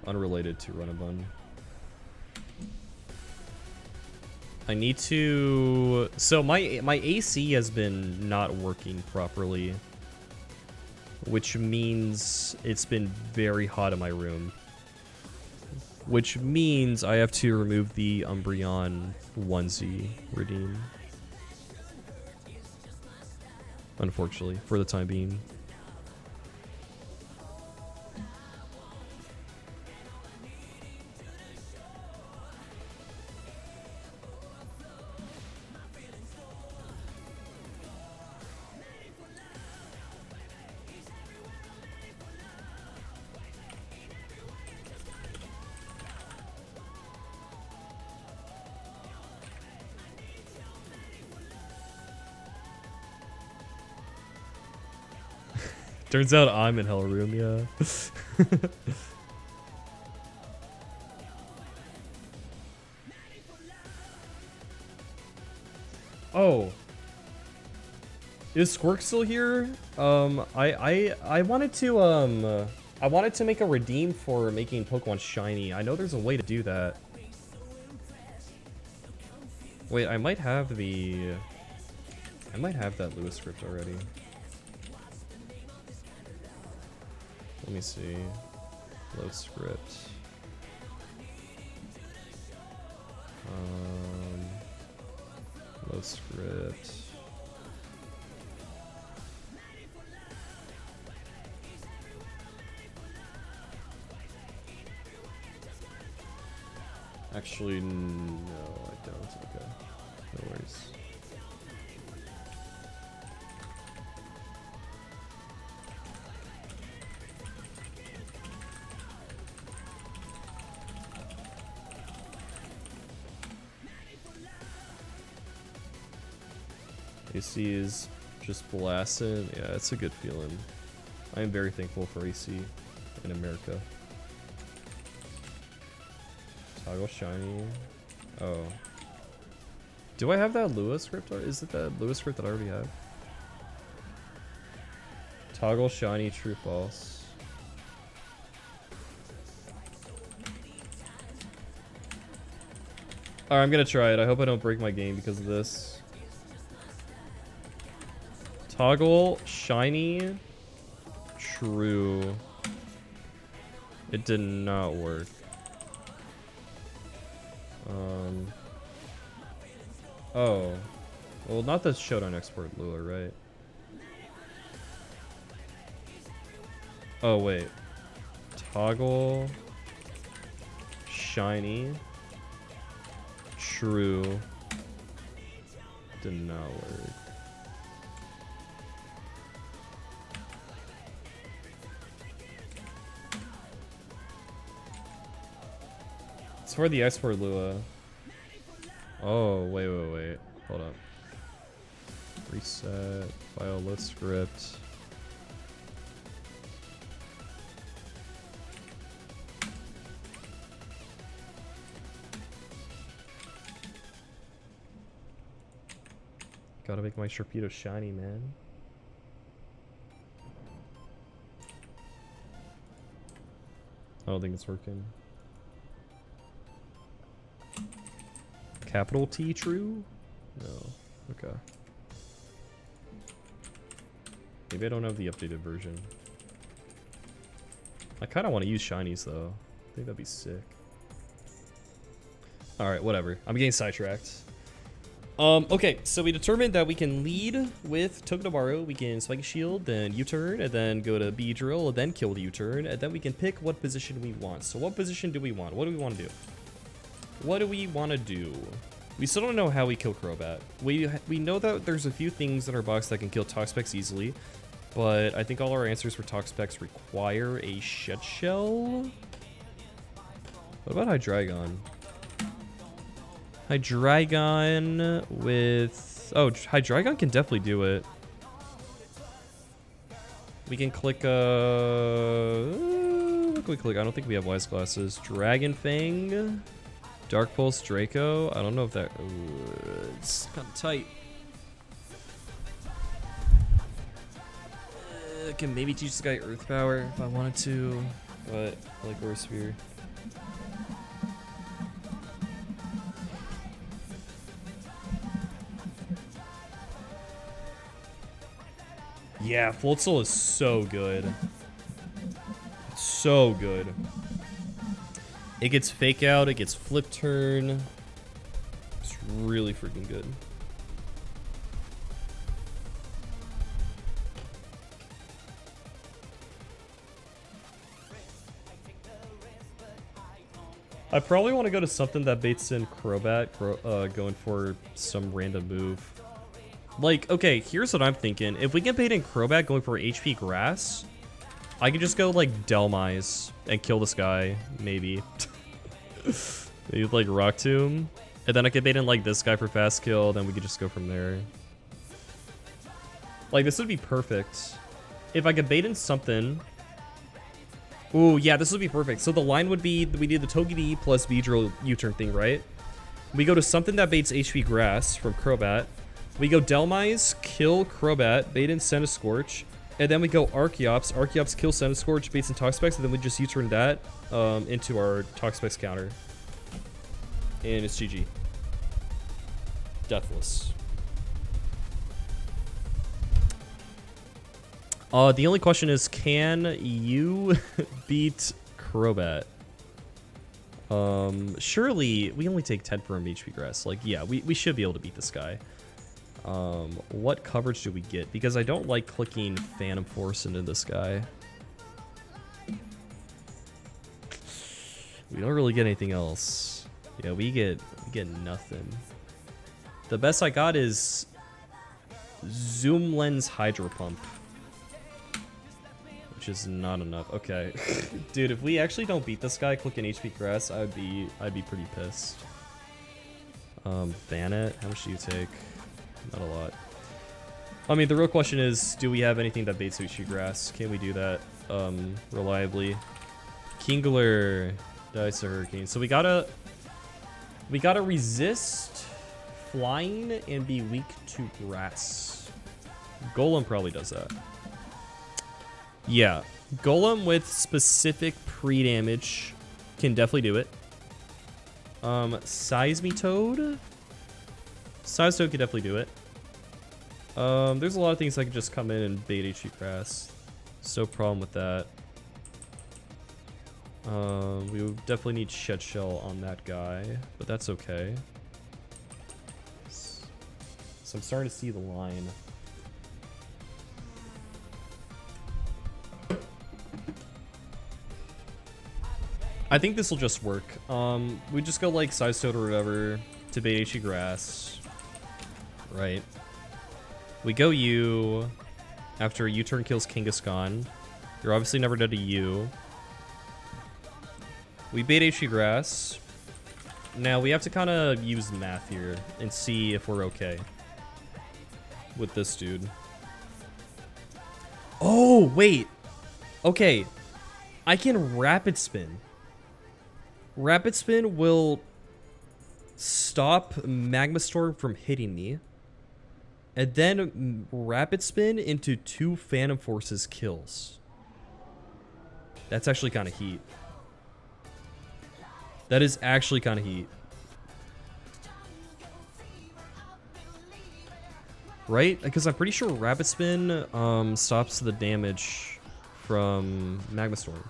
unrelated to Run&Bun. I need to... So my AC has been not working properly, which means it's been very hot in my room. Which means I have to remove the Umbreon onesie redeem. Unfortunately, for the time being. Turns out I'm in Hellroom, yeah. Oh. Is Squirk still here? I wanted to make a redeem for making Pokemon shiny. I know there's a way to do that. Wait, I might have that Lewis script already. Let me see. Load script. Load script. Actually, no, I don't. Okay. No worries. AC is just blasting. Yeah, it's a good feeling. I am very thankful for AC in America. Toggle shiny. Oh. Do I have that Lua script? Or is it that Lua script that I already have? Toggle shiny, true, false. Alright, I'm gonna try it. I hope I don't break my game because of this. Toggle shiny, true. It did not work. Oh. Well, not the Showdown Export Lure, right? Oh, wait. Toggle. Shiny. True. Did not work. It's for the Export Lua. Oh, wait. Hold up. Reset. File load script. Gotta make my Sharpedo shiny, man. I don't think it's working. Capital T true? No. Okay. Maybe I don't have the updated version. I kind of want to use shinies though. I think that'd be sick. Alright, whatever. I'm getting sidetracked. Okay, so we determined that we can lead with Togedemaru, we can Spike Shield, then U-turn, and then go to B-Drill, and then kill the U-turn, and then we can pick what position we want. So what position do we want? What do we want to do? What do we want to do? We still don't know how we kill Crobat. We know that there's a few things in our box that can kill Toxapex easily, but I think all our answers for Toxapex require a Shed Shell. What about Hydreigon? Hydreigon with... Oh, Hydreigon can definitely do it. We can click, what can we click? I don't think we have Wise Glasses. Dragon Fang. Dark Pulse Draco. I don't know if that... it's kind of tight. I can maybe teach this guy Earth Power if I wanted to, but I like Aura Sphere. Yeah, Floatzel is so good. It's so good. It gets Fake Out, it gets Flip Turn. It's really freaking good. I probably want to go to something that baits in Crobat, going for some random move. Like, okay, here's what I'm thinking. If we can bait in Crobat going for HP Grass, I could just go like Delmise and kill this guy, maybe. Maybe like Rock Tomb. And then I could bait in like this guy for fast kill, then we could just go from there. Like, this would be perfect. If I could bait in something. Ooh, yeah, this would be perfect. So the line would be, we do the Togepi plus Beedrill U-turn thing, right? We go to something that baits HP Grass from Crobat. We go Delmise, kill Crobat, bait in Centiskorch, and then we go Archeops. Archeops kill Centiskorch, baits in Toxapex, and then we just U-turn that into our Toxapex counter. And it's GG. Deathless. The only question is, can you beat Crobat? Surely, we only take 10 from HP Grass. Like, yeah, we should be able to beat this guy. What coverage do we get? Because I don't like clicking Phantom Force into this guy. We don't really get anything else. Yeah, we get nothing. The best I got is Zoom Lens Hydro Pump, which is not enough. Okay. Dude, if we actually don't beat this guy clicking HP Grass, I'd be pretty pissed. Ban it. How much do you take? Not a lot. I mean, the real question is, do we have anything that baits HP Grass? Can we do that reliably? Kingler dies to Hurricane. So we gotta resist flying and be weak to grass. Golem probably does that. Yeah, Golem with specific pre-damage can definitely do it. Seismitoad? Seismitoad can definitely do it. There's a lot of things that can just come in and bait HP Grass. So problem with that. We would definitely need Shed Shell on that guy, but that's okay. So I'm starting to see the line. I think this will just work. We just go like Seismitoad or whatever to bait HP Grass. Right. We go U after U-turn kills Kangaskhan. You're obviously never dead to U. We bait HP Grass. Now we have to kind of use math here and see if we're okay with this dude. Oh, wait. Okay. I can Rapid Spin. Rapid Spin will stop Magma Storm from hitting me. And then Rapid Spin into 2 Phantom Forces kills. That's actually kind of heat. That is actually kind of heat. Right? Because I'm pretty sure Rapid Spin stops the damage from Magma Storm.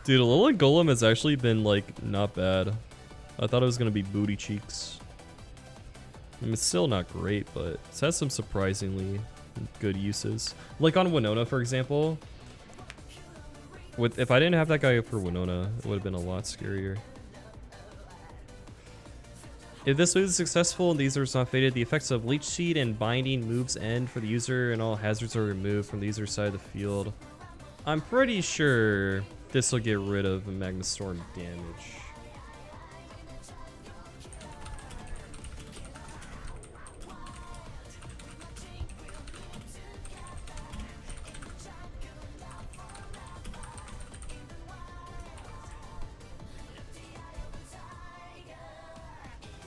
Dude, Alola Golem has actually been, like, not bad. I thought it was going to be booty cheeks. I mean, it's still not great, but it has some surprisingly good uses. Like on Winona, for example. If I didn't have that guy for Winona, it would have been a lot scarier. If this move is successful and the user is not faded, the effects of Leech Seed and Binding moves end for the user and all hazards are removed from the user's side of the field. I'm pretty sure this will get rid of Magma Storm damage.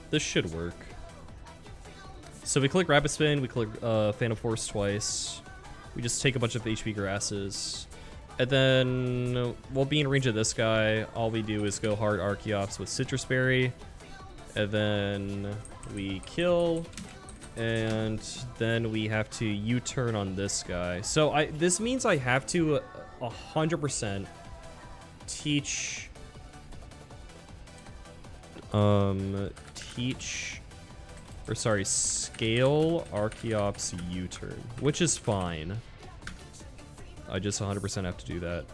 This should work. So we click Rapid Spin, we click Phantom Force twice. We just take a bunch of HP grasses. And then we'll be in range of this guy. All we do is go hard Archeops with Citrus Berry. And then we kill. And then we have to U-turn on this guy. So this means I have to 100% teach... scale Archeops U-turn, which is fine. I just 100% have to do that.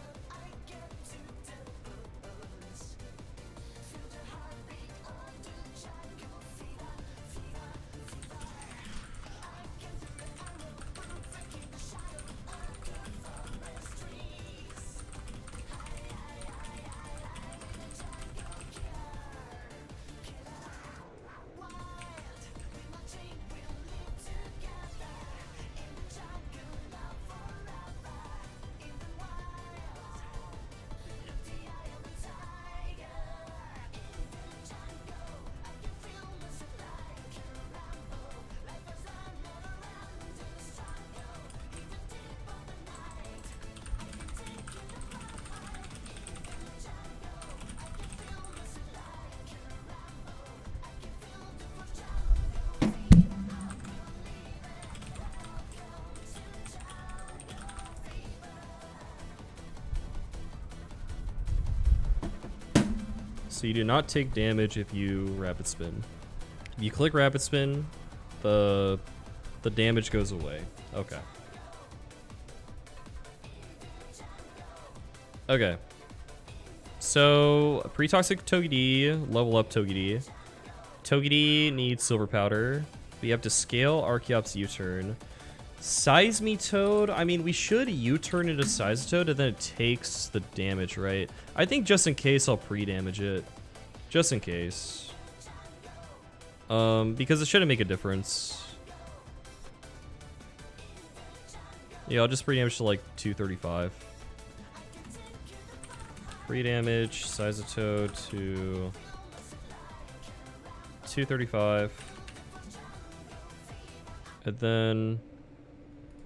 So you do not take damage if you Rapid Spin. If you click Rapid Spin, the damage goes away. Okay. Okay. So, pre-toxic Togepi, level up Togepi. Togepi needs Silver Powder. We have to scale Archeops U-turn. Seismitoad, I mean, we should U-turn into Seismitoad and then it takes the damage, right? I think just in case I'll pre-damage it. Just in case. Because it shouldn't make a difference. Yeah, I'll just pre-damage to like 235. Pre-damage, Seismitoad to 235. And then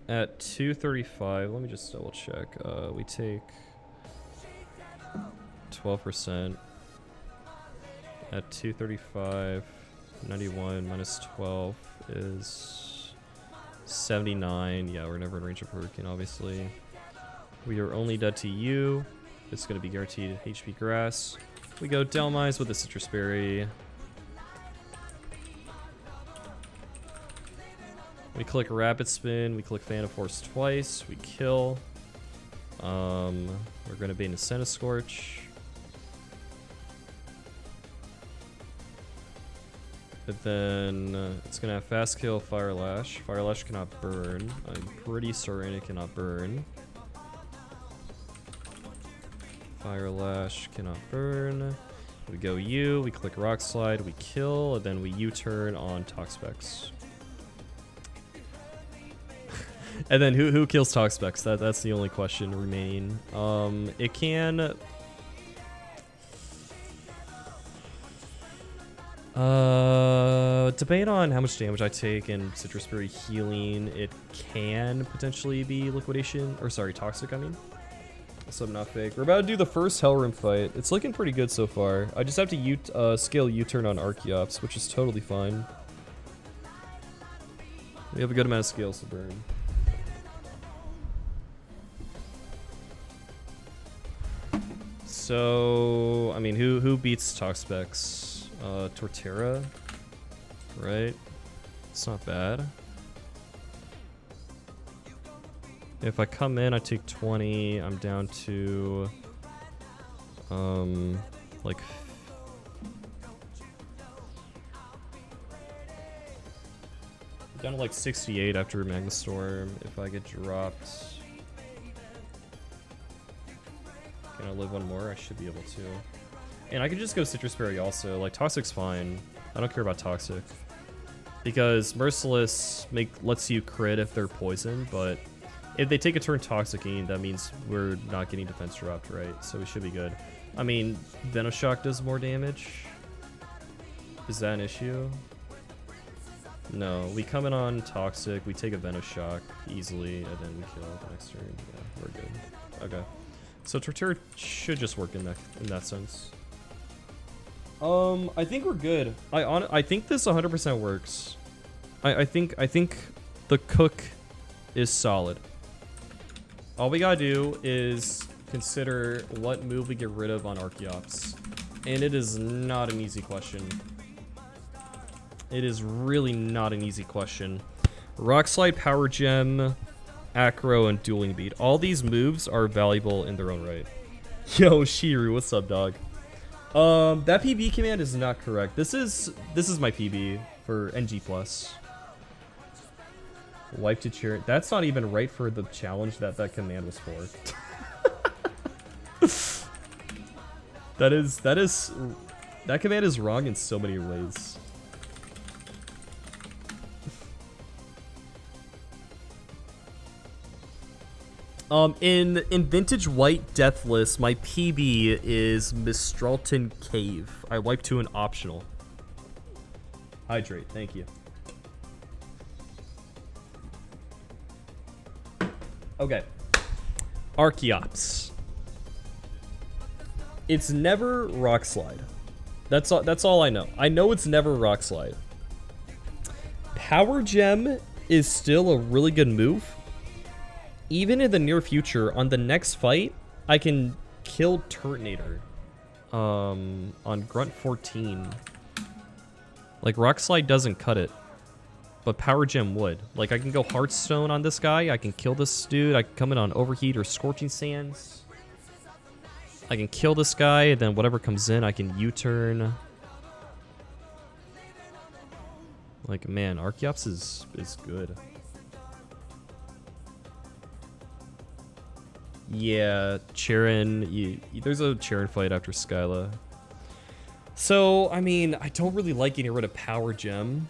at 235, let me just double check. We take 12%. At 235, 91 minus 12 is 79. Yeah, we're never in range of Hurricane, obviously. We are only dead to you. It's going to be guaranteed HP Grass. We go Delmise with the Citrus Berry. We click Rapid Spin, we click Phantom Force twice, we kill. We're gonna bait a Centiskorch. And then it's gonna have Fast Kill, Fire Lash. Fire Lash cannot burn. I'm pretty certain it cannot burn. Fire Lash cannot burn. We go U, we click Rock Slide, we kill, and then we U-turn on Toxapex. And then who kills Toxapex? That's the only question remaining. It can debate on how much damage I take and Citrus Berry healing. It can potentially be liquidation, or sorry, toxic, I mean. So I'm not fake. We're about to do the first Hell Room fight. It's looking pretty good so far. I just have to scale U-turn on Archeops, which is totally fine. We have a good amount of scales to burn. So, I mean, who beats Toxapex? Torterra, right? It's not bad. If I come in, I take 20. I'm down to like down to like 68 after Magma Storm. If I get dropped, can I live one more? I should be able to. And I could just go Citrus Berry also. Like, Toxic's fine. I don't care about Toxic. Because Merciless lets you crit if they're poisoned, but if they take a turn Toxicking, that means we're not getting defense dropped, right? So we should be good. I mean, Venoshock does more damage. Is that an issue? No, we come in on Toxic, we take a Venoshock easily, and then we kill the next turn. Yeah, we're good. Okay. So Torterra should just work in that sense. I think we're good. I think this 100% works. I think the cook is solid. All we gotta do is consider what move we get rid of on Archeops. And it is not an easy question. It is really not an easy question. Rock Slide, Power Gem, Acro, and Dueling Beat. All these moves are valuable in their own right. Yo, Shiru, what's up, dog? That PB command is not correct. This is my PB for NG+. Wipe to cheer. That's not even right for the challenge that command was for. That command is wrong in so many ways. In Vintage White Deathless, my PB is Mistralton Cave. I wipe to an optional. Hydrate, thank you. Okay. Archeops. It's never Rock Slide. That's all I know. I know it's never Rock Slide. Power Gem is still a really good move. Even in the near future, on the next fight, I can kill Turtonator on Grunt 14. Like, Rock Slide doesn't cut it, but Power Gem would. Like, I can go Heartstone on this guy, I can kill this dude, I can come in on Overheat or Scorching Sands. I can kill this guy, and then whatever comes in, I can U-turn. Like, man, Archeops is good. Yeah, Charon. There's a Charon fight after Skyla. So, I mean, I don't really like getting rid of Power Gem,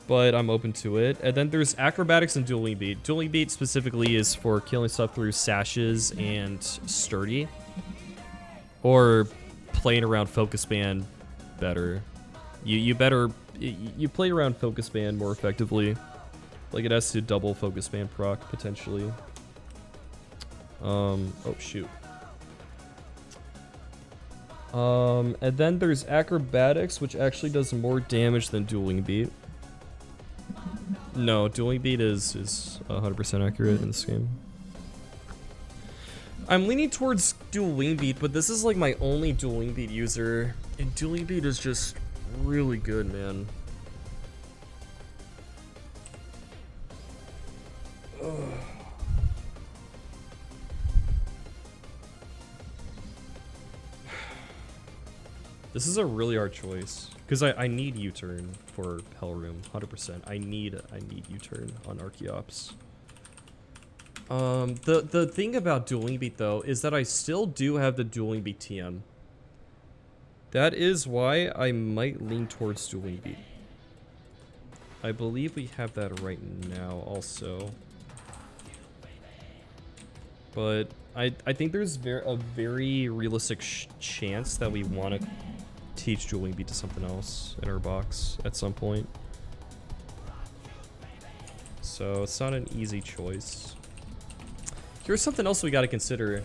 but I'm open to it. And then there's Acrobatics and Dueling Beat. Dueling Beat specifically is for killing stuff through Sashes and Sturdy, or playing around Focus Band better. You play around Focus Band more effectively. Like, it has to double Focus Band proc potentially. Oh shoot. And then there's Acrobatics, which actually does more damage than Dueling Beat. No, Dueling Beat is 100% accurate in this game. I'm leaning towards Dueling Beat, but this is like my only Dueling Beat user, and Dueling Beat is just really good, man. Ugh. This is a really hard choice, because I need U-turn for Hellroom, 100%. I need U-turn on Archeops. The thing about Dueling Beat, though, is that I still do have the Dueling Beat TM. That is why I might lean towards Dueling Beat. I believe we have that right now, also. But I think there's a very realistic chance that we want to teach Dueling Beat to something else in our box at some point. So it's not an easy choice. Here's something else we got to consider.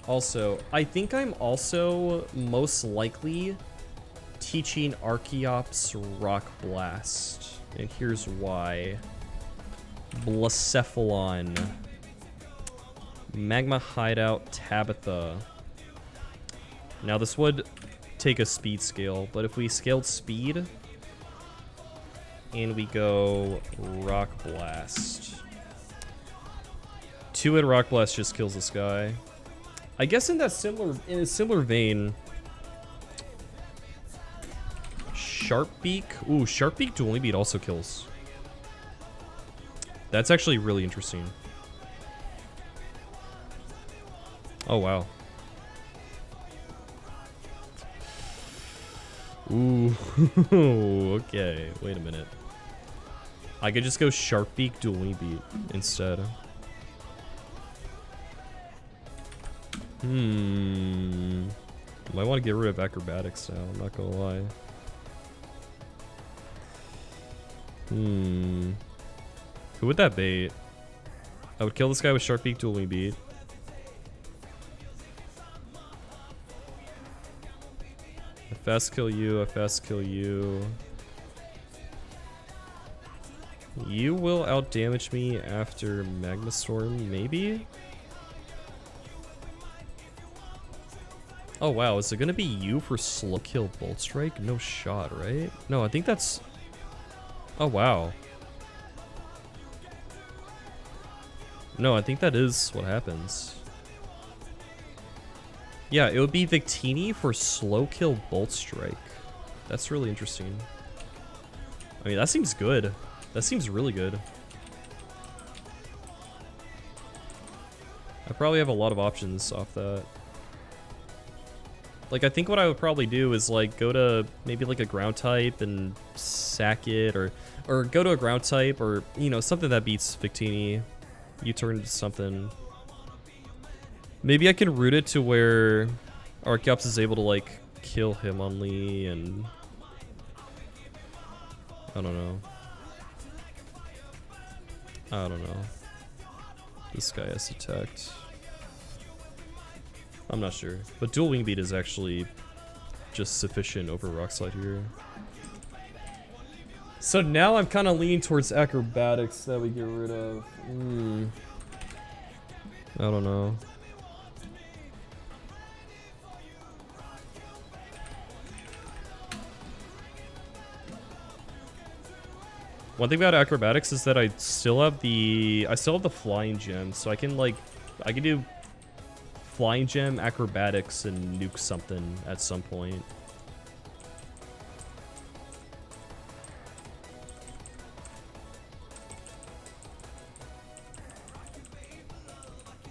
Also, I think I'm also most likely teaching Archeops Rock Blast. And here's why. Blacephalon. Magma Hideout Tabitha. Now this would take a speed scale, but if we scaled speed and we go Rock Blast, 2-hit Rock Blast just kills this guy. I guess in a similar vein, Sharp Beak. Ooh, Sharp Beak Dueling Beat also kills. That's actually really interesting. Oh, wow. Ooh, okay. Wait a minute. I could just go Sharp Beak Dueling Beat instead. Might want to get rid of Acrobatics now, I'm not gonna lie. Who would that bait? I would kill this guy with Sharp Beak Dueling Beat. I fast kill you, I fast kill you. You will outdamage me after Magma Storm, maybe? Oh wow, is it gonna be you for slow kill Bolt Strike? No shot, right? No, I think that's... Oh wow. No, I think that is what happens. Yeah, it would be Victini for slow kill Bolt Strike. That's really interesting. I mean, that seems good. That seems really good. I probably have a lot of options off that. Like, I think what I would probably do is, like, go to maybe, like, a ground type and sack it, or go to a ground type, or, you know, something that beats Victini. U-turn into something. Maybe I can route it to where Archeops is able to, like, kill him only, and... I don't know. I don't know. This guy has attacked. I'm not sure. But Dual Wing Beat is actually just sufficient over Rock Slide here. So now I'm kind of leaning towards Acrobatics that we get rid of. I don't know. One thing about Acrobatics is that I still have the Flying Gem, so I can do Flying Gem, Acrobatics, and nuke something at some point.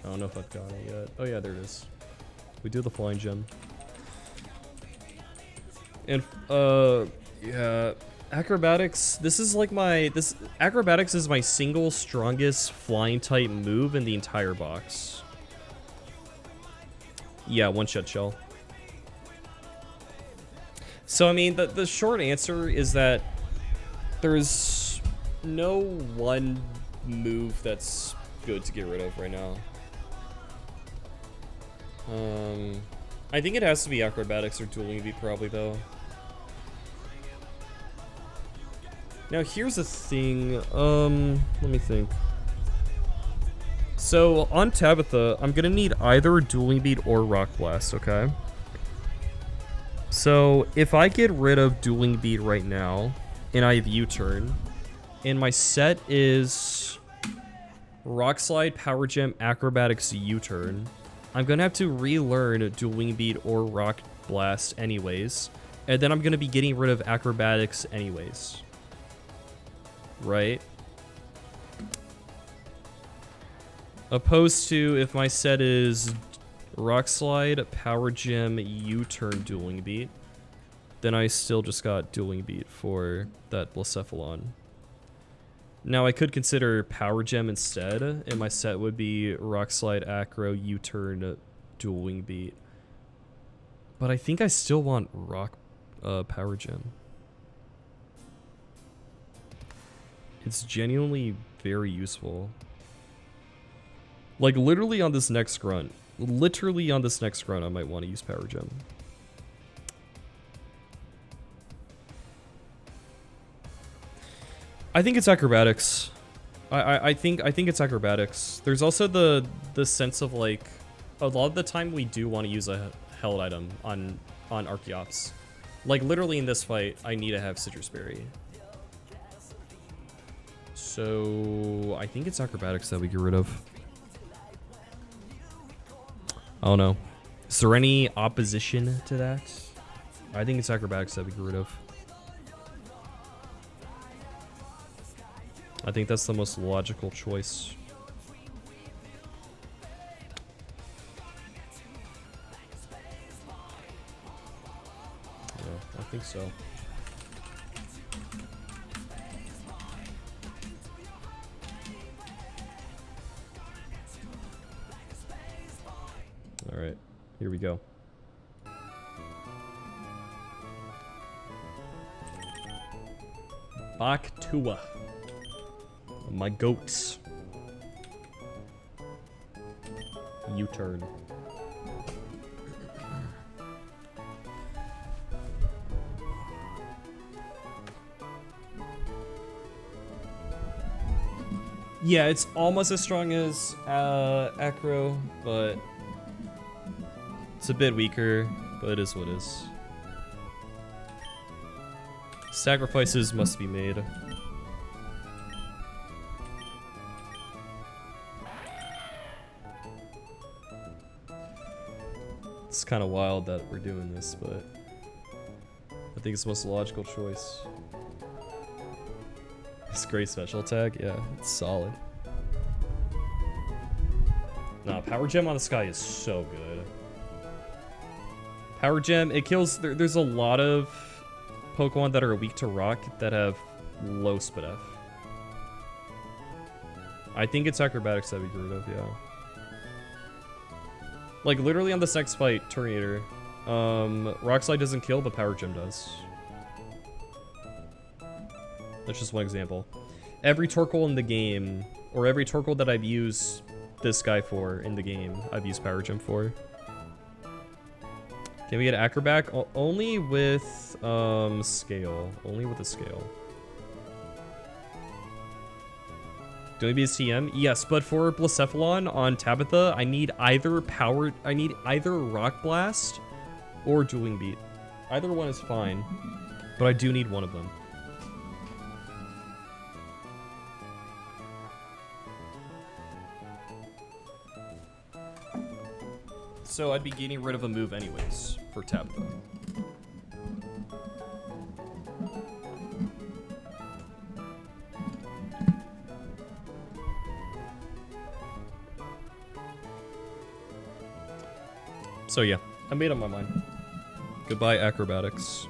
I don't know if I've got it yet. Oh yeah, there it is. We do the Flying Gem. And yeah, Acrobatics, Acrobatics is my single strongest flying type move in the entire box. Yeah, one-shot shell. So, I mean, the short answer is that there's no one move that's good to get rid of right now. I think it has to be Acrobatics or Dueling Beat probably, though. Now, here's the thing. Let me think. So, on Tabitha, I'm gonna need either Dueling Beat or Rock Blast, okay? So, if I get rid of Dueling Beat right now, and I have U-turn, and my set is Rock Slide, Power Gem, Acrobatics, U-turn, I'm gonna have to relearn Dueling Beat or Rock Blast anyways, and then I'm gonna be getting rid of Acrobatics anyways. Right? Opposed to if my set is Rock Slide, Power Gem, U-turn, Dueling Beat, then I still just got Dueling Beat for that Blacephalon. Now I could consider Power Gem instead, and my set would be Rock Slide, Acro, U-turn, Dueling Beat. But I think I still want Power Gem. It's genuinely very useful. Like, literally on this next grunt. Literally on this next grunt, I might want to use Power Gem. I think it's Acrobatics. I think it's Acrobatics. There's also the sense of, like, a lot of the time we do want to use a held item on Archeops. Like, literally in this fight, I need to have Citrus Berry. So, I think it's Acrobatics that we get rid of. I don't know. Is there any opposition to that? I think it's acrobatics that we get rid of. I think that's the most logical choice. Yeah, I think so. All right, here we go. Baktua. My goats. U-turn. Yeah, it's almost as strong as Acro, but it's a bit weaker, but it is what it is. Sacrifices must be made. It's kind of wild that we're doing this, but I think it's the most logical choice. It's great special attack, yeah, it's solid. Nah, Power Gem on the Sky is so good. Power Gem, it kills, there's a lot of Pokemon that are weak to rock that have low SPDF. I think it's acrobatics that we get rid of, yeah. Like, literally on this next fight, Turniator, Rock Slide doesn't kill, but Power Gem does. That's just one example. Every Torkoal in the game, or every Torkoal that I've used this guy for in the game, I've used Power Gem for. Can we get Acrobat? Only with scale. Only with a scale. Do we be a TM? Yes, but for Blacephalon on Tabitha, I need either Rock Blast or Dueling Beat. Either one is fine, but I do need one of them. So I'd be getting rid of a move anyways for Tabitha. So yeah, I made up my mind. Goodbye, acrobatics.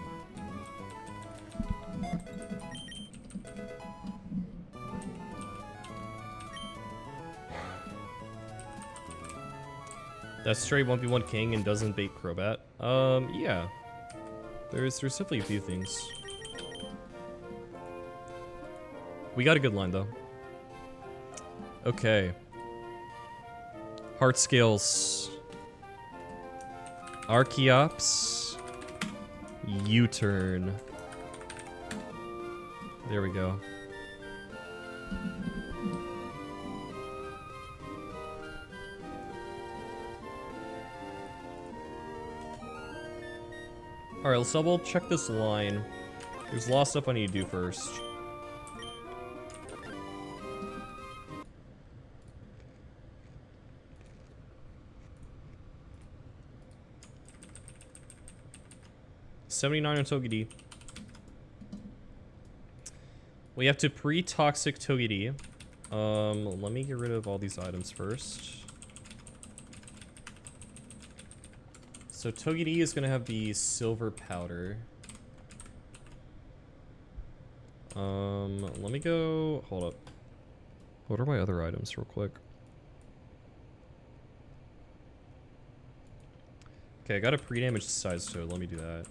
That's straight 1v1 king and doesn't bait Crobat. Yeah. There's definitely a few things. We got a good line though. Okay. Heart Scales. Archeops. U-turn. There we go. Alright, let's double check this line. There's a lot of stuff I need to do first. $79 on Togedemae. We have to pre-toxic Togedemae. Let me get rid of all these items first. So Togedemae is gonna have the silver powder. Let me go, hold up. What are my other items real quick? Okay, I got a pre-damage size toad, let me do that.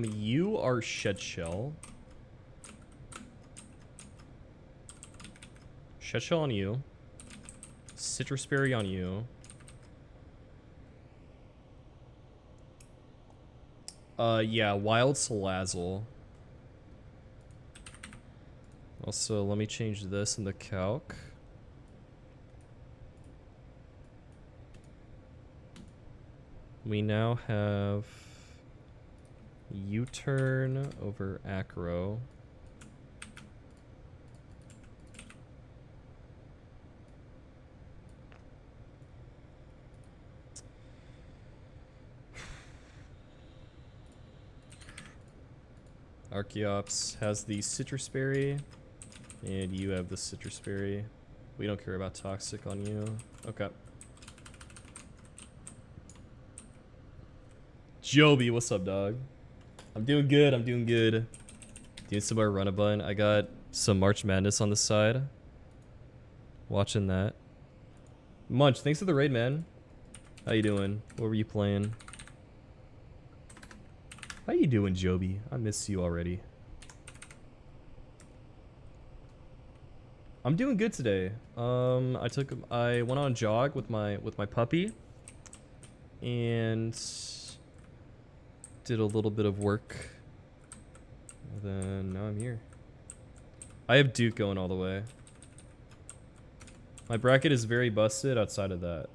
You are Shed Shell. Shed Shell on you. Citrus Berry on you. Yeah, Wild Salazzle. Also, let me change this in the calc. We now have U-turn over acro. Archeops has the citrus berry, and you have the citrus berry. We don't care about toxic on you. Okay. Joby, what's up, dog? I'm doing good, I'm doing good. Doing some more Run&Bun. I got some March Madness on the side. Watching that. Munch, thanks for the raid, man. How you doing? What were you playing? How you doing, Joby? I miss you already. I'm doing good today. I went on a jog with my puppy and did a little bit of work. And then now I'm here. I have Duke going all the way. My bracket is very busted outside of that.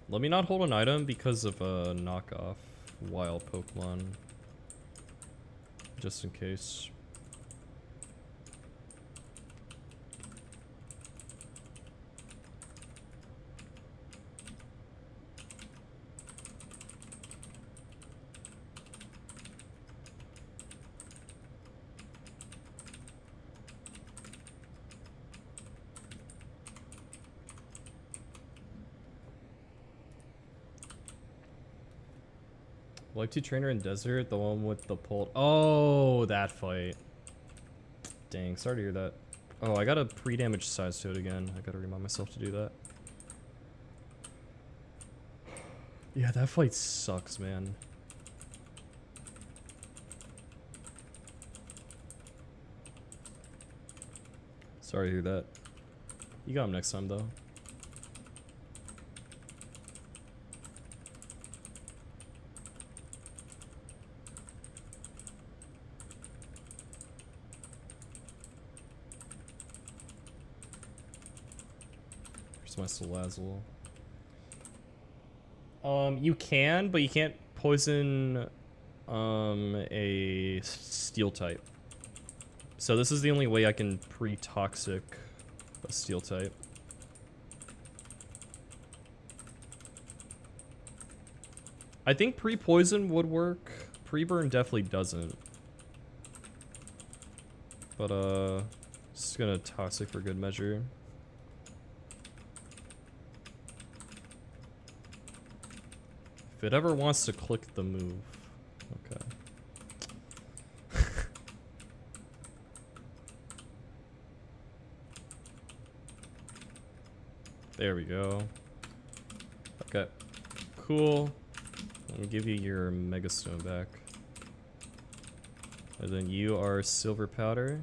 Let me not hold an item because of a knockoff wild Pokemon. Just in case. Like to trainer in desert, the one with the pole. Oh, that fight. Dang, sorry to hear that. Oh, I got a pre-damage size to it again. I gotta remind myself to do that. Yeah, that fight sucks, man. Sorry to hear that. You got him next time, though. My Salazzle. You can, but you can't poison a steel type. So this is the only way I can pre-toxic a steel type. I think pre-poison would work. Pre-burn definitely doesn't. But just gonna toxic for good measure. If it ever wants to click the move. Okay. There we go. Okay. Cool. Let me give you your Mega Stone back. And then you are Silver Powder.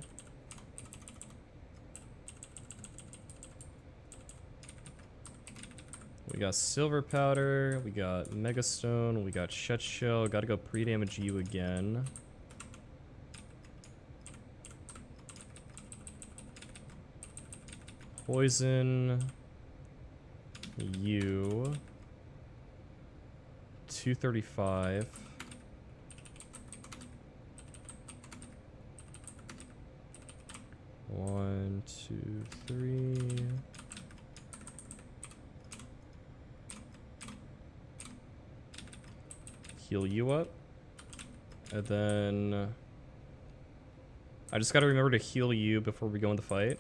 We got Silver Powder, we got Mega Stone, we got Shed Shell. Gotta go pre-damage you again. Poison you. 235. One, two, three. Heal you up. And then I just gotta remember to heal you before we go in the fight.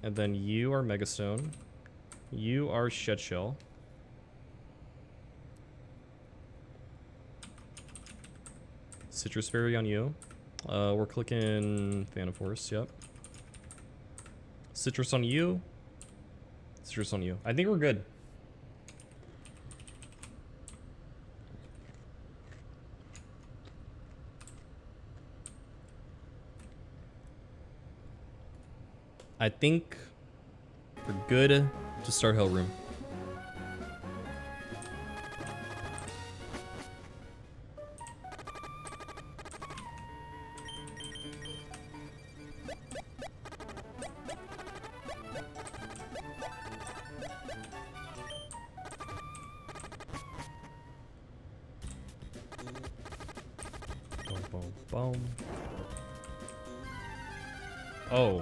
And then you are Mega Stone. You are Shed Shell. Citrus Berry on you. We're clicking Phantom Force, yep. Citrus on you. Citrus on you. I think we're good. I think we're good to start Hell Room. Boom, boom, boom. Oh.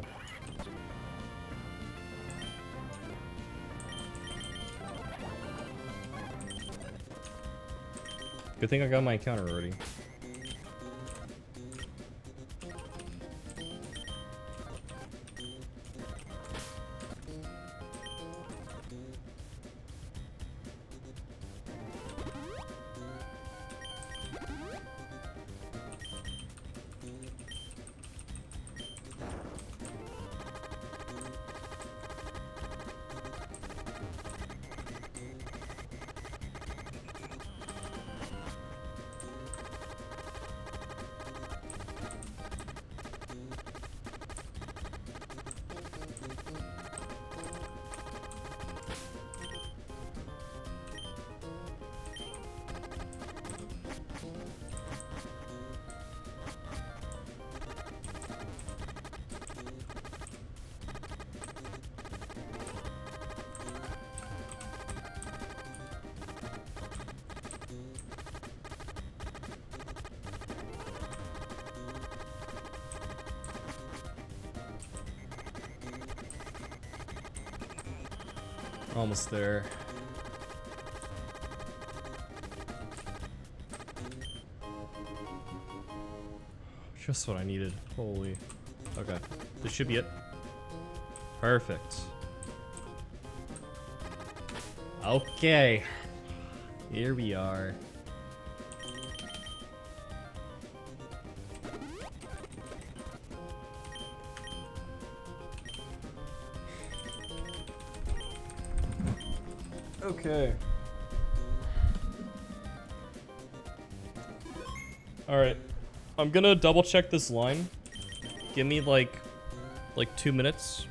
Good thing I got my encounter already. Almost there. Just what I needed. Holy. Okay. This should be it. Perfect. Okay. Here we are. Okay. Alright. I'm gonna double check this line. Give me like 2 minutes.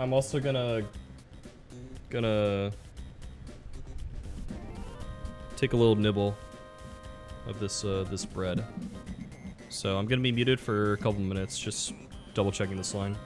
I'm also gonna take a little nibble of this this bread. So I'm gonna be muted for a couple minutes, just double checking this line.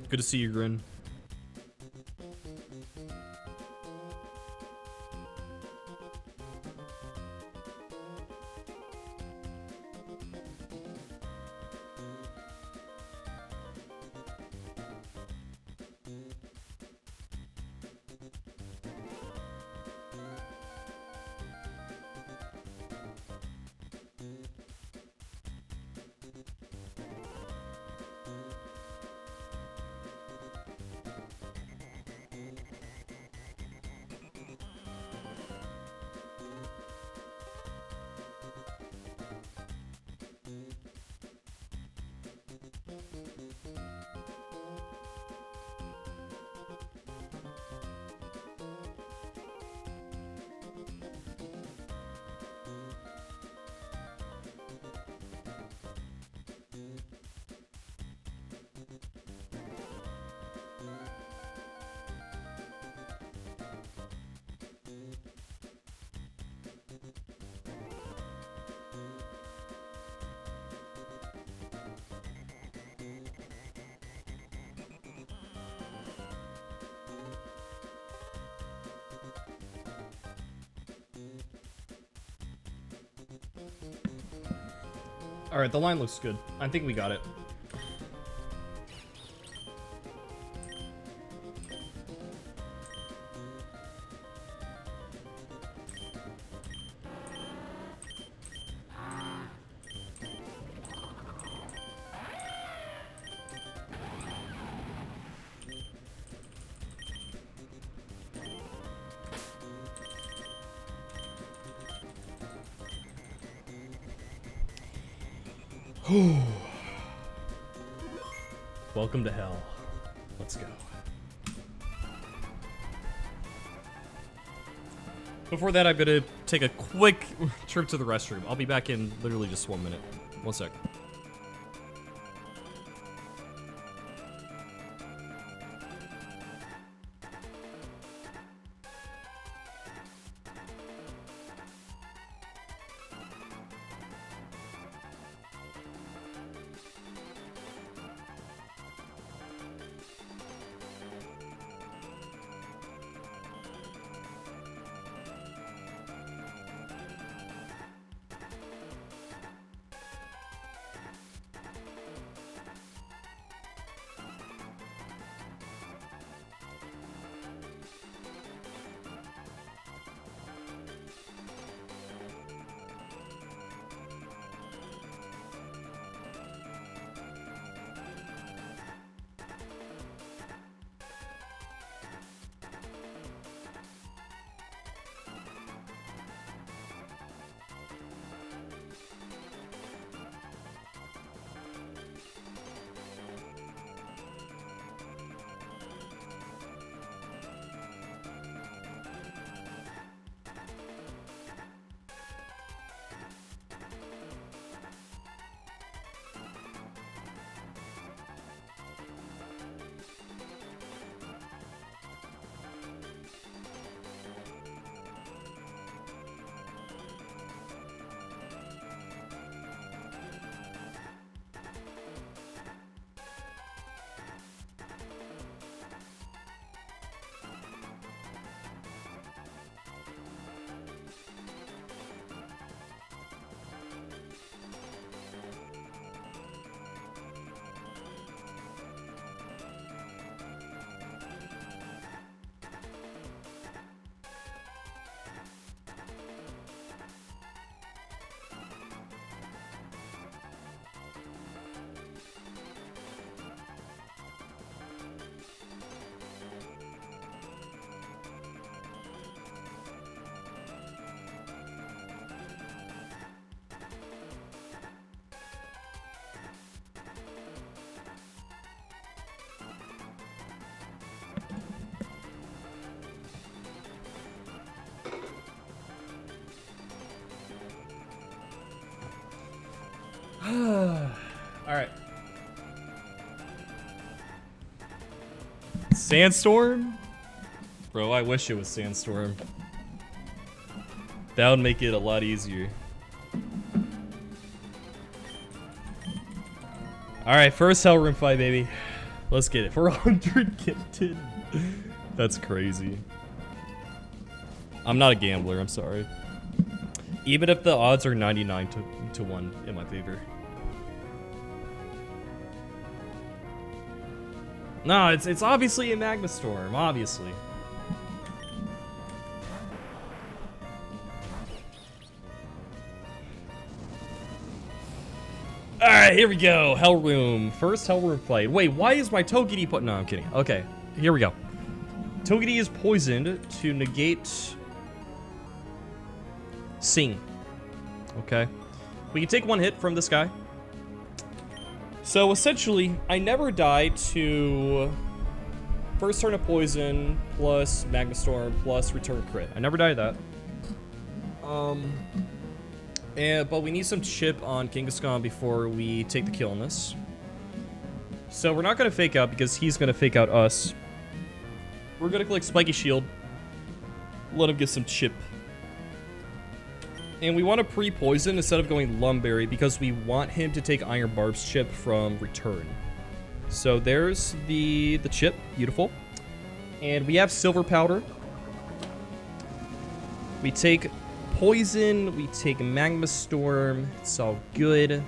Good to see you, Grin. All right, the line looks good. I think we got it. Welcome to hell. Let's go. Before that, I'm gonna take a quick trip to the restroom. I'll be back in literally just 1 minute. 1 sec. Alright. Sandstorm? Bro, I wish it was Sandstorm. That would make it a lot easier. Alright, first Hell Room fight, baby. Let's get it. 400 gifted. That's crazy. I'm not a gambler, I'm sorry. Even if the odds are 99 to 1 in my favor. No, it's obviously a Magma Storm, obviously. Alright, here we go. Hell Room. First Hell Room fight. Wait, why is my Togedemae put? No, I'm kidding. Okay, here we go. Togedemae is poisoned to negate Sing. Okay. We can take 1 hit from this guy. So essentially, I never die to first turn of poison plus Magma Storm plus return crit. I never die to that. But we need some chip on Kangaskhan before we take the kill on this. So we're not gonna fake out because he's gonna fake out us. We're gonna click Spiky Shield. Let him get some chip. And we want to pre-poison instead of going Lumberry because we want him to take Iron Barb's chip from return. So there's the chip. Beautiful. And we have Silver Powder. We take Poison. We take Magma Storm. It's all good.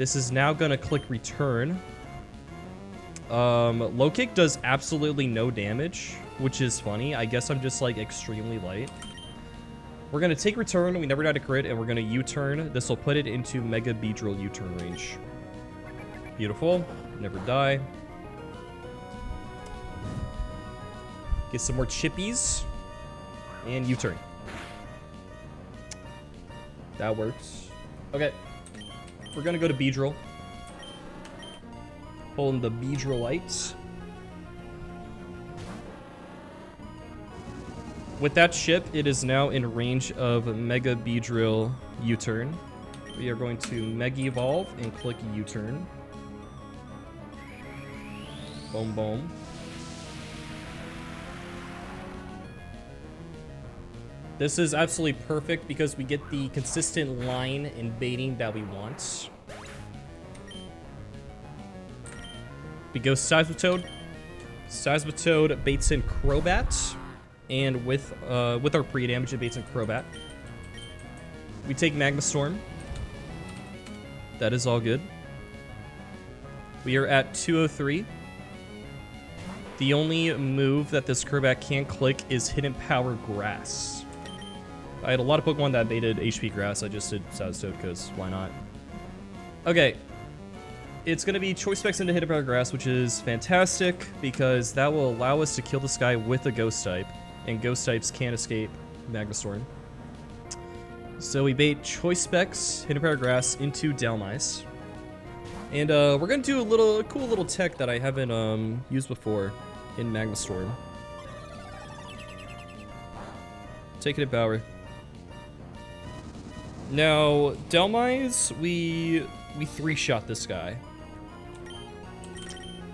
This is now gonna click return. Low kick does absolutely no damage, which is funny. I guess I'm just like extremely light. We're gonna take return. We never died to crit, and we're gonna U-turn. This will put it into Mega Beedrill U-turn range. Beautiful. Never die. Get some more chippies. And U-turn. That works. Okay. We're gonna go to Beedrill. Pulling the Beedrillites. With that chip, it is now in range of Mega Beedrill U-turn. We are going to Mega Evolve and click U-turn. Boom, boom. This is absolutely perfect because we get the consistent line and baiting that we want. We go Seismitoad. Seismitoad baits in Crobat. And with our pre-damage, it baits in Crobat. We take Magma Storm. That is all good. We are at 203. The only move that this Crobat can't click is Hidden Power Grass. I had a lot of Pokemon that baited HP Grass. I just did Seismitoad because why not? Okay. It's going to be Choice Specs into Hidden Power Grass, which is fantastic because that will allow us to kill this guy with a Ghost type. And Ghost types can't escape Magma Storm. So we bait Choice Specs, Hidden Power Grass into Dhelmise. And we're going to do a cool little tech that I haven't used before in Magma Storm. Take it at Bower. Now, Dhelmise, we 3-shot this guy.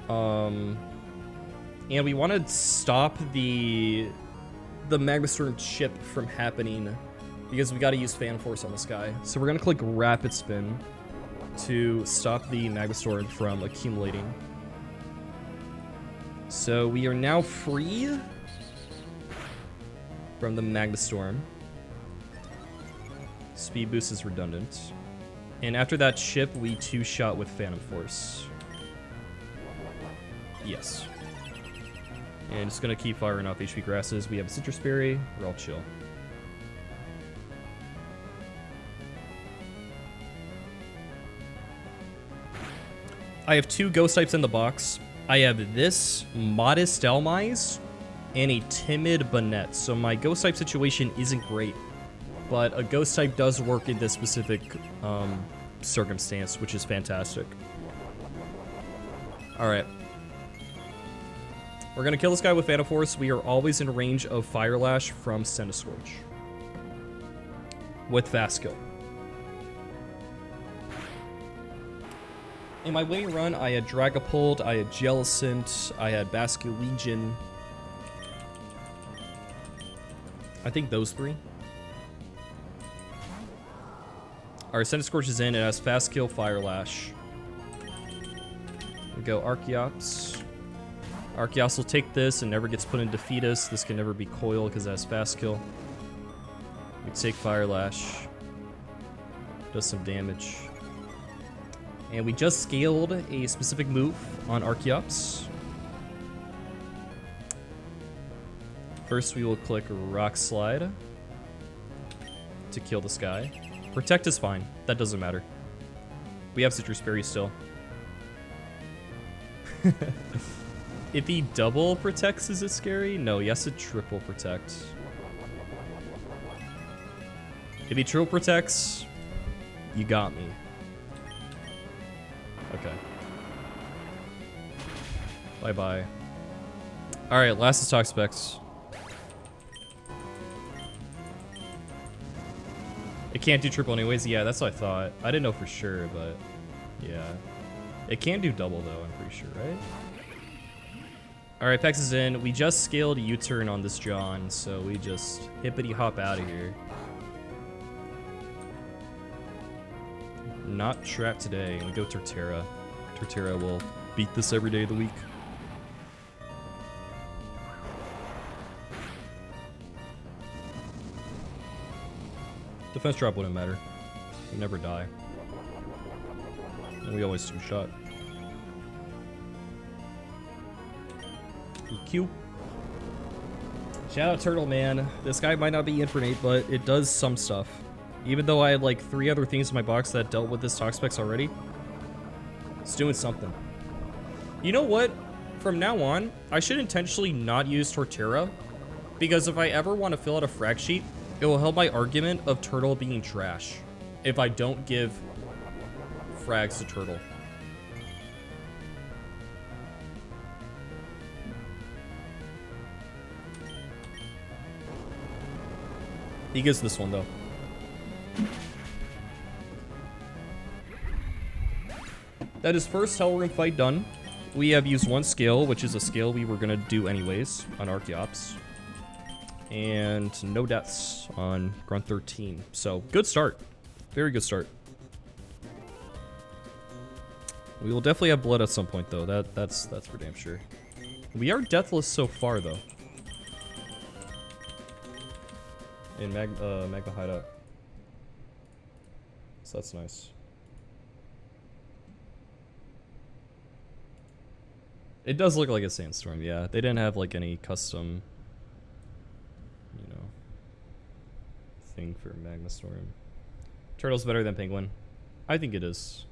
And we want to stop the Magma Storm chip from happening because we got to use Fan Force on this guy. So we're going to click Rapid Spin to stop the Magma Storm from accumulating. So we are now free from the Magma Storm. Speed boost is redundant. And after that chip, we 2-shot with Phantom Force. Yes. And it's gonna keep firing off HP grasses. We have a Citrus Berry. We're all chill. I have 2 Ghost types in the box. I have this Modest Dhelmise and a Timid Banette. So my Ghost type situation isn't great, but a Ghost type does work in this specific circumstance, which is fantastic. All right. We're gonna kill this guy with Phantom Force. We are always in range of Fire Lash from Centiskorch. With Fast Kill. In my winning run, I had Dragapult, I had Jellicent, I had Basculegion. I think those 3. Alright, Centiskorch is in. It has Fast Kill, Fire Lash. We go Archeops. Archeops will take this and never gets put into Fetus. This can never be Coil because it has Fast Kill. We take Fire Lash. Does some damage. And we just scaled a specific move on Archeops. First, we will click Rock Slide to kill this guy. Protect is fine. That doesn't matter. We have Citrus Berry still. If he double protects, is it scary? No, he has to triple protect. If he triple protects, you got me. Okay. Bye-bye. Alright, last is Talk Specs. It can't do triple anyways. Yeah, that's what I thought. I didn't know for sure, but yeah. It can do double though, I'm pretty sure, right? Alright, Pex is in. We just scaled U-turn on this John, so we just hippity hop out of here. Not trapped today. We go Torterra. Torterra will beat this every day of the week. Defense drop wouldn't matter. We never die. And we always two-shot. EQ. Shout out Turtle, man. This guy might not be Infernape, but it does some stuff. Even though I had like 3 other things in my box that dealt with this Toxapex already. It's doing something. You know what? From now on, I should intentionally not use Torterra. Because if I ever want to fill out a frag sheet, it will help my argument of Turtle being trash. If I don't give frags to Turtle. He gets this one, though. That is first Hell Room fight done. We have used 1 scale, which is a scale we were going to do anyways on Archeops. And no deaths on Grunt 13. So, good start. Very good start. We will definitely have blood at some point, though. That's for damn sure. We are deathless so far, though. In Magma Hideout. So that's nice. It does look like a sandstorm, yeah. They didn't have like any custom, you know, thing for Magma Storm. Turtle's better than Penguin. I think it is.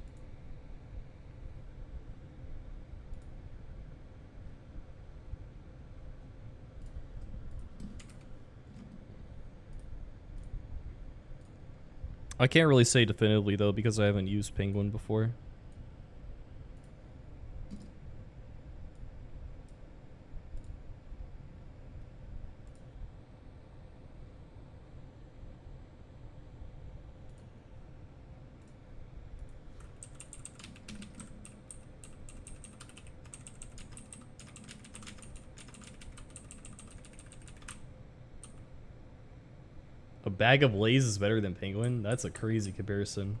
I can't really say definitively though because I haven't used Penguin before. A bag of Lays is better than Penguin? That's a crazy comparison.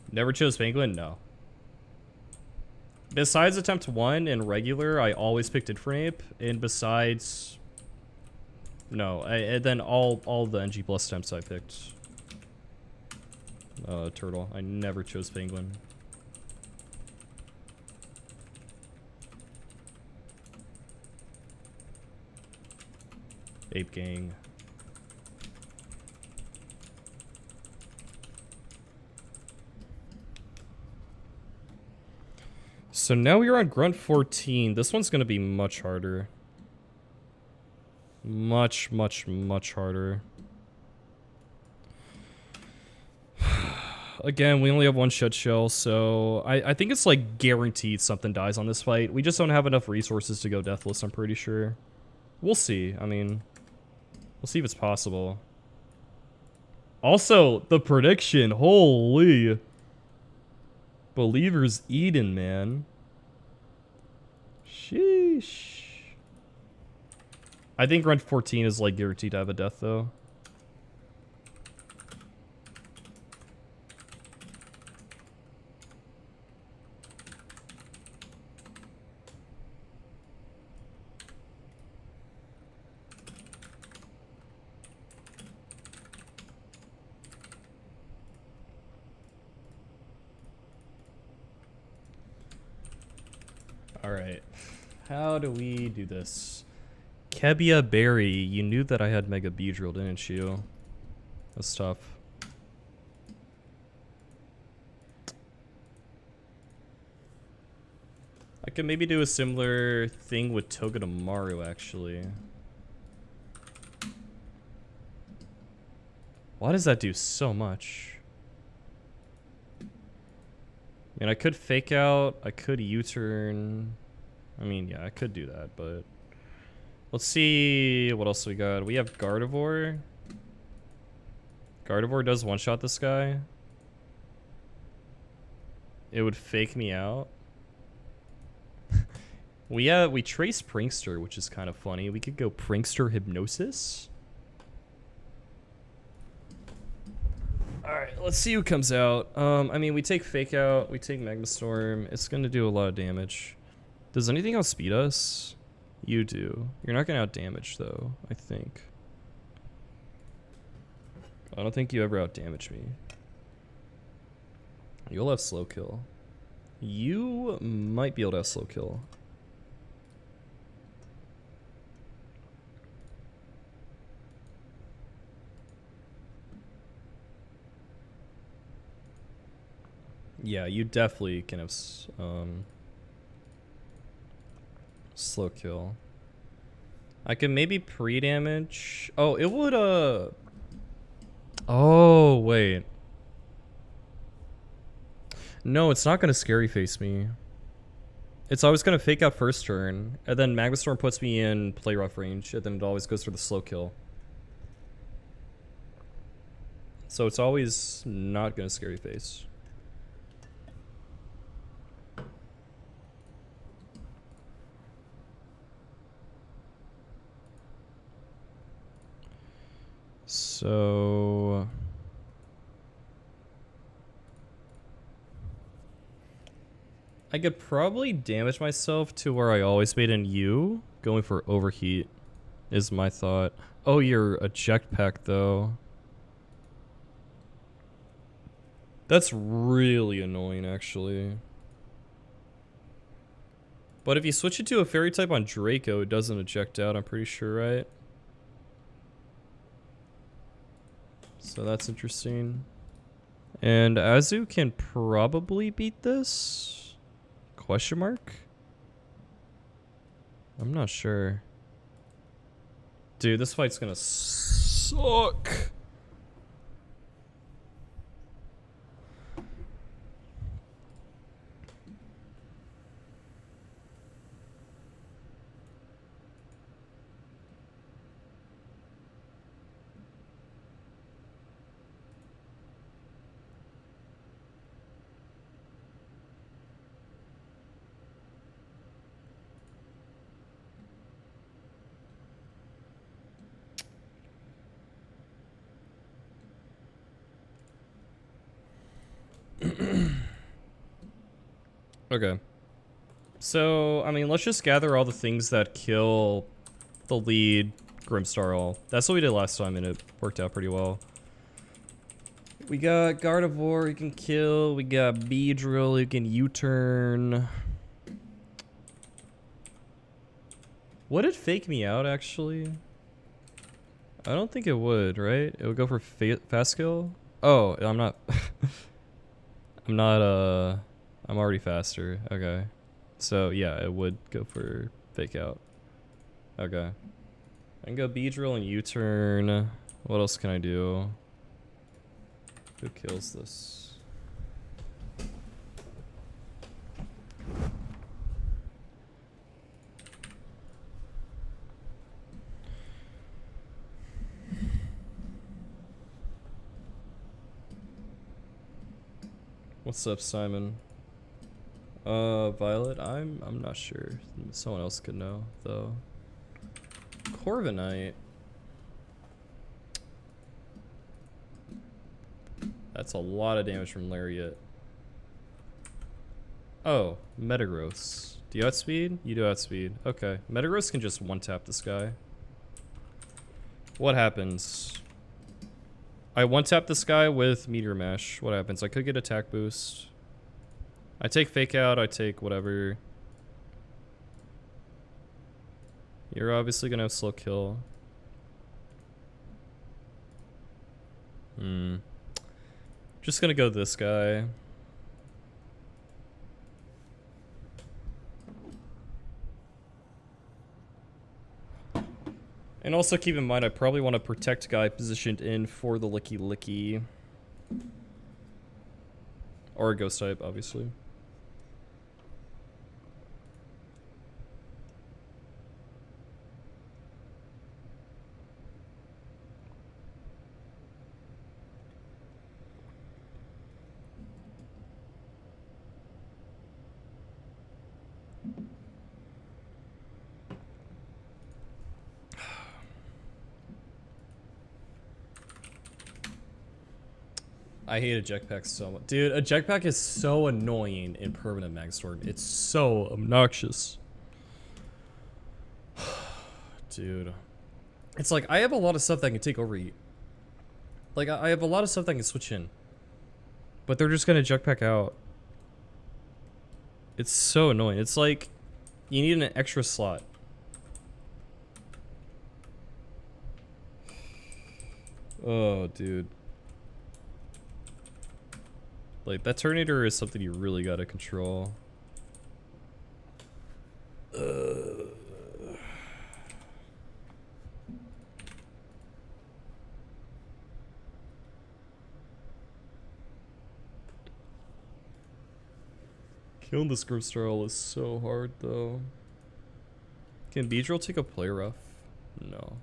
Never chose Penguin? No. Besides attempt 1 in regular, I always picked Infernape. And besides... No, and then all the NG plus attempts I picked. Turtle. I never chose Penguin. Ape Gang. So now we are on Grunt 14. This one's going to be much harder. Much harder. Again, we only have 1 shut shell, so I think it's like guaranteed something dies on this fight. We just don't have enough resources to go deathless, I'm pretty sure. We'll see. I mean... We'll see if it's possible. Also, the prediction. Holy. Believers Eden, man. Sheesh. I think Grunt 14 is like guaranteed to have a death, though. Alright, how do we do this? Kebia Berry, you knew that I had Mega Beedrill, didn't you? That's tough. I could maybe do a similar thing with Togedemaru, actually. Why does that do so much? I mean, I could fake out, I could U-turn. I mean, yeah, I could do that, but... Let's see what else we got. We have Gardevoir. Gardevoir does one-shot this guy. It would fake me out. We trace Prankster, which is kind of funny. We could go Prankster Hypnosis. Alright, let's see who comes out. I mean, we take Fake Out, we take Magma Storm. It's going to do a lot of damage. Does anything outspeed us? You do. You're not going to out-damage, though, I think. I don't think you ever out-damage me. You'll have slow kill. You might be able to have slow kill. Yeah, you definitely can have slow kill. I can maybe pre-damage. Oh, it would oh, wait. No, it's not gonna scary face me. It's always gonna fake out first turn, and then Magma Storm puts me in play rough range, and then it always goes for the slow kill. So it's always not gonna scary face. So I could probably damage myself to where I always made in you. Going for overheat is my thought. Oh, you're a jetpack though. That's really annoying actually. But if you switch it to a fairy type on Draco, it doesn't eject out, I'm pretty sure, right? So that's interesting. And Azu can probably beat this? Question mark? I'm not sure. Dude, this fight's gonna suck. Okay. So, I mean, let's just gather all the things that kill the lead Grimstar. That's what we did last time, and it worked out pretty well. We got Gardevoir, you can kill. We got Beedrill, you can U-turn. Would it fake me out, actually? I don't think it would, right? It would go for fast kill? Oh, I'm not... I'm already faster. Okay. So, yeah, it would go for fake out. Okay. I can go Beedrill and U-turn. What else can I do? Who kills this? What's up, Simon? Violet, I'm not sure. Someone else could know, though. Corviknight. That's a lot of damage from Lariat. Oh, Metagross. Do you outspeed? You do outspeed. Okay. Metagross can just one-tap this guy. What happens? I one-tap this guy with Meteor Mash. What happens? I could get attack boost. I take fake out, I take whatever. You're obviously gonna have slow kill. Just gonna go this guy. And also keep in mind, I probably want to protect guy positioned in for the Licky Licky. Or a ghost type, obviously. I hate a jetpack so much. Dude, a jetpack is so annoying in permanent Magstorm. It's so obnoxious. Dude. It's like, I have a lot of stuff that can take overheat. Like, I have a lot of stuff that can switch in. But they're just gonna jetpack out. It's so annoying. It's like you need an extra slot. Oh, dude. Like, that Terminator is something you really gotta control. Killing this group style is so hard, though. Can Beedrill take a play rough? No.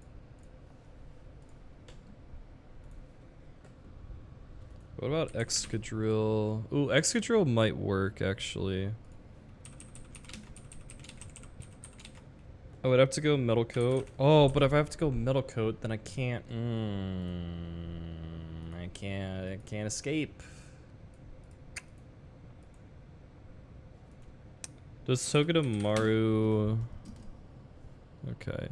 What about Excadrill? Ooh, Excadrill might work, actually. I would have to go Metal Coat. Oh, but if I have to go Metal Coat, then I can't. I can't escape. Does Togedemaru... Okay.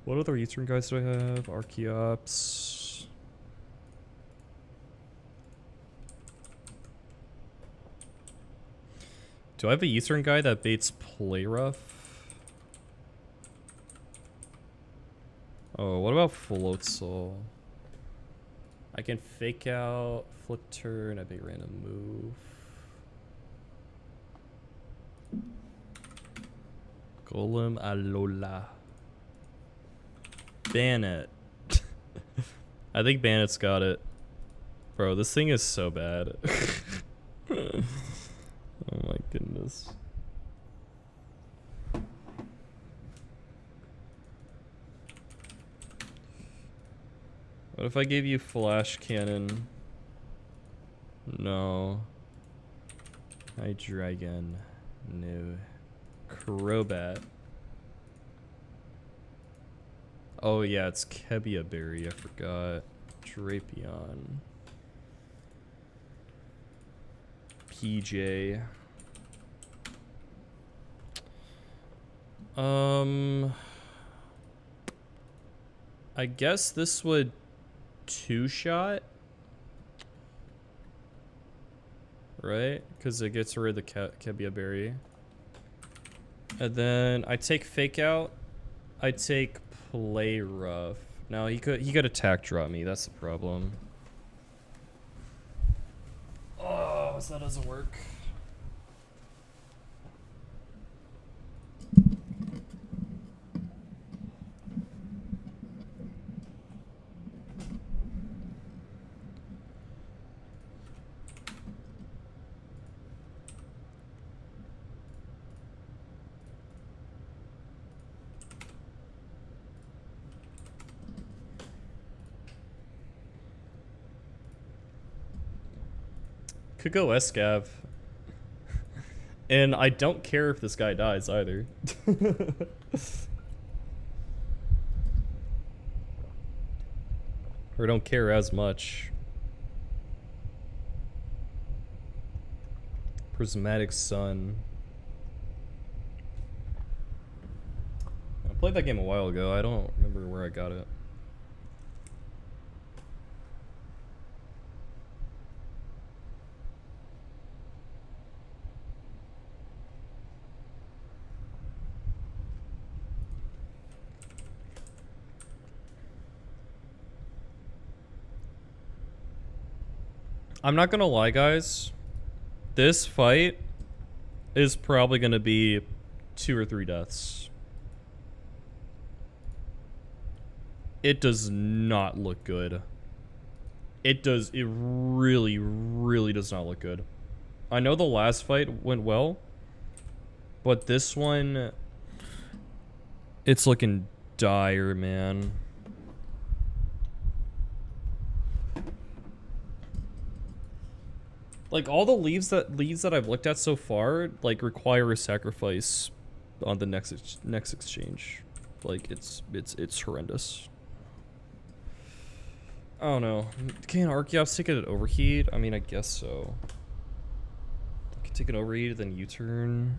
What other U-turn guys do I have? Archeops. Do I have a U-turn guy that baits play rough? Oh, what about Floatzel? I can fake out, flip turn, I bait random move. Golem Alola. Bannet. I think Bannet's got it. Bro, this thing is so bad. Oh my goodness. What if I gave you Flash Cannon? No. Hydreigon. No. Crobat. Oh yeah, it's Kebia Berry, I forgot. Drapion. PJ. I guess this would two-shot, right? Because it gets rid of the Kebia Berry. And then I take Fake Out. I take Play Rough. No, he could attack drop me. That's the problem. Oh, so that doesn't work. Could go Escav. And I don't care if this guy dies either. Or don't care as much. Prismatic Sun. I played that game a while ago. I don't remember where I got it. I'm not gonna lie, guys. This fight is probably gonna be 2 or 3 deaths. It does not look good. It really, really does not look good. I know the last fight went well, but this one, it's looking dire, man. Like, all the leads that I've looked at so far, like, require a sacrifice on the next exchange. Like, it's horrendous. I don't know. Can Archeops take an overheat? I mean, I guess so. I can take an overheat, then U-turn.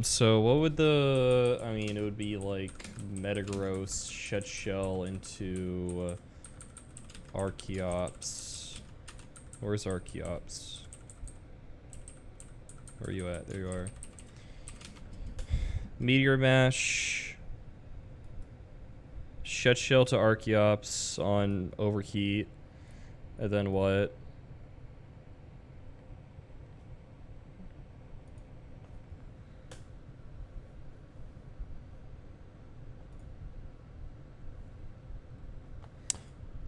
So what would the, I mean, it would be like Metagross, Shed Shell into Archeops. Where's Archeops? Where are you at? There you are. Meteor Mash. Shed Shell to Archeops on Overheat. And then what?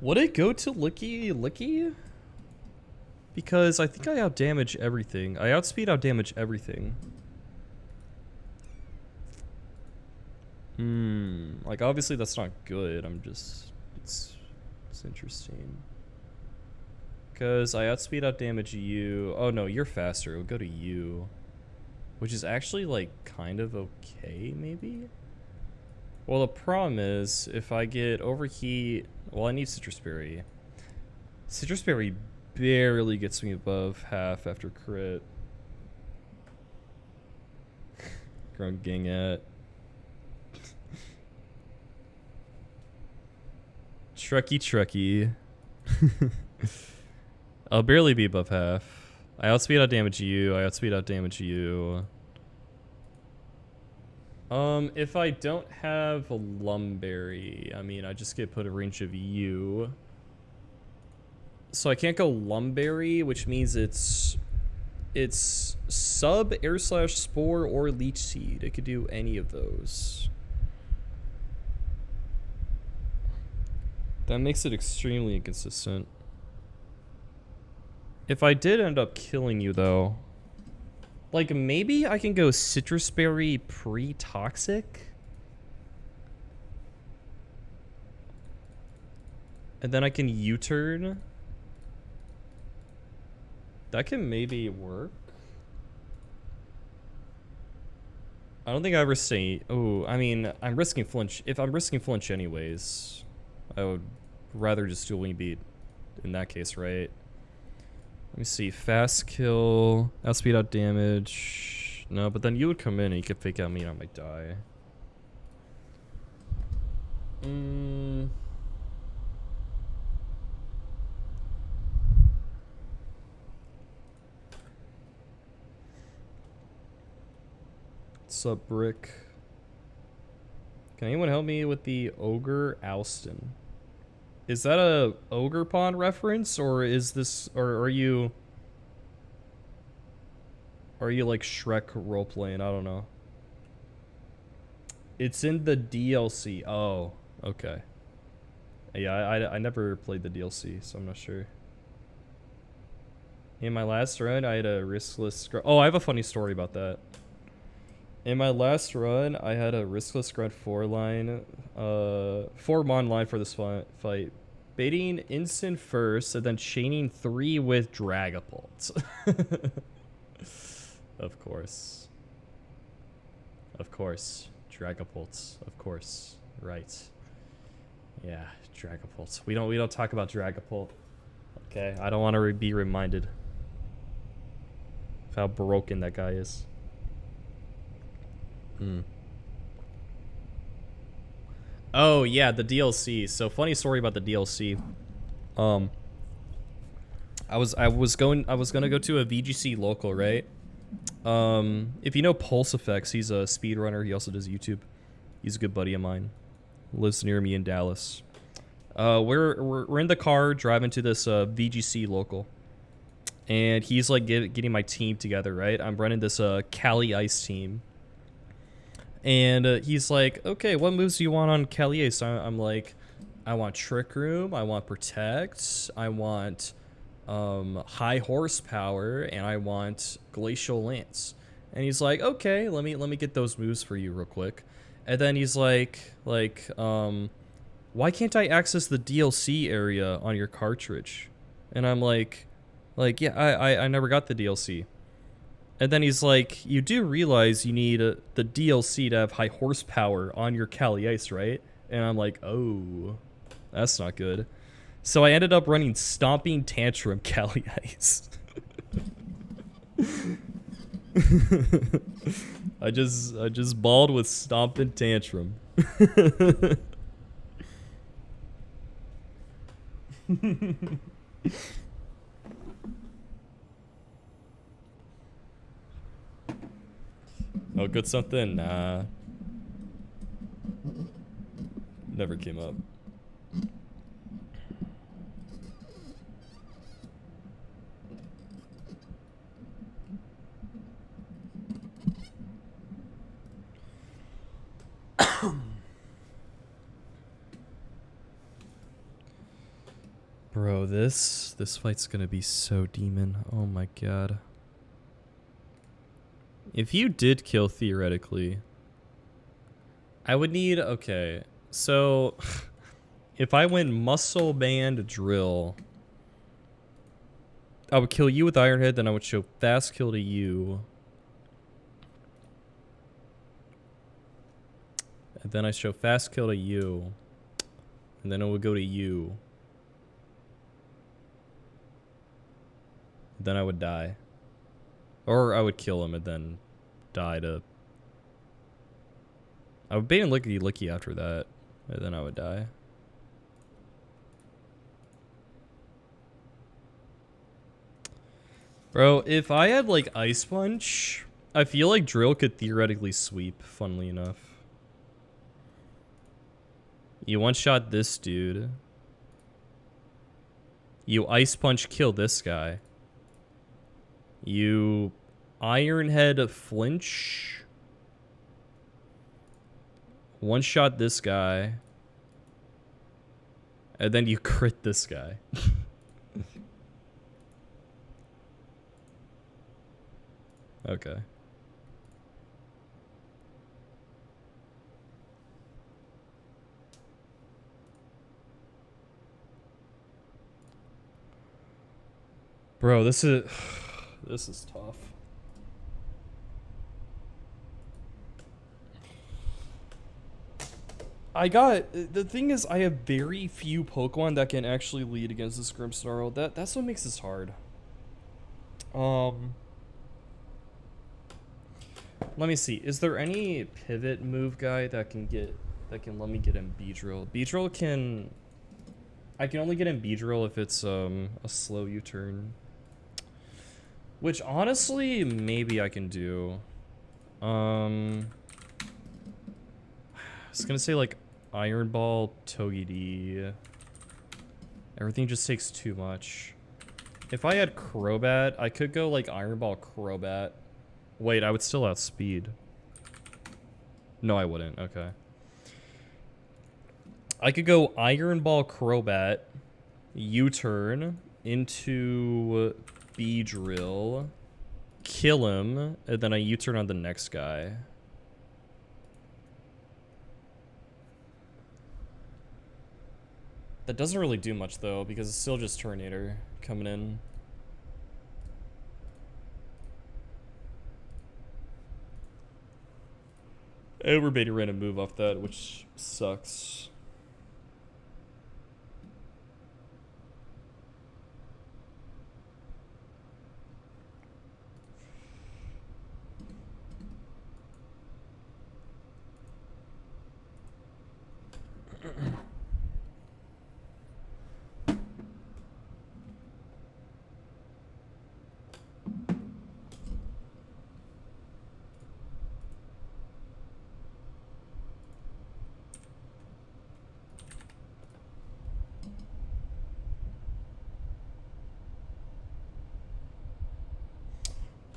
Would it go to Licky Licky? Because I think I outdamage everything. I outspeed outdamage everything. Like obviously that's not good. I'm just it's interesting. Because I outspeed outdamage you. Oh no, you're faster. It'll go to you. Which is actually like kind of okay, maybe? Well, the problem is if I get Overheat, well, I need Citrus Berry. Citrus Berry barely gets me above half after crit. Grungingat. Trucky. I'll barely be above half. I outspeed outdamage you. I outspeed outdamage you. If I don't have a Lumberry, I mean, I just get put a range of you. So I can't go Lumberry, which means it's sub Air Slash Spore or Leech Seed. It could do any of those. That makes it extremely inconsistent. If I did end up killing you though, like maybe I can go Citrus Berry pre-toxic? And then I can U-turn? That can maybe work. I don't think I ever say, oh, I mean, I'm risking flinch. If I'm risking flinch anyways, I would rather just do a wing beat in that case, right? Let me see, fast kill, outspeed out damage. No, but then you would come in and you could fake out me and I might die. Sup, Brick? Can anyone help me with the Ogre Alston? Is that a Ogre Pond reference, or is this, or are you like Shrek roleplaying? I don't know. It's in the DLC. Oh, okay. Yeah, I never played the DLC, so I'm not sure. In my last run, I had a riskless. Oh, I have a funny story about that. In my last run, I had a riskless grunt 4-line, 4-mon line for this fight. Baiting instant first, and then chaining 3 with Dragapult. Of course. Of course. Dragapult. Of course. Right. Yeah, Dragapult. We don't talk about Dragapult. Okay, I don't want to be reminded of how broken that guy is. Oh yeah, the DLC. So funny story about the DLC. I was gonna go to a VGC local, right? If you know Pulse Effects, he's a speedrunner. He also does YouTube. He's a good buddy of mine. Lives near me in Dallas. We're in the car driving to this VGC local, and he's like getting my team together, right? I'm running this Cali Ice team. And he's like, okay, what moves do you want on Cali Ice? I'm like, I want Trick Room, I want Protect, I want High Horsepower, and I want Glacial Lance. And he's like, okay, let me get those moves for you real quick. And then he's like, why can't I access the DLC area on your cartridge? And I'm like, yeah, I never got the DLC. And then he's like, you do realize you need the DLC to have High Horsepower on your Cali Ice, right? And I'm like, oh, that's not good. So I ended up running Stomping Tantrum Cali Ice. I just balled with Stomp and Tantrum. Oh, good something? Nah. Never came up. Bro, this fight's gonna be so demon. Oh my god. If you did kill theoretically, I would need, okay, so if I went muscle band drill, I would kill you with Ironhead, then I would show fast kill to you. And then I show fast kill to you. And then it would go to you. Then I would die. Or I would kill him and then die to... I would bait and lickety licky after that. And then I would die. Bro, if I had like Ice Punch, I feel like Drill could theoretically sweep, funnily enough. You one-shot this dude. You Ice Punch kill this guy. You Ironhead flinch. One-shot this guy. And then you crit this guy. Okay. Bro, this is tough. The thing is, I have very few Pokemon that can actually lead against this Grimmsnarl. That's what makes this hard. Let me see. Is there any pivot move guy that can let me get in Beedrill? Beedrill can... I can only get in Beedrill if it's a slow U-turn. Which honestly, maybe I can do. I was gonna say like Iron Ball, Togepi. Everything just takes too much. If I had Crobat, I could go like Iron Ball, Crobat. Wait, I would still outspeed. No, I wouldn't. Okay. I could go Iron Ball, Crobat, U-turn into Beedrill, kill him, and then I U-turn on the next guy. That doesn't really do much though, because it's still just Tornado coming in. And we're beta ran a move off that, which sucks.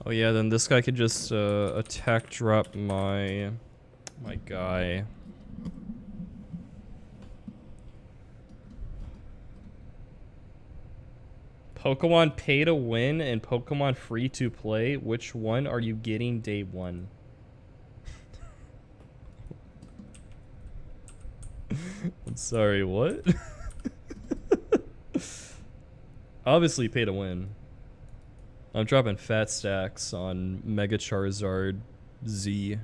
Oh yeah, then this guy could just attack drop my guy. Pokemon pay to win and Pokemon free to play. Which one are you getting day one? I'm sorry, what? Obviously pay to win. I'm dropping fat stacks on Mega Charizard Z.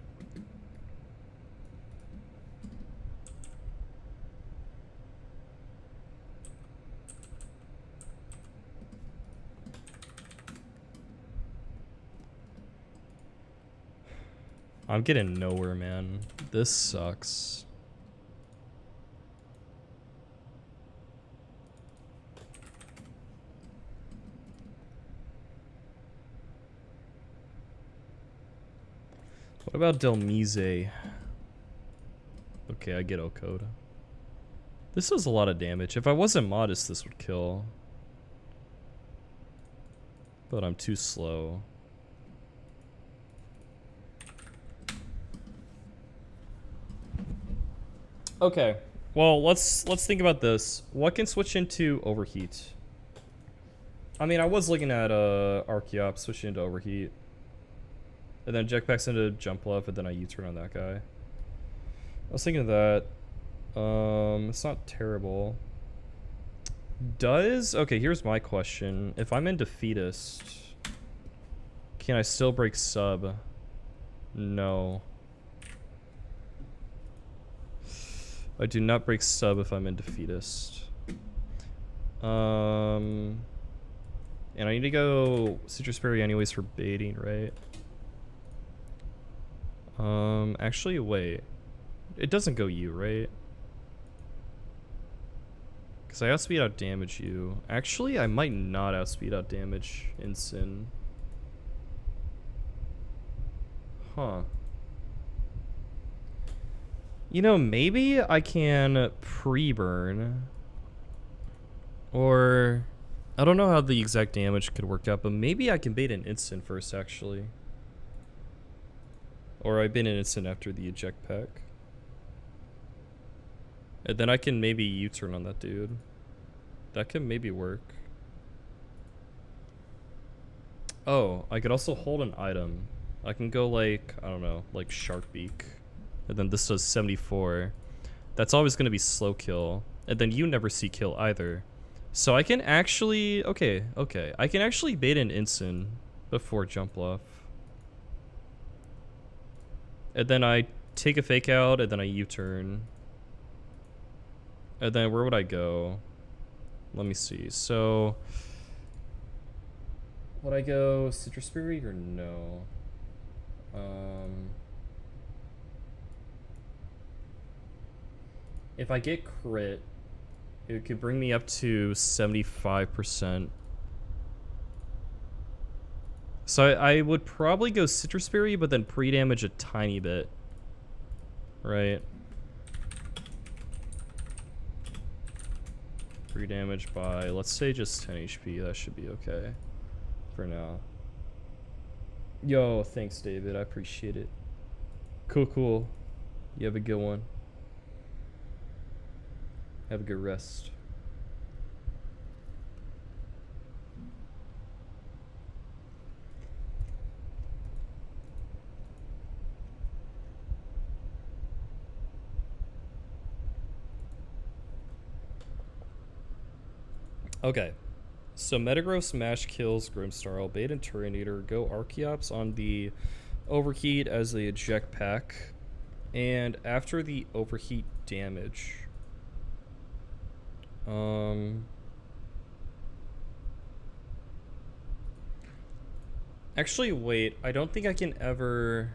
I'm getting nowhere, man. This sucks. What about Delmise? Okay, I get O-code. This does a lot of damage. If I wasn't modest, this would kill. But I'm too slow. Okay. Well, let's think about this. What can switch into overheat? I mean, I was looking at Archeops switching into overheat. And then jetpacks into jump left, and then I U-turn on that guy. I was thinking of that. It's not terrible. Okay, here's my question. If I'm in defeatist, can I still break sub? No. I do not break sub if I'm in defeatist. And I need to go Citrus Berry anyways for baiting, right? Actually, wait. It doesn't go you, right? Because I outspeed out damage you. Actually, I might not outspeed out damage Ensign. Huh. You know, maybe I can pre-burn. Or... I don't know how the exact damage could work out, but maybe I can bait an instant first, actually. Or I bait an instant after the eject pack. And then I can maybe U-turn on that dude. That could maybe work. Oh, I could also hold an item. I can go like, I don't know, like Shark Beak. And then this does 74. That's always going to be slow kill. And then you never see kill either. So I can actually, okay. I can actually bait an instant before jump off. And then I take a fake out, and then I U-turn. And then where would I go? Let me see. So, would I go Citrus Berry or no? If I get crit, it could bring me up to 75%. So I would probably go Citrus Berry, but then pre-damage a tiny bit. Right. Pre-damage by, let's say, just 10 HP. That should be okay for now. Yo, thanks, David. I appreciate it. Cool. You have a good one. Have a good rest. Okay. So Metagross Smash kills Grimstar. I'll bait and Turtonator. Go Archeops on the overheat as the eject pack. And after the overheat damage... Actually, wait. I don't think I can ever...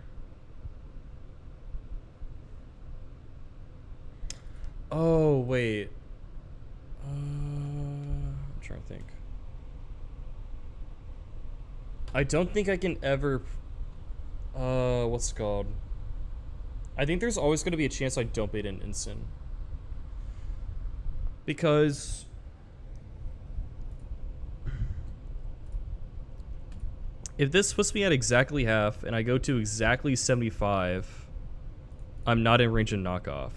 Oh, wait. I'm trying to think. I don't think I can ever... what's it called? I think there's always going to be a chance I don't bait an instant. Because... if this puts me at exactly half, and I go to exactly 75, I'm not in range of knockoff.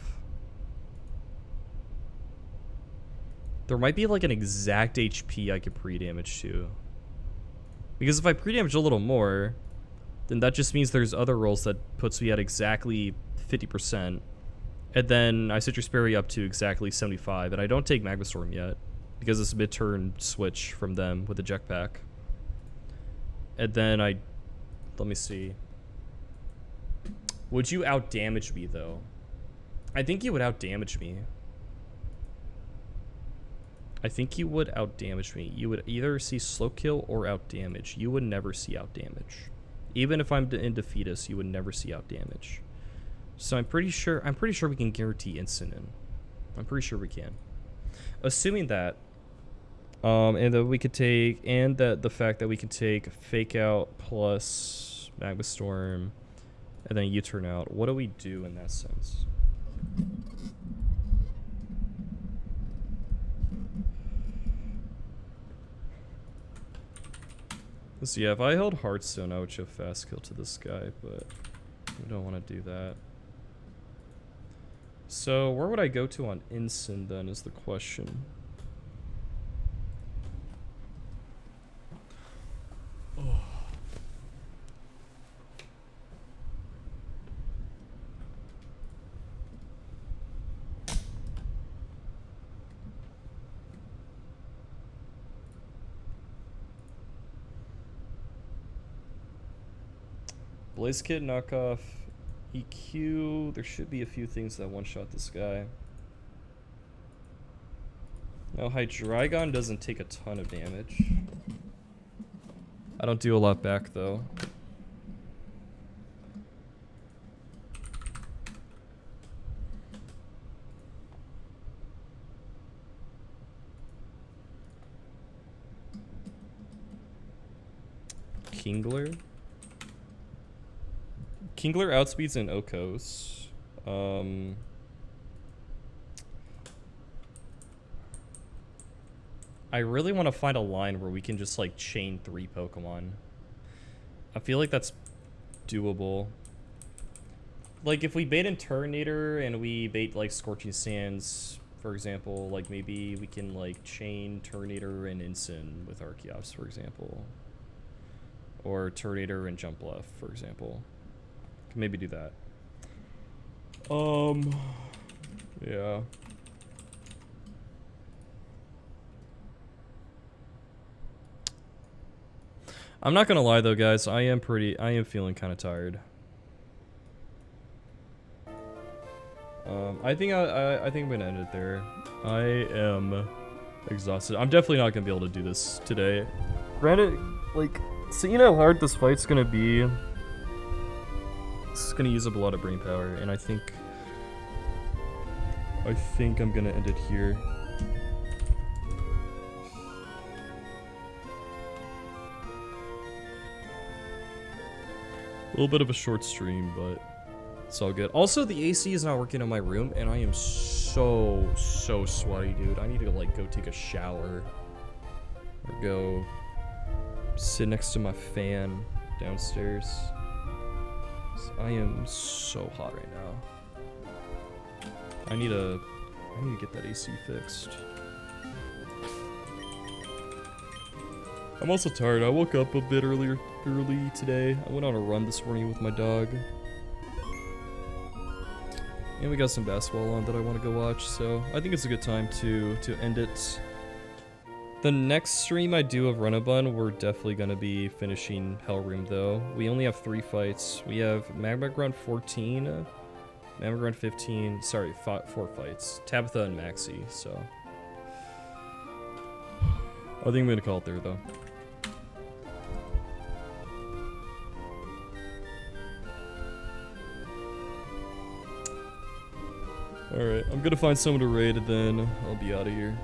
There might be like an exact HP I could pre-damage to. Because if I pre-damage a little more, then that just means there's other rolls that puts me at exactly 50%. And then I Citrus Berry up to exactly 75, and I don't take Magma Storm yet, because it's a mid-turn switch from them with the Eject Pack. And then let me see. Would you out-damage me, though? I think you would out-damage me. I think you would out-damage me. You would either see slow kill or out-damage. You would never see out-damage. Even if I'm in defeatist, you would never see out damage. So I'm pretty sure we can guarantee instant in. I'm pretty sure we can. Assuming that, and that we could take, and that the fact that we can take Fake Out plus Magma Storm, and then U-turn out. What do we do in that sense? So yeah, if I held Hearthstone, I would show fast kill to this guy, but we don't want to do that. So where would I go to on Ensign then is the question. Oh. Blaze Kid knockoff, EQ. There should be a few things that one-shot this guy. Now, Hydreigon doesn't take a ton of damage. I don't do a lot back, though. Kingler? Kingler outspeeds in Okos. I really want to find a line where we can just like chain 3 Pokemon. I feel like that's doable. Like if we bait in Turtonator and we bait like Scorching Sands, for example, like maybe we can like chain Turtonator and Ensign with Archeops, for example. Or Turtonator and Jump Left, for example. Can maybe do that. Yeah. I'm not gonna lie though, guys. I am feeling kind of tired. I think I'm gonna end it there. I am exhausted. I'm definitely not gonna be able to do this today. Granted, like, seeing how hard this fight's gonna be, it's gonna use up a lot of brain power, and I think I'm gonna end it here. A little bit of a short stream, but it's all good. Also, the AC is not working in my room, and I am so sweaty, dude. I need to, like, go take a shower. Or go sit next to my fan downstairs. I am so hot right now. I need to get that AC fixed. I'm also tired. I woke up a bit early today. I went on a run this morning with my dog. And we got some basketball on that I want to go watch, so I think it's a good time to end it. The next stream I do of Run&Bun, we're definitely going to be finishing Hellroom, though. We only have 3 fights. We have Magma Grunt 14, Magma Grunt 15, sorry, 4 fights. Tabitha and Maxi, so. I think I'm going to call it there, though. Alright, I'm gonna find someone to raid and then I'll be out of here.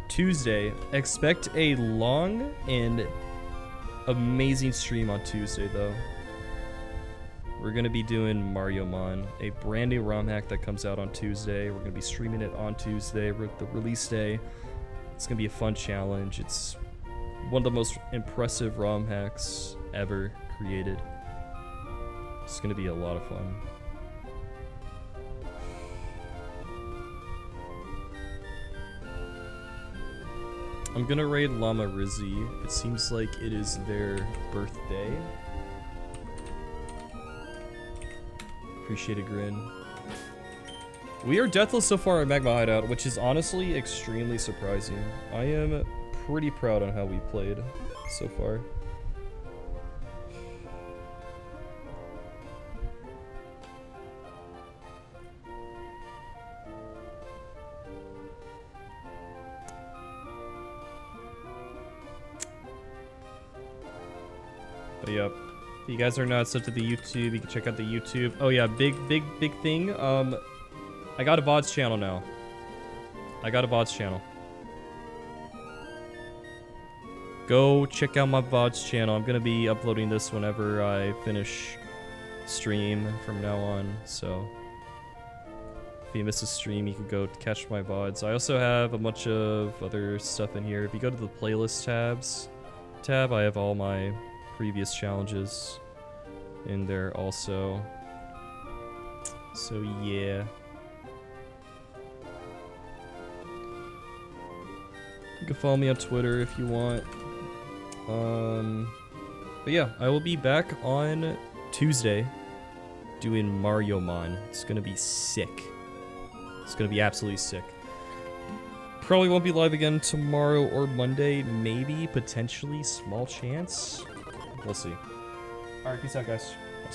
Tuesday. Expect a long and amazing stream on Tuesday, though. We're gonna be doing Mario Mon, a brand new ROM hack that comes out on Tuesday. We're gonna be streaming it on Tuesday, the release day. It's gonna be a fun challenge. It's one of the most impressive ROM hacks ever created. It's gonna be a lot of fun. I'm gonna raid Llama Rizzy. It seems like it is their birthday. Appreciate a grin. We are deathless so far at Magma Hideout, which is honestly extremely surprising. I am pretty proud on how we played so far. But yep. If you guys are not subbed to the YouTube, you can check out the YouTube. Oh yeah, big thing. I got a VODs channel now. I got a VODs channel. Go check out my VODs channel. I'm gonna be uploading this whenever I finish stream from now on, so if you miss a stream, you can go catch my VODs. I also have a bunch of other stuff in here. If you go to the playlist tab, I have all my previous challenges in there also. So yeah. You can follow me on Twitter if you want. But yeah, I will be back on Tuesday doing Mario Mon. It's gonna be sick. It's gonna be absolutely sick. Probably won't be live again tomorrow or Monday. Maybe, potentially, small chance. We'll see. Alright, peace out, guys.